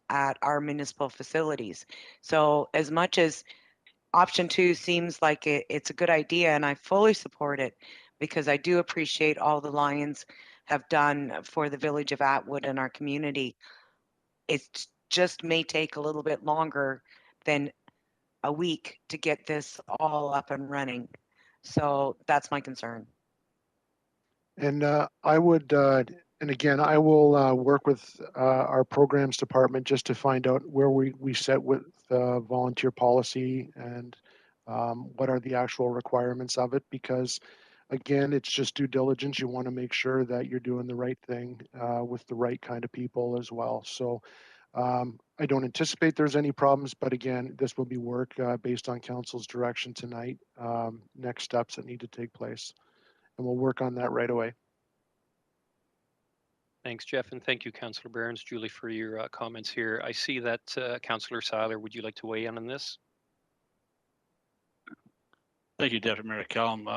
at our municipal facilities. So as much as option 2 seems like it's a good idea, and I fully support it because I do appreciate all the Lions have done for the village of Atwood and our community. It just may take a little bit longer than a week to get this all up and running. So that's my concern. And I would, and again, I will work with our programs department just to find out where we set with volunteer policy and what are the actual requirements of it, because again, it's just due diligence. You want to make sure that you're doing the right thing with the right kind of people as well. So I don't anticipate there's any problems, but again, this will be work based on council's direction tonight, next steps that need to take place. And we'll work on that right away. Thanks, Jeff, and thank you, Councillor Behrens, Julie, for your comments here. I see that Councillor Seiler, would you like to weigh in on this? Thank you, Deputy Mayor Kellum,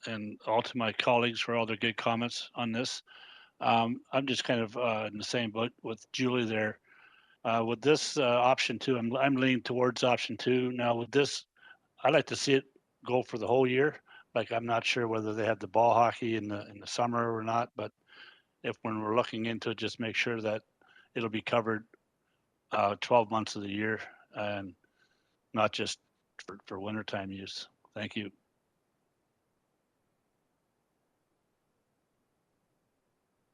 and all to my colleagues for all their good comments on this. I'm just kind of in the same boat with Julie there. With this option 2, I'm leaning towards option 2. Now with this, I'd like to see it go for the whole year. Like, I'm not sure whether they have the ball hockey in the summer or not, but if when we're looking into it, just make sure that it'll be covered 12 months of the year and not just for wintertime use. Thank you.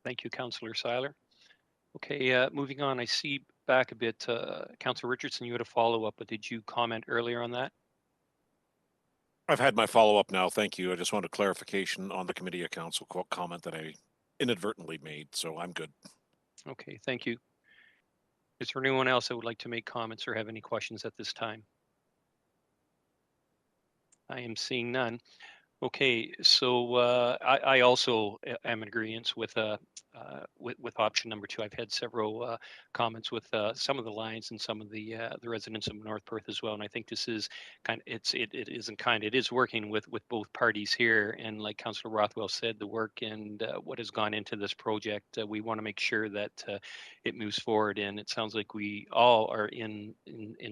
Thank you, Councillor Seiler. Okay, moving on, I see back a bit, Councillor Richardson, you had a follow-up, but did you comment earlier on that? I've had my follow-up now. Thank you. I just wanted clarification on the committee of council comment that I inadvertently made, so I'm good. Okay, thank you. Is there anyone else that would like to make comments or have any questions at this time? I am seeing none. Okay, so I also am in agreement with option number 2. I've had several comments with some of the Lions and some of the residents of North Perth as well, and I think this is it is working with both parties here. And like Councillor Rothwell said, the work and what has gone into this project, we want to make sure that it moves forward. And it sounds like we all are in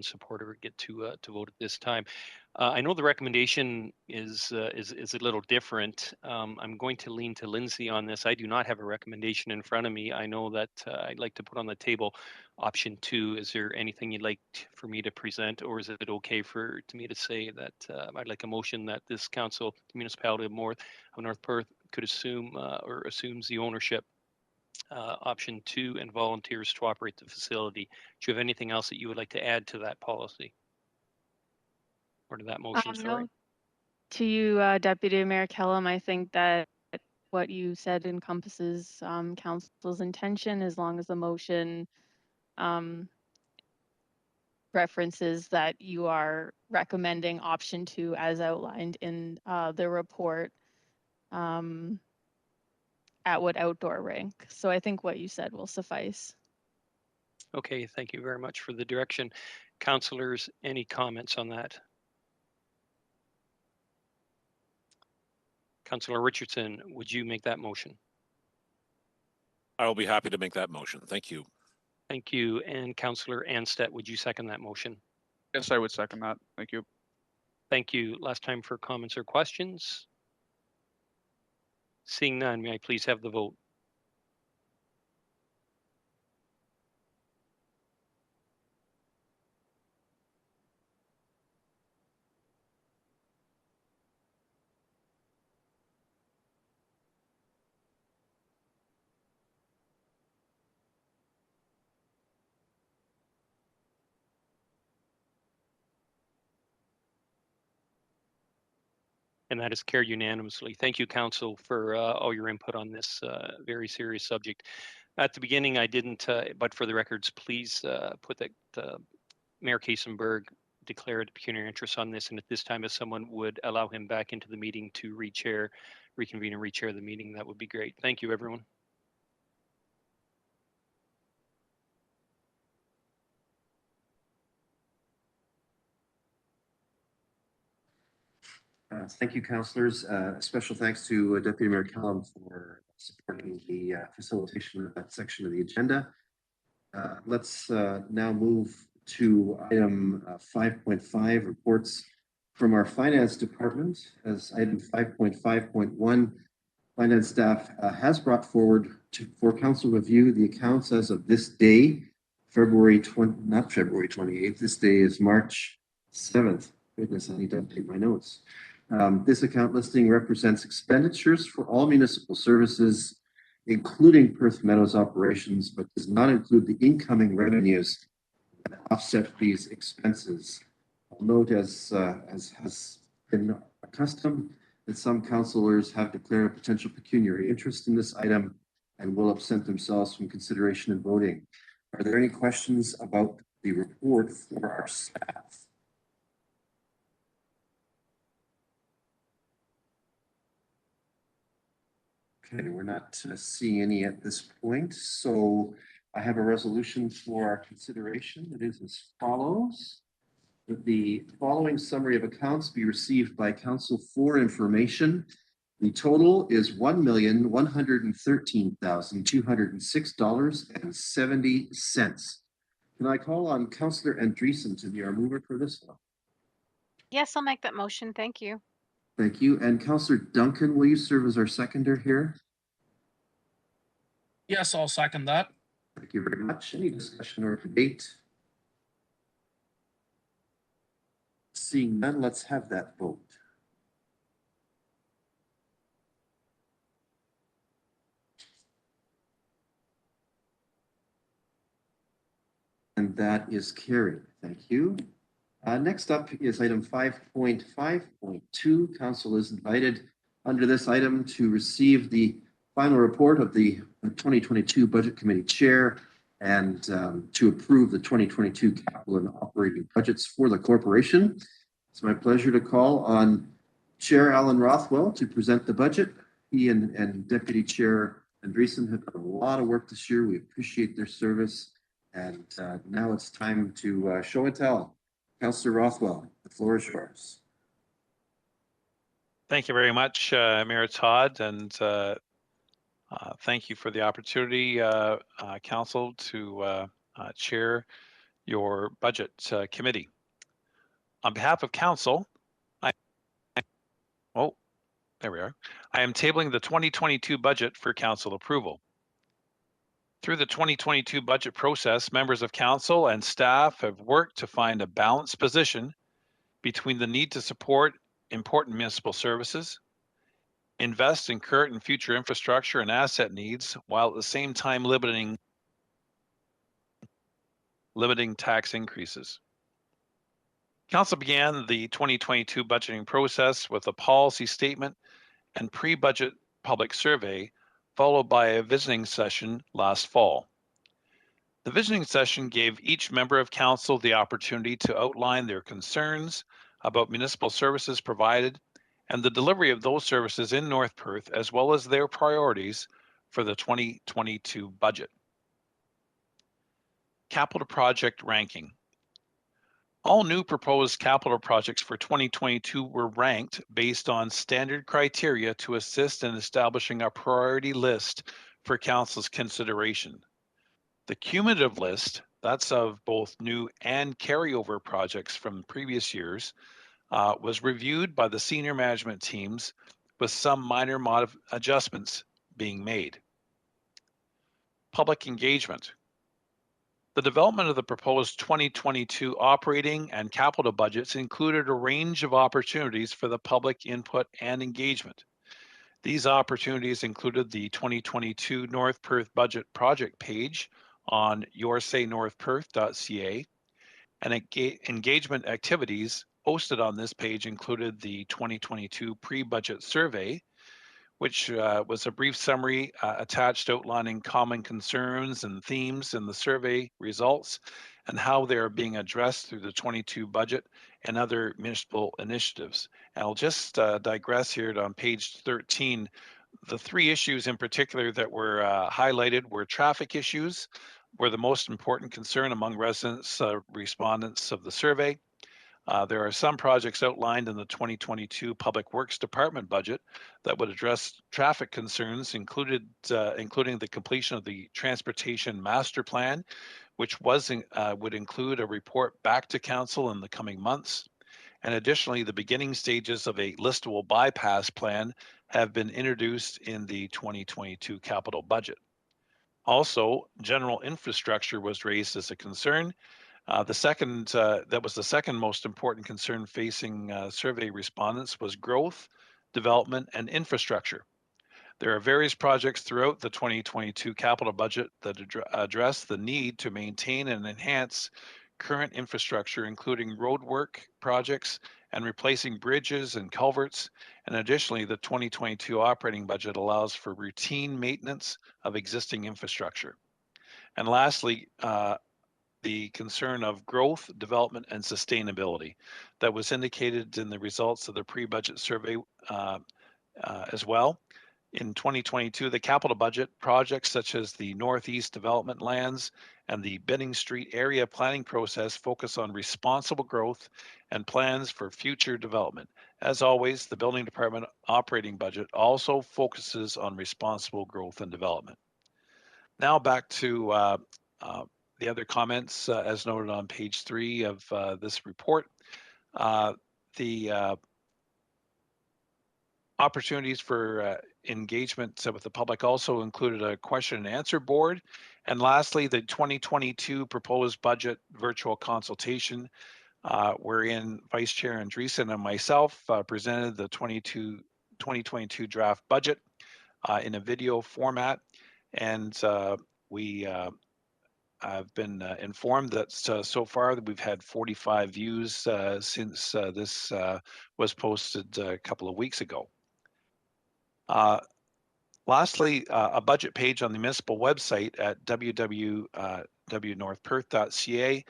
support or get to vote at this time. I know the recommendation is a little different. I'm going to lean to Lindsay on this. I do not have a recommendation in front of me. I know that I'd like to put on the table option 2. Is there anything you'd like for me to present, or is it okay for me to say that I'd like a motion that this council, the municipality of North Perth, could assume or assumes the ownership option 2 and volunteers to operate the facility? Do you have anything else that you would like to add to that policy? Or to that motion, sorry. No. To you, Deputy Mayor Kellum, I think that what you said encompasses council's intention, as long as the motion references that you are recommending option 2 as outlined in the report, Atwood outdoor rink. So I think what you said will suffice. Okay, thank you very much for the direction. Councillors, any comments on that? Councillor Richardson, would you make that motion? I will be happy to make that motion. Thank you. Thank you. And Councillor Anstett, would you second that motion? Yes, I would second that. Thank you. Thank you. Last time for comments or questions. Seeing none, may I please have the vote? And that is carried unanimously. Thank you, Council, for all your input on this very serious subject. At the beginning, I didn't, but for the records, please put that Mayor Kaysenberg declared pecuniary interest on this. And at this time, if someone would allow him back into the meeting to reconvene and re-chair the meeting, that would be great. Thank you, everyone. Thank you, councillors. Special thanks to Deputy Mayor Kellum for supporting the facilitation of that section of the agenda. Let's now move to item 5.5, reports from our finance department. As item 5.5.1, finance staff has brought forward for council review the accounts as of this day, not February 28th. This day is March 7th. Goodness, I need to update my notes. This account listing represents expenditures for all municipal services, including Perth Meadows operations, but does not include the incoming revenues that offset these expenses. I'll note, as has been accustomed, that some councillors have declared a potential pecuniary interest in this item and will absent themselves from consideration and voting. Are there any questions about the report for our staff? Okay, we're not seeing any at this point. So I have a resolution for our consideration. It is as follows. That the following summary of accounts be received by council for information. The total is $1,113,206.70. Can I call on Councillor Andreessen to be our mover for this one? Yes, I'll make that motion. Thank you. Thank you. And Councillor Duncan, will you serve as our seconder here? Yes, I'll second that. Thank you very much. Any discussion or debate? Seeing none, let's have that vote. And that is carried. Thank you. Next up is item 5.5.2. Council is invited under this item to receive the final report of the 2022 Budget Committee Chair and to approve the 2022 capital and operating budgets for the corporation. It's my pleasure to call on Chair Alan Rothwell to present the budget. He and Deputy Chair Andreessen have done a lot of work this year. We appreciate their service. And now it's time to show and tell. Councillor Rothwell, the floor is yours. Thank you very much, Mayor Todd, and thank you for the opportunity, Council, to chair your budget committee. On behalf of Council, there we are. I am tabling the 2022 budget for Council approval. Through the 2022 budget process, members of Council and staff have worked to find a balanced position between the need to support important municipal services, invest in current and future infrastructure and asset needs, while at the same time limiting tax increases. Council began the 2022 budgeting process with a policy statement and pre-budget public survey, followed by a visiting session last fall. The visiting session gave each member of Council the opportunity to outline their concerns about municipal services provided and the delivery of those services in North Perth, as well as their priorities for the 2022 budget. Capital project ranking. All new proposed capital projects for 2022 were ranked based on standard criteria to assist in establishing a priority list for Council's consideration. The cumulative list, that's of both new and carryover projects from previous years, was reviewed by the senior management teams with some minor adjustments being made. Public engagement. The development of the proposed 2022 operating and capital budgets included a range of opportunities for the public input and engagement. These opportunities included the 2022 North Perth budget project page on yoursaynorthperth.ca, and engagement activities hosted on this page included the 2022 pre-budget survey, which was a brief summary attached outlining common concerns and themes in the survey results and how they are being addressed through the 22 budget and other municipal initiatives. And I'll just digress here on page 13. The three issues in particular that were highlighted were traffic issues, were the most important concern among residents, respondents of the survey. There are some projects outlined in the 2022 Public Works Department budget that would address traffic concerns, including the completion of the Transportation Master Plan, which would include a report back to Council in the coming months. And additionally, the beginning stages of a listable bypass plan have been introduced in the 2022 capital budget. Also, general infrastructure was raised as a concern. That was the second most important concern facing survey respondents was growth, development, and infrastructure. There are various projects throughout the 2022 capital budget that address the need to maintain and enhance current infrastructure, including roadwork projects and replacing bridges and culverts. And additionally, the 2022 operating budget allows for routine maintenance of existing infrastructure. And lastly, the concern of growth, development, and sustainability that was indicated in the results of the pre-budget survey as well. In 2022, the capital budget projects such as the Northeast Development Lands and the Benning Street area planning process focus on responsible growth and plans for future development. As always, the building department operating budget also focuses on responsible growth and development. Now back to the other comments as noted on page 3 of this report. The opportunities for engagement with the public also included a question and answer board. And lastly, the 2022 proposed budget virtual consultation, wherein Vice Chair Andreessen and myself presented the 2022 draft budget in a video format. And I've been informed that so far that we've had 45 views since this was posted a couple of weeks ago. Lastly, a budget page on the municipal website at www.northperth.ca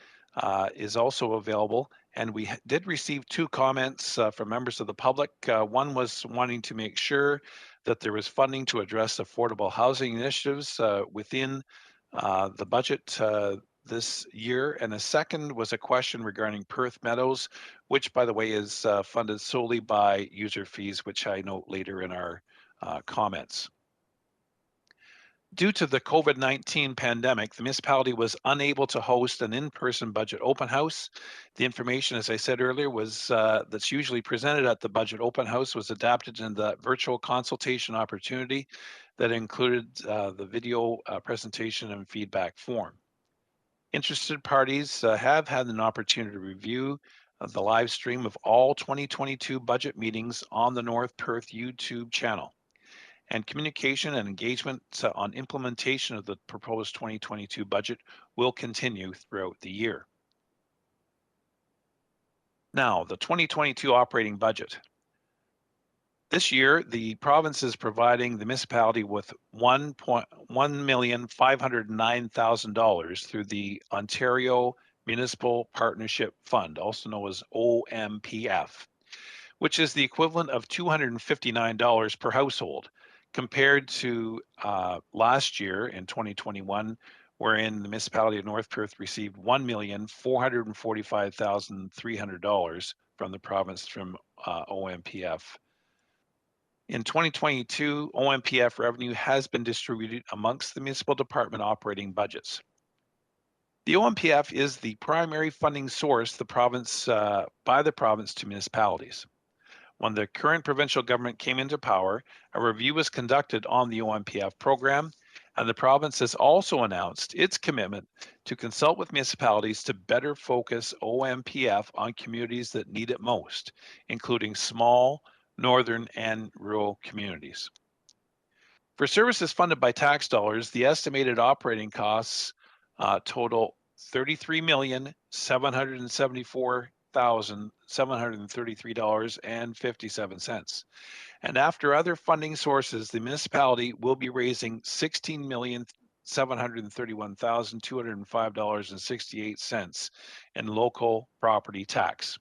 is also available. And we did receive 2 comments from members of the public. One was wanting to make sure that there was funding to address affordable housing initiatives within the budget this year. And a second was a question regarding Perth Meadows, which, by the way, is funded solely by user fees, which I note later in our comments. Due to the COVID-19 pandemic, the municipality was unable to host an in-person budget open house. The information, as I said earlier, was that's usually presented at the budget open house was adapted into that virtual consultation opportunity that included the video presentation and feedback form. Interested parties have had an opportunity to review the live stream of all 2022 budget meetings on the North Perth YouTube channel. And communication and engagement on implementation of the proposed 2022 budget will continue throughout the year. Now, the 2022 operating budget. This year, the province is providing the municipality with $1,509,000 through the Ontario Municipal Partnership Fund, also known as OMPF, which is the equivalent of $259 per household, compared to last year in 2021, wherein the municipality of North Perth received $1,445,300 from the province from OMPF. In 2022, OMPF revenue has been distributed amongst the municipal department operating budgets. The OMPF is the primary funding source by the province to municipalities. When the current provincial government came into power, a review was conducted on the OMPF program, and the province has also announced its commitment to consult with municipalities to better focus OMPF on communities that need it most, including small, northern, and rural communities. For services funded by tax dollars, the estimated operating costs total $33,774,733.57. And after other funding sources, the municipality will be raising $16,731,205.68 in local property tax.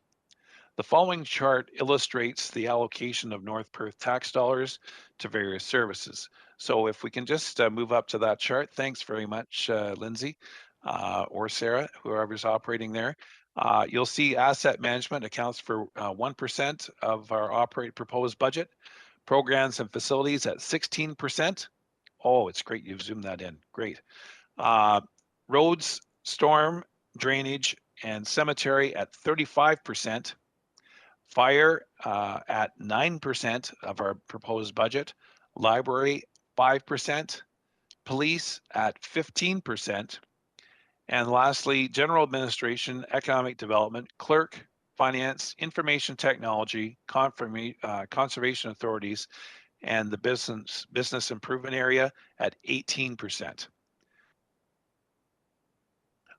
The following chart illustrates the allocation of North Perth tax dollars to various services. So if we can just move up to that chart, thanks very much, Lindsay. Or Sarah, whoever's operating there. You'll see asset management accounts for 1% of our proposed budget. Programs and facilities at 16%. Oh, it's great you've zoomed that in. Great. Roads, storm, drainage, and cemetery at 35%. Fire at 9% of our proposed budget. Library, 5%. Police at 15%. And lastly, general administration, economic development, clerk, finance, information technology, conservation authorities, and the business improvement area at 18%.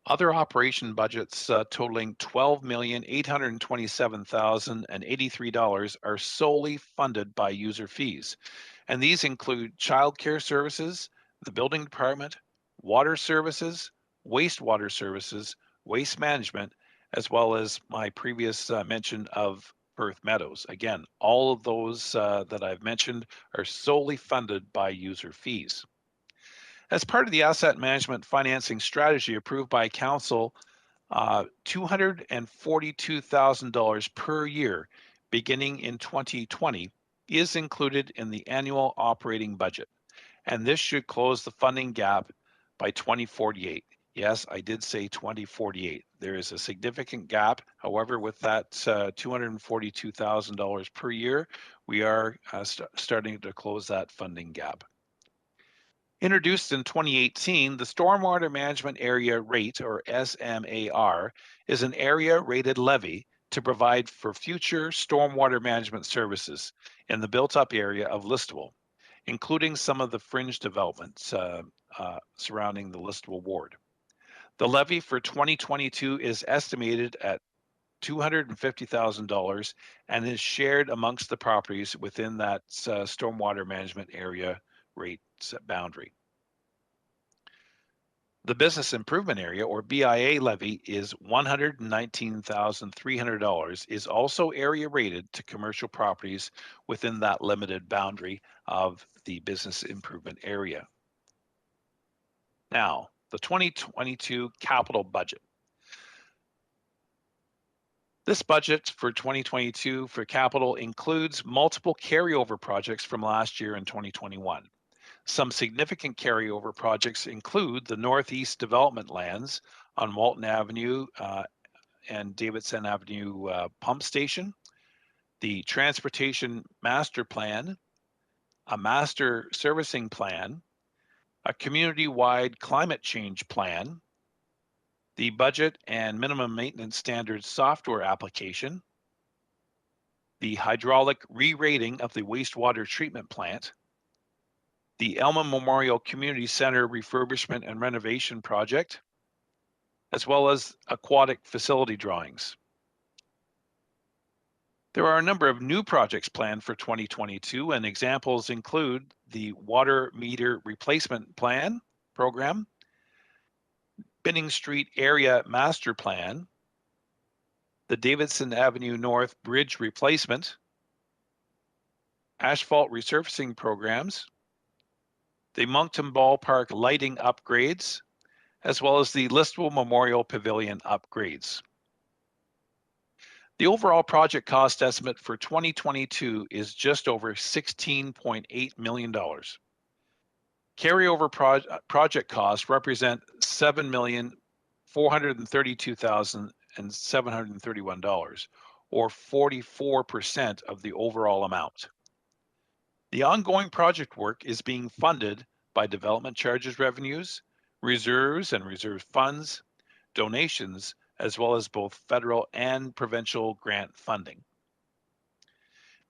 Other operation budgets totaling $12,827,083 are solely funded by user fees. And these include childcare services, the building department, water services, wastewater services, waste management, as well as my previous mention of Perth Meadows. Again, all of those that I've mentioned are solely funded by user fees. As part of the asset management financing strategy approved by Council, $242,000 per year beginning in 2020 is included in the annual operating budget. And this should close the funding gap by 2048. Yes, I did say 2048. There is a significant gap. However, with that $242,000 per year, we are starting to close that funding gap. Introduced in 2018, the Stormwater Management Area Rate, or SMAR, is an area-rated levy to provide for future stormwater management services in the built-up area of Listowel, including some of the fringe developments surrounding the Listowel ward. The levy for 2022 is estimated at $250,000 and is shared amongst the properties within that stormwater management area rate set boundary. The business improvement area, or BIA levy, is $119,300, is also area rated to commercial properties within that limited boundary of the business improvement area. Now, the 2022 capital budget. This budget for 2022 for capital includes multiple carryover projects from last year in 2021. Some significant carryover projects include the Northeast Development Lands on Walton Avenue and Davidson Avenue Pump Station, the Transportation Master Plan, a Master Servicing Plan, a Community-Wide Climate Change Plan, the Budget and Minimum Maintenance Standards software application, the hydraulic re-rating of the wastewater treatment plant, the Elma Memorial Community Center refurbishment and renovation project, as well as aquatic facility drawings. There are a number of new projects planned for 2022, and examples include the water meter replacement plan program, Binning Street area master plan, the Davidson Avenue North bridge replacement, asphalt resurfacing programs, the Moncton Ballpark lighting upgrades, as well as the Listowel Memorial Pavilion upgrades. The overall project cost estimate for 2022 is just over $16.8 million. Carryover project costs represent $7,432,731, or 44% of the overall amount. The ongoing project work is being funded by development charges revenues, reserves and reserve funds, donations, as well as both federal and provincial grant funding.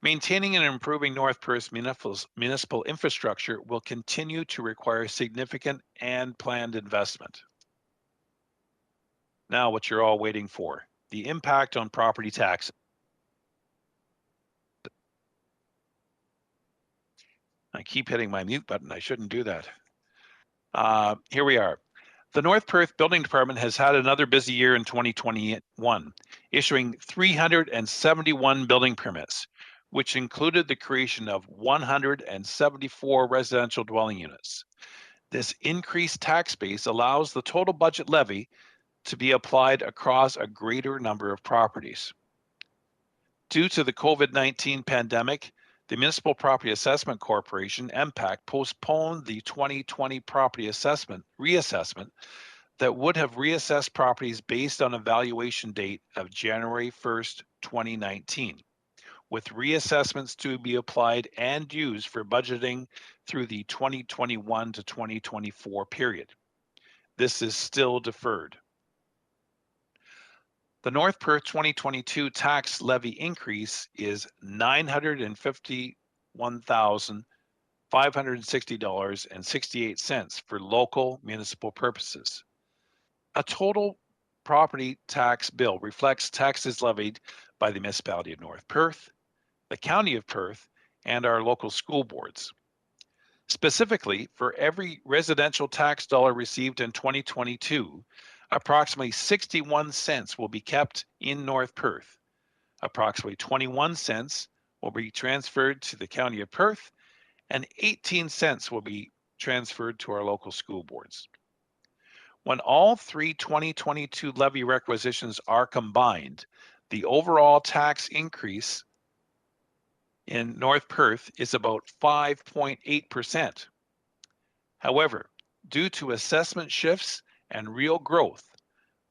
Maintaining and improving North Perth's municipal infrastructure will continue to require significant and planned investment. Now, what you're all waiting for, the impact on property taxes. I keep hitting my mute button. I shouldn't do that. Here we are. The North Perth Building Department has had another busy year in 2021, issuing 371 building permits, which included the creation of 174 residential dwelling units. This increased tax base allows the total budget levy to be applied across a greater number of properties. Due to the COVID-19 pandemic, the Municipal Property Assessment Corporation, MPAC, postponed the 2020 property reassessment that would have reassessed properties based on a valuation date of January 1st, 2019, with reassessments to be applied and used for budgeting through the 2021 to 2024 period. This is still deferred. The North Perth 2022 tax levy increase is $951,560.68 for local municipal purposes. A total property tax bill reflects taxes levied by the municipality of North Perth, the County of Perth, and our local school boards. Specifically, for every residential tax dollar received in 2022, approximately 61 cents will be kept in North Perth. Approximately 21 cents will be transferred to the County of Perth, and 18 cents will be transferred to our local school boards. When all three 2022 levy requisitions are combined, the overall tax increase in North Perth is about 5.8%. However, due to assessment shifts and real growth,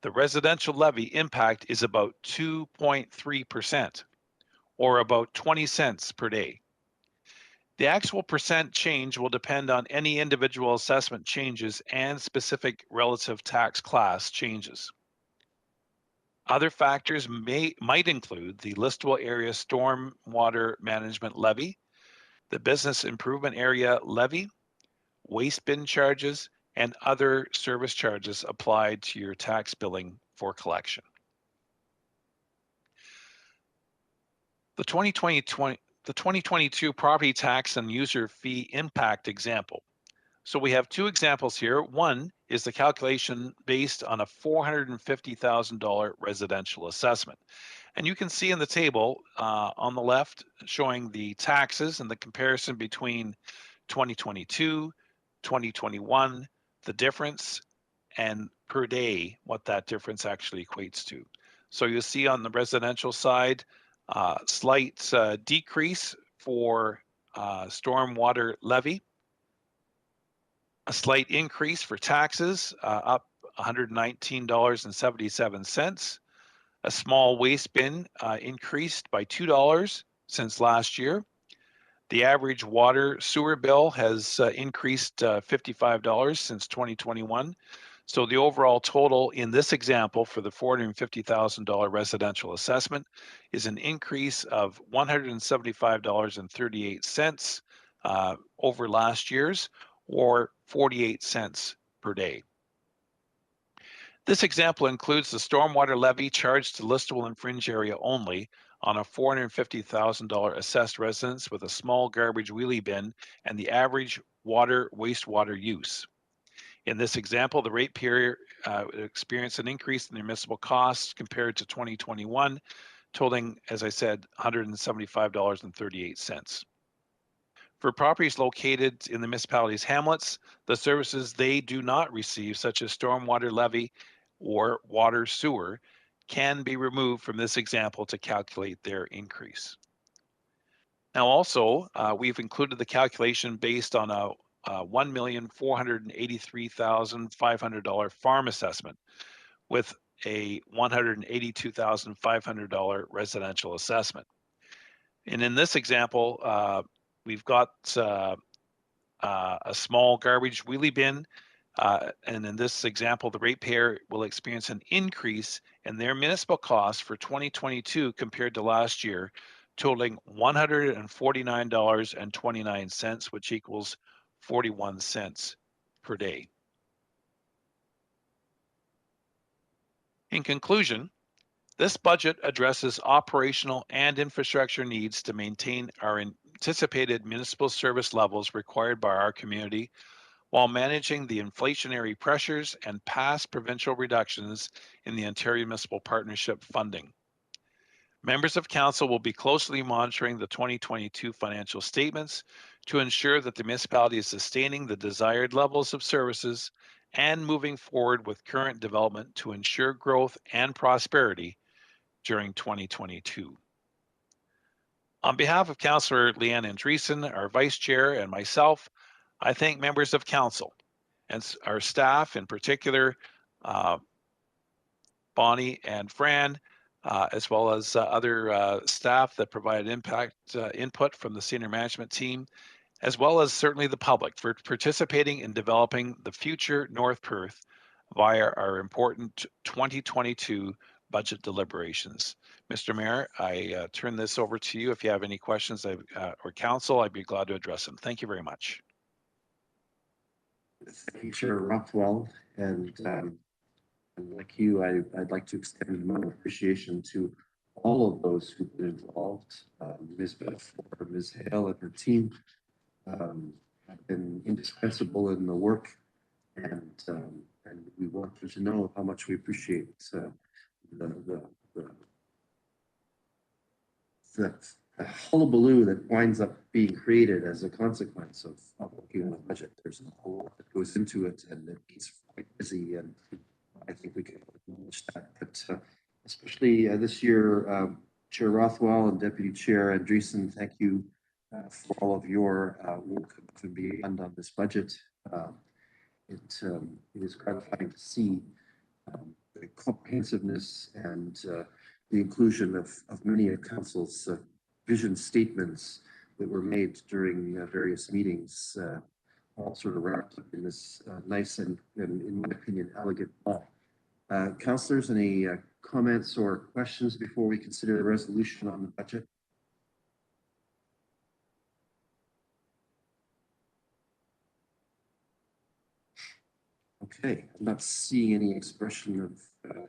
the residential levy impact is about 2.3%, or about 20 cents per day. The actual percent change will depend on any individual assessment changes and specific relative tax class changes. Other factors might include the Listowel Area Stormwater Management Levy, the Business Improvement Area Levy, waste bin charges, and other service charges applied to your tax billing for collection. The the 2022 property tax and user fee impact example. So we have two examples here. One is the calculation based on a $450,000 residential assessment. And you can see in the table on the left showing the taxes and the comparison between 2022, 2021, the difference, and per day, what that difference actually equates to. So you'll see on the residential side, slight decrease for stormwater levy, a slight increase for taxes, up $119.77. A small waste bin increased by $2 since last year. The average water sewer bill has increased $55 since 2021. So the overall total in this example for the $450,000 residential assessment is an increase of $175.38 over last year's, or 48 cents per day. This example includes the stormwater levy charged to listable and fringe area only on a $450,000 assessed residence with a small garbage wheelie bin and the average wastewater use. In this example, the ratepayer experienced an increase in their municipal costs compared to 2021, totaling, as I said, $175.38. For properties located in the municipality's hamlets, the services they do not receive, such as stormwater levy or water sewer, can be removed from this example to calculate their increase. Now also, we've included the calculation based on a $1,483,500 farm assessment with a $182,500 residential assessment. And in this example, we've got a small garbage wheelie bin, and in this example, the ratepayer will experience an increase in their municipal costs for 2022 compared to last year, totaling $149.29, which equals 41 cents per day. In conclusion, this budget addresses operational and infrastructure needs to maintain our anticipated municipal service levels required by our community while managing the inflationary pressures and past provincial reductions in the Ontario Municipal Partnership funding. Members of Council will be closely monitoring the 2022 financial statements to ensure that the municipality is sustaining the desired levels of services and moving forward with current development to ensure growth and prosperity during 2022. On behalf of Councillor Leanne Andreessen, our Vice Chair, and myself, I thank members of Council and our staff, in particular, Bonnie and Fran, as well as other staff that provide input from the senior management team, as well as certainly the public for participating in developing the future North Perth via our important 2022 budget deliberations. Mr. Mayor, I turn this over to you. If you have any questions or council, I'd be glad to address them. Thank you very much. Thank you, Chair Rothwell, and like you, I'd like to extend my appreciation to all of those who've been involved. Ms. Bedford, Ms. Hale and her team have been indispensable in the work, and we want you to know how much we appreciate the hullabaloo that winds up being created as a consequence of working on the budget. There's a whole lot that goes into it, and it's quite busy, and I think we can acknowledge that. But especially this year, Chair Rothwell and Deputy Chair Andreessen, thank you for all of your work to be on this budget. It is gratifying to see the comprehensiveness and the inclusion of many of Council's vision statements that were made during various meetings, all sort of wrapped up in this nice and, in my opinion, elegant law. Councillors, any comments or questions before we consider the resolution on the budget? Okay, I'm not seeing any expression of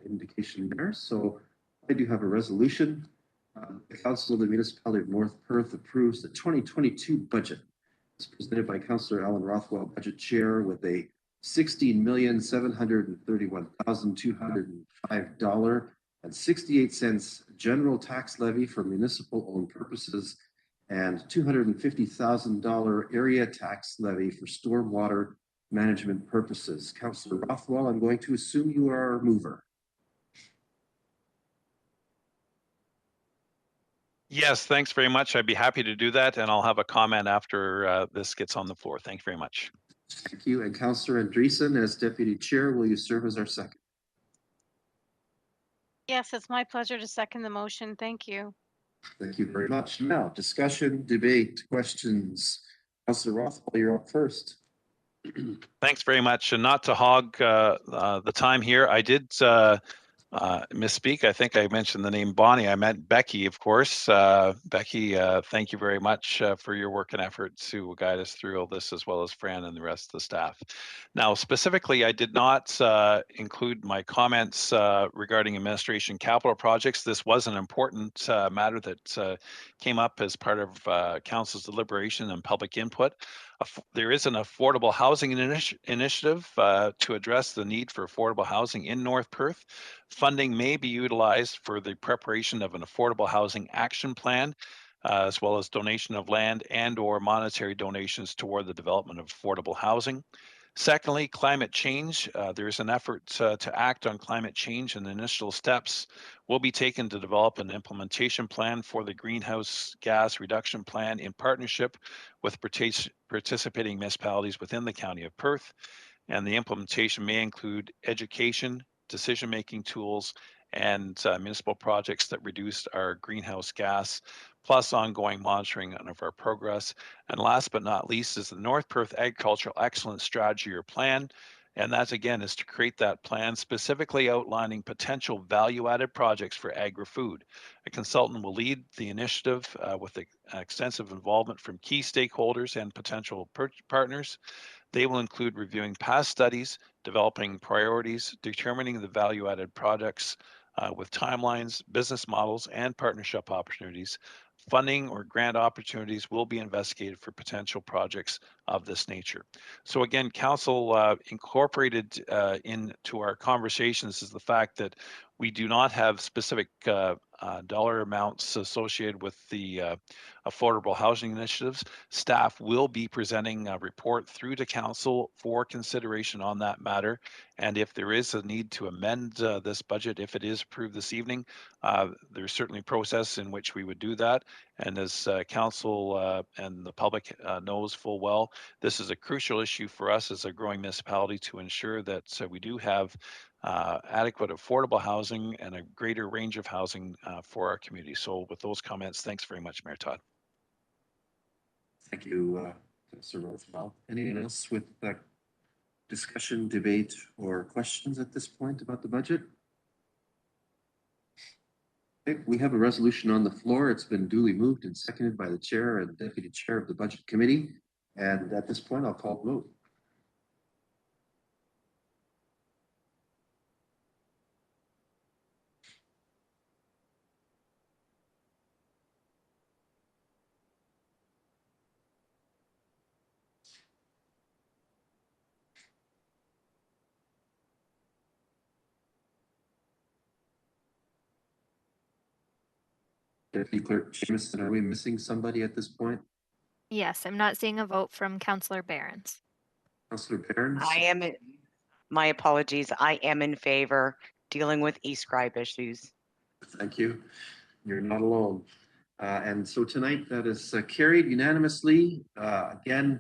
indication there, so I do have a resolution The Council of the Municipality of North Perth approves the 2022 budget. It's presented by Councillor Alan Rothwell, Budget Chair, with a $16,731,205.68 general tax levy for municipal owned purposes and $250,000 area tax levy for stormwater management purposes. Councillor Rothwell, I'm going to assume you are a mover. Yes, thanks very much. I'd be happy to do that, and I'll have a comment after this gets on the floor. Thank you very much. Thank you. And Councillor Andreessen, as Deputy Chair, will you serve as our second? Yes, it's my pleasure to second the motion. Thank you. Thank you very much. Now, discussion, debate, questions. Councillor Rothwell, you're up first. Thanks very much. And not to hog the time here, I did misspeak. I think I mentioned the name Bonnie. I meant Becky, of course. Becky, thank you very much for your work and effort to guide us through all this, as well as Fran and the rest of the staff. Now, specifically, I did not include my comments regarding administration capital projects. This was an important matter that came up as part of Council's deliberation and public input. There is an affordable housing initiative to address the need for affordable housing in North Perth. Funding may be utilized for the preparation of an affordable housing action plan, as well as donation of land and/or monetary donations toward the development of affordable housing. Secondly, climate change. There is an effort to act on climate change, and the initial steps will be taken to develop an implementation plan for the greenhouse gas reduction plan in partnership with participating municipalities within the County of Perth. And the implementation may include education, decision-making tools, and municipal projects that reduce our greenhouse gas, plus ongoing monitoring of our progress. And last but not least is the North Perth Agricultural Excellence Strategy or Plan. And that, again, is to create that plan specifically outlining potential value-added projects for agri-food. A consultant will lead the initiative with extensive involvement from key stakeholders and potential partners. They will include reviewing past studies, developing priorities, determining the value-added products with timelines, business models, and partnership opportunities. Funding or grant opportunities will be investigated for potential projects of this nature. So again, Council incorporated into our conversations is the fact that we do not have specific dollar amounts associated with the affordable housing initiatives. Staff will be presenting a report through to Council for consideration on that matter. And if there is a need to amend this budget, if it is approved this evening, there's certainly a process in which we would do that. And as Council and the public knows full well, this is a crucial issue for us as a growing municipality to ensure that we do have adequate affordable housing and a greater range of housing for our community. So with those comments, thanks very much, Mayor Todd. Thank you, Councillor Rothwell. Anyone else with discussion, debate, or questions at this point about the budget? Okay, we have a resolution on the floor. It's been duly moved and seconded by the chair and deputy chair of the budget committee. And at this point, I'll call the vote. Deputy Clerk Jameson, are we missing somebody at this point? Yes, I'm not seeing a vote from Councillor Behrens. Councillor Behrens? My apologies. I am in favor dealing with e-scribe issues. Thank you. You're not alone. And so tonight that is carried unanimously. Again,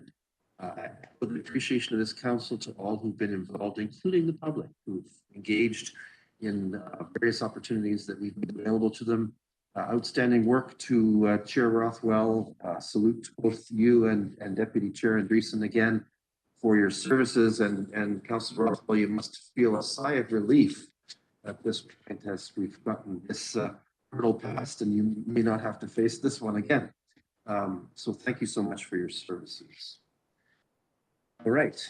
with the appreciation of this council to all who've been involved, including the public who've engaged in various opportunities that we've made available to them. Outstanding work to Chair Rothwell. Salute to both you and Deputy Chair Andreessen again for your services. And Councillor Rothwell, you must feel a sigh of relief at this point as we've gotten this hurdle passed, and you may not have to face this one again. So thank you so much for your services. All right,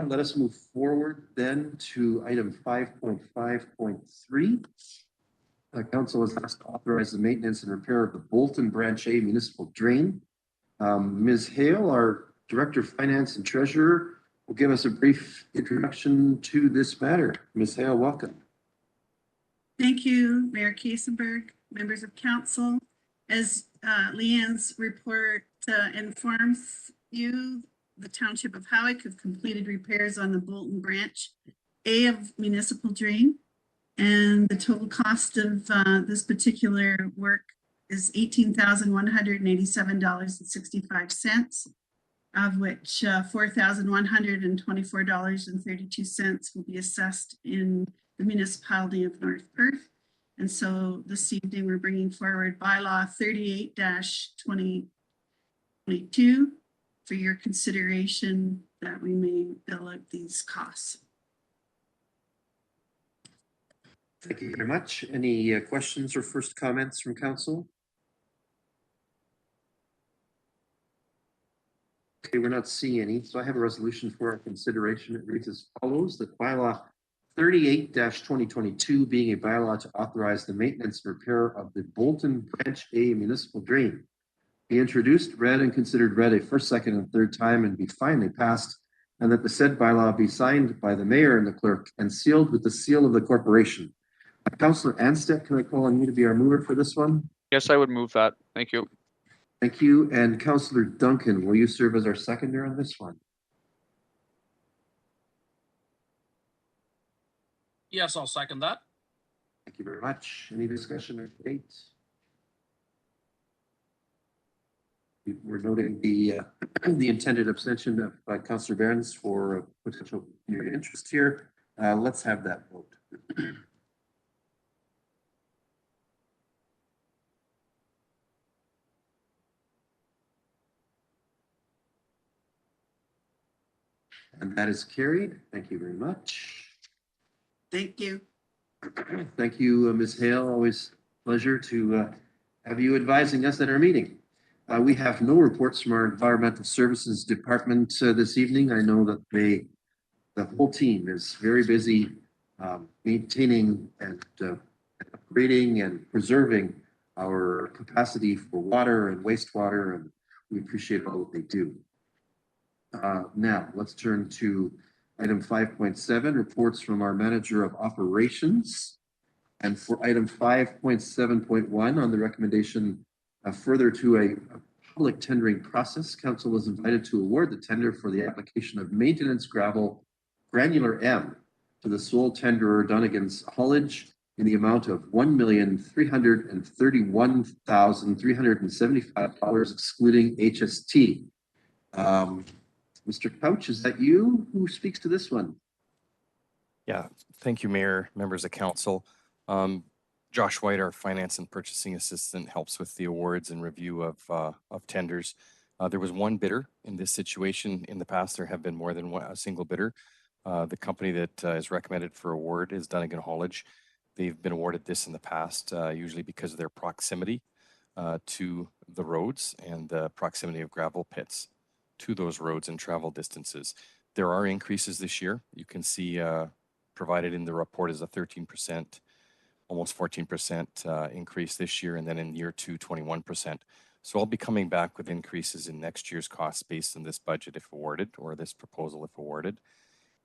let us move forward then to item 5.5.3. council is asked to authorize the maintenance and repair of the Bolton Branch A municipal drain. Ms. Hale, our Director of Finance and Treasurer, will give us a brief introduction to this matter. Ms. Hale, welcome. Thank you, Mayor Kiesenberg, members of council. As Leanne's report informs you, the Township of Howick have completed repairs on the Bolton Branch A of municipal drain. And the total cost of this particular work is $18,187.65, of which $4,124.32 will be assessed in the municipality of North Perth. And so this evening we're bringing forward Bylaw 38-2022 for your consideration that we may bill out these costs. Thank you very much. Any questions or first comments from council? Okay, we're not seeing any. So I have a resolution for our consideration. It reads as follows: the bylaw 38-2022 being a bylaw to authorize the maintenance and repair of the Bolton Branch A municipal drain be introduced, read, and considered read a first, second, and third time and be finally passed, and that the said bylaw be signed by the mayor and the clerk and sealed with the seal of the corporation. Councillor Anstett, can I call on you to be our mover for this one? Yes, I would move that. Thank you. Thank you. And Councillor Duncan, will you serve as our seconder on this one? Yes, I'll second that. Thank you very much. Any discussion or debate? We're noting the intended abstention of Councillor Behrens for potential interest here. Let's have that vote. And that is carried. Thank you very much. Thank you. Thank you, Ms. Hale. Always a pleasure to have you advising us at our meeting. We have no reports from our Environmental Services Department this evening. I know that the whole team is very busy maintaining and upgrading and preserving our capacity for water and wastewater, and we appreciate all that they do. Now, let's turn to item 5.7, reports from our Manager of Operations. And for item 5.7.1, on the recommendation further to a public tendering process, council is invited to award the tender for the application of maintenance gravel granular M to the sole tenderer Dunnigan's Haulage in the amount of $1,331,375, excluding HST. Mr. Couch, is that you who speaks to this one? Yeah, thank you, Mayor, members of council. Josh White, our Finance and Purchasing Assistant, helps with the awards and review of tenders. There was one bidder in this situation. In the past, there have been more than a single bidder. The company that is recommended for award is Dunnigan Haulage. They've been awarded this in the past, usually because of their proximity to the roads and the proximity of gravel pits to those roads and travel distances. There are increases this year. You can see provided in the report is a 13%, almost 14% increase this year, and then in year 2, 21%. So I'll be coming back with increases in next year's costs based on this budget if awarded, or this proposal if awarded.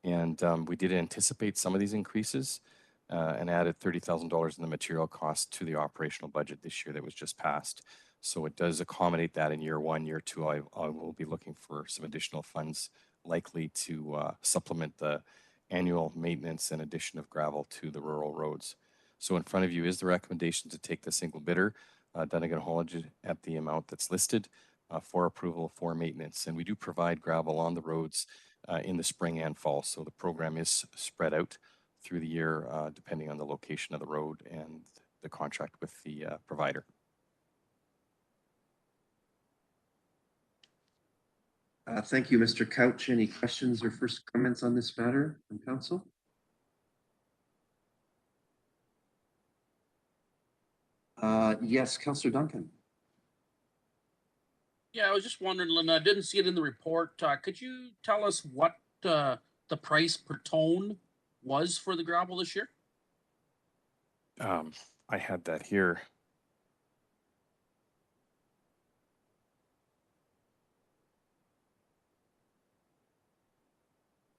And we did anticipate some of these increases and added $30,000 in the material cost to the operational budget this year that was just passed. So it does accommodate that in year 1, year 2. I will be looking for some additional funds likely to supplement the annual maintenance and addition of gravel to the rural roads. So in front of you is the recommendation to take the single bidder, Dunnigan Haulage, at the amount that's listed for approval for maintenance. And we do provide gravel on the roads in the spring and fall. So the program is spread out through the year depending on the location of the road and the contract with the provider. Thank you, Mr. Couch. Any questions or first comments on this matter from council? Yes, Councillor Duncan. Yeah, I was just wondering, Linda, I didn't see it in the report. Could you tell us what the price per ton was for the gravel this year? I had that here.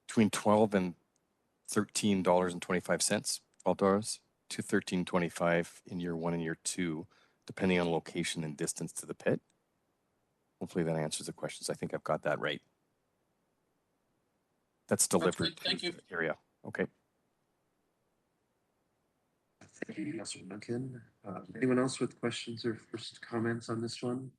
Between $12 and $13.25, $12 to $13.25 in year 1 and year 2, depending on location and distance to the pit. Hopefully that answers the questions. I think I've got that right. That's delivered. Thank you. Area. Okay. Thank you, Councillor Duncan. Anyone else with questions or first comments on this one?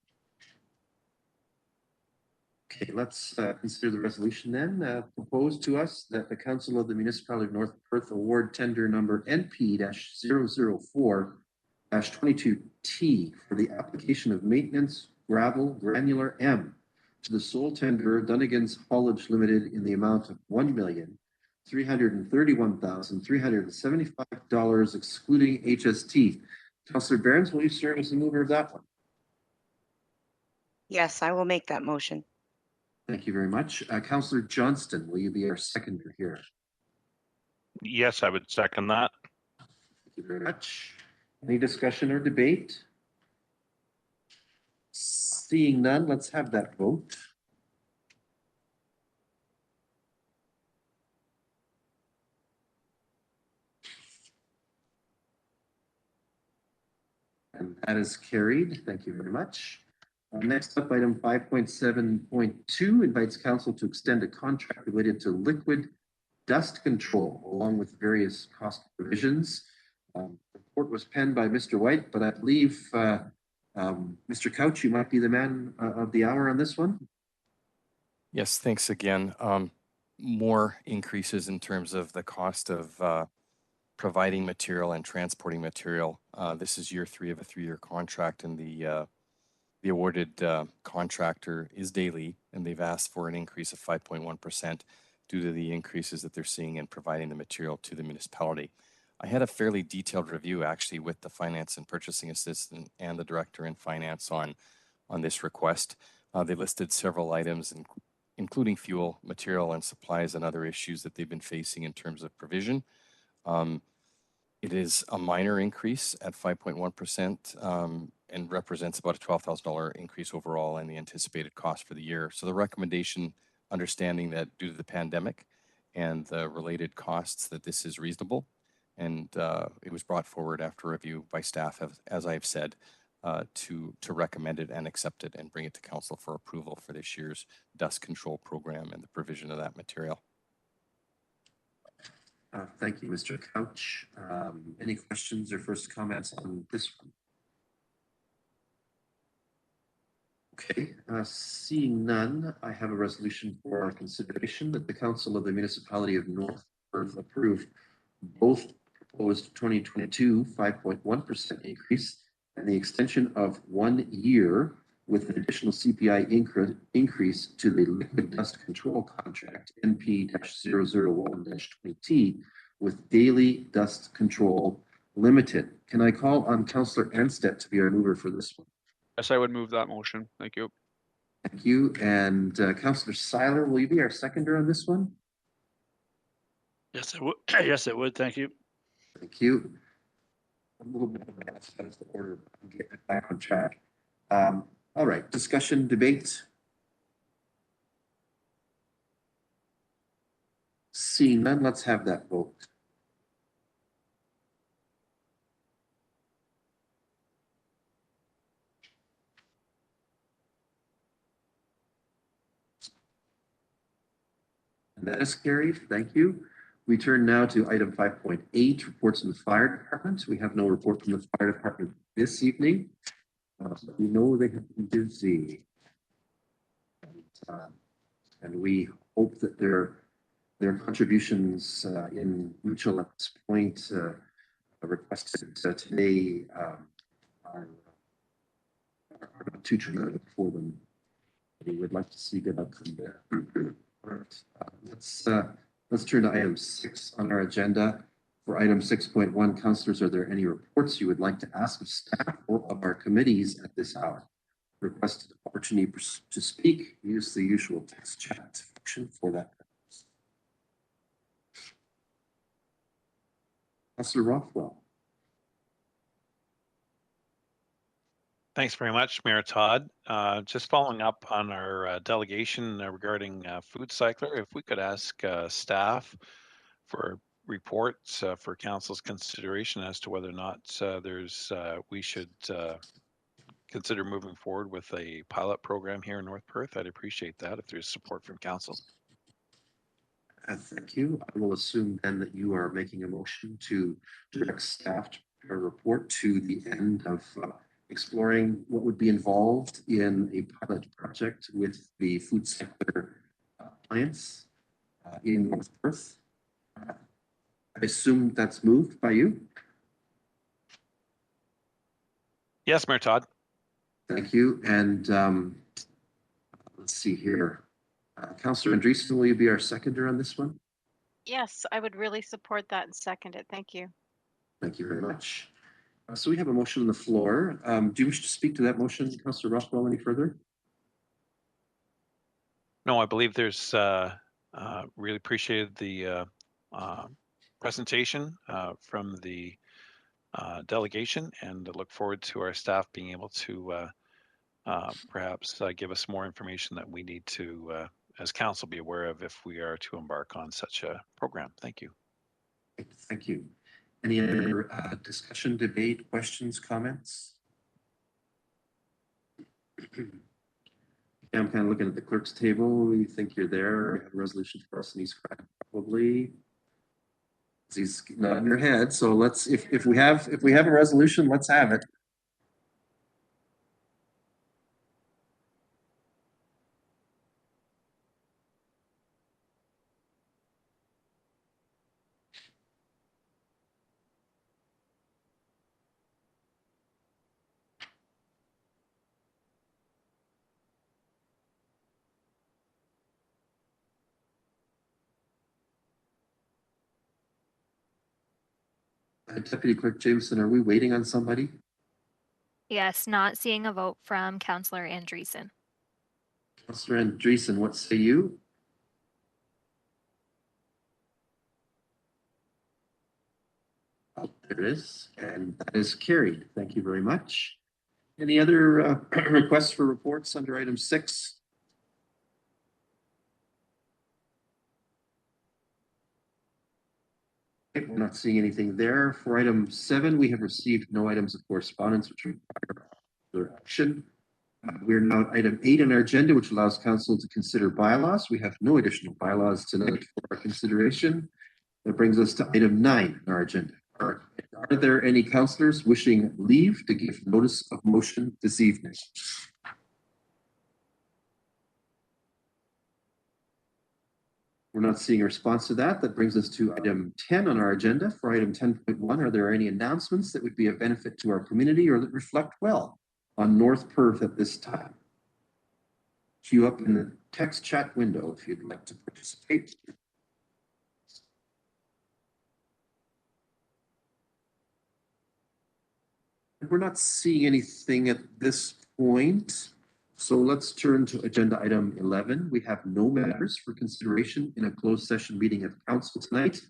Okay, let's consider the resolution then. Proposed to us that the Council of the Municipality of North Perth award tender number NP-004-22T for the application of maintenance gravel granular M to the sole tenderer Dunnigan's Haulage Limited in the amount of $1,331,375 excluding HST. Councillor Behrens, will you serve as the mover of that one? Yes, I will make that motion. Thank you very much. Councillor Johnston, will you be our seconder here? Yes, I would second that. Thank you very much. Any discussion or debate? Seeing none, let's have that vote. And that is carried. Thank you very much. Next up, item 5.7.2 invites council to extend a contract related to liquid dust control along with various cost provisions. The report was penned by Mr. White, but I believe Mr. Couch, you might be the man of the hour on this one. Yes, thanks again. More increases in terms of the cost of providing material and transporting material. This is year 3 of a 3-year contract, and the awarded contractor is Daily, and they've asked for an increase of 5.1% due to the increases that they're seeing in providing the material to the municipality. I had a fairly detailed review actually with the finance and purchasing assistant and the director in finance on this request. They listed several items, including fuel, material, and supplies, and other issues that they've been facing in terms of provision. It is a minor increase at 5.1% and represents about a $12,000 increase overall in the anticipated cost for the year. So the recommendation, understanding that due to the pandemic and the related costs, that this is reasonable. And it was brought forward after review by staff, as I've said, to recommend it and accept it and bring it to council for approval for this year's dust control program and the provision of that material. Thank you, Mr. Couch. Any questions or first comments on this one? Okay, seeing none, I have a resolution for our consideration that the Council of the Municipality of North Perth approve both proposed 2022 5.1% increase and the extension of 1 year with an additional CPI increase to the liquid dust control contract NP-001-20T with Daily Dust Control Limited. Can I call on Councillor Anstead to be our mover for this one? Yes, I would move that motion. Thank you. Thank you. And Councillor Seiler, will you be our seconder on this one? Yes, it would. Yes, it would. Thank you. Thank you. A little bit of a out of order. I'm getting it back on track. All right, discussion, debate. Seeing none, let's have that vote. And that is carried. Thank you. We turn now to item 5.8, reports from the fire department. We have no report from the fire department this evening. We know they have been busy. And we hope that their contributions in mutual at this point requested today are not too traumatic for them. We would like to see good outcome there. All right, let's turn to item 6 on our agenda. For item 6.1, councillors, are there any reports you would like to ask of staff or of our committees at this hour? Requested opportunity to speak, use the usual text chat function for that purpose. Councillor Rothwell. Thanks very much, Mayor Todd. Just following up on our delegation regarding Food Cycler, if we could ask staff for reports for council's consideration as to whether or not we should consider moving forward with a pilot program here in North Perth. I'd appreciate that if there's support from council. Thank you. I will assume then that you are making a motion to direct staff to prepare a report to the end of exploring what would be involved in a pilot project with the food sector clients in North Perth. I assume that's moved by you. Yes, Mayor Todd. Thank you. And let's see here. Councillor Andreessen, will you be our seconder on this one? Yes, I would really support that and second it. Thank you. Thank you very much. So we have a motion on the floor. Do you wish to speak to that motion, Councillor Rockwell, any further? No, I believe there's really appreciated the presentation from the delegation, and I look forward to our staff being able to perhaps give us more information that we need to, as council, be aware of if we are to embark on such a program. Thank you. Thank you. Any other discussion, debate, questions, comments? I'm kind of looking at the clerk's table. You think you're there? A resolution for us, and he's probably. He's nodding your head. So let's, if we have a resolution, let's have it. Deputy Clerk Jameson, are we waiting on somebody? Yes, not seeing a vote from Councillor Andreessen. Councillor Andreessen, what say you? Oh, there it is, and that is carried. Thank you very much. Any other requests for reports under item 6? Okay, we're not seeing anything there. For item 7, we have received no items of correspondence which require further action. We're now at item 8 on our agenda, which allows council to consider bylaws. We have no additional bylaws tonight for our consideration. That brings us to item 9 on our agenda. Are there any councillors wishing leave to give notice of motion this evening? We're not seeing a response to that. That brings us to item 10 on our agenda. For item 10.1, are there any announcements that would be of benefit to our community or that reflect well on North Perth at this time? Queue up in the text chat window if you'd like to participate. We're not seeing anything at this point. So let's turn to agenda item 11. We have no matters for consideration in a closed session meeting of council tonight,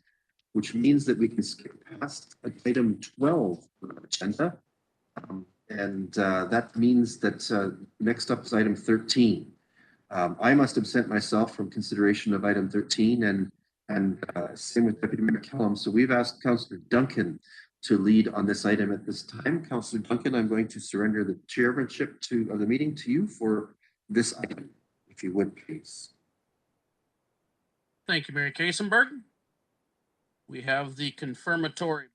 which means that we can skip past item 12 on our agenda. That means that next up is item 13. I must absent myself from consideration of item 13 and same with Deputy Mayor Kellum. So we've asked Councillor Duncan to lead on this item at this time. Councillor Duncan, I'm going to surrender the chairmanship of the meeting to you for this item, if you would, please. Thank you, Mayor Kaysenberg. We have the confirmatory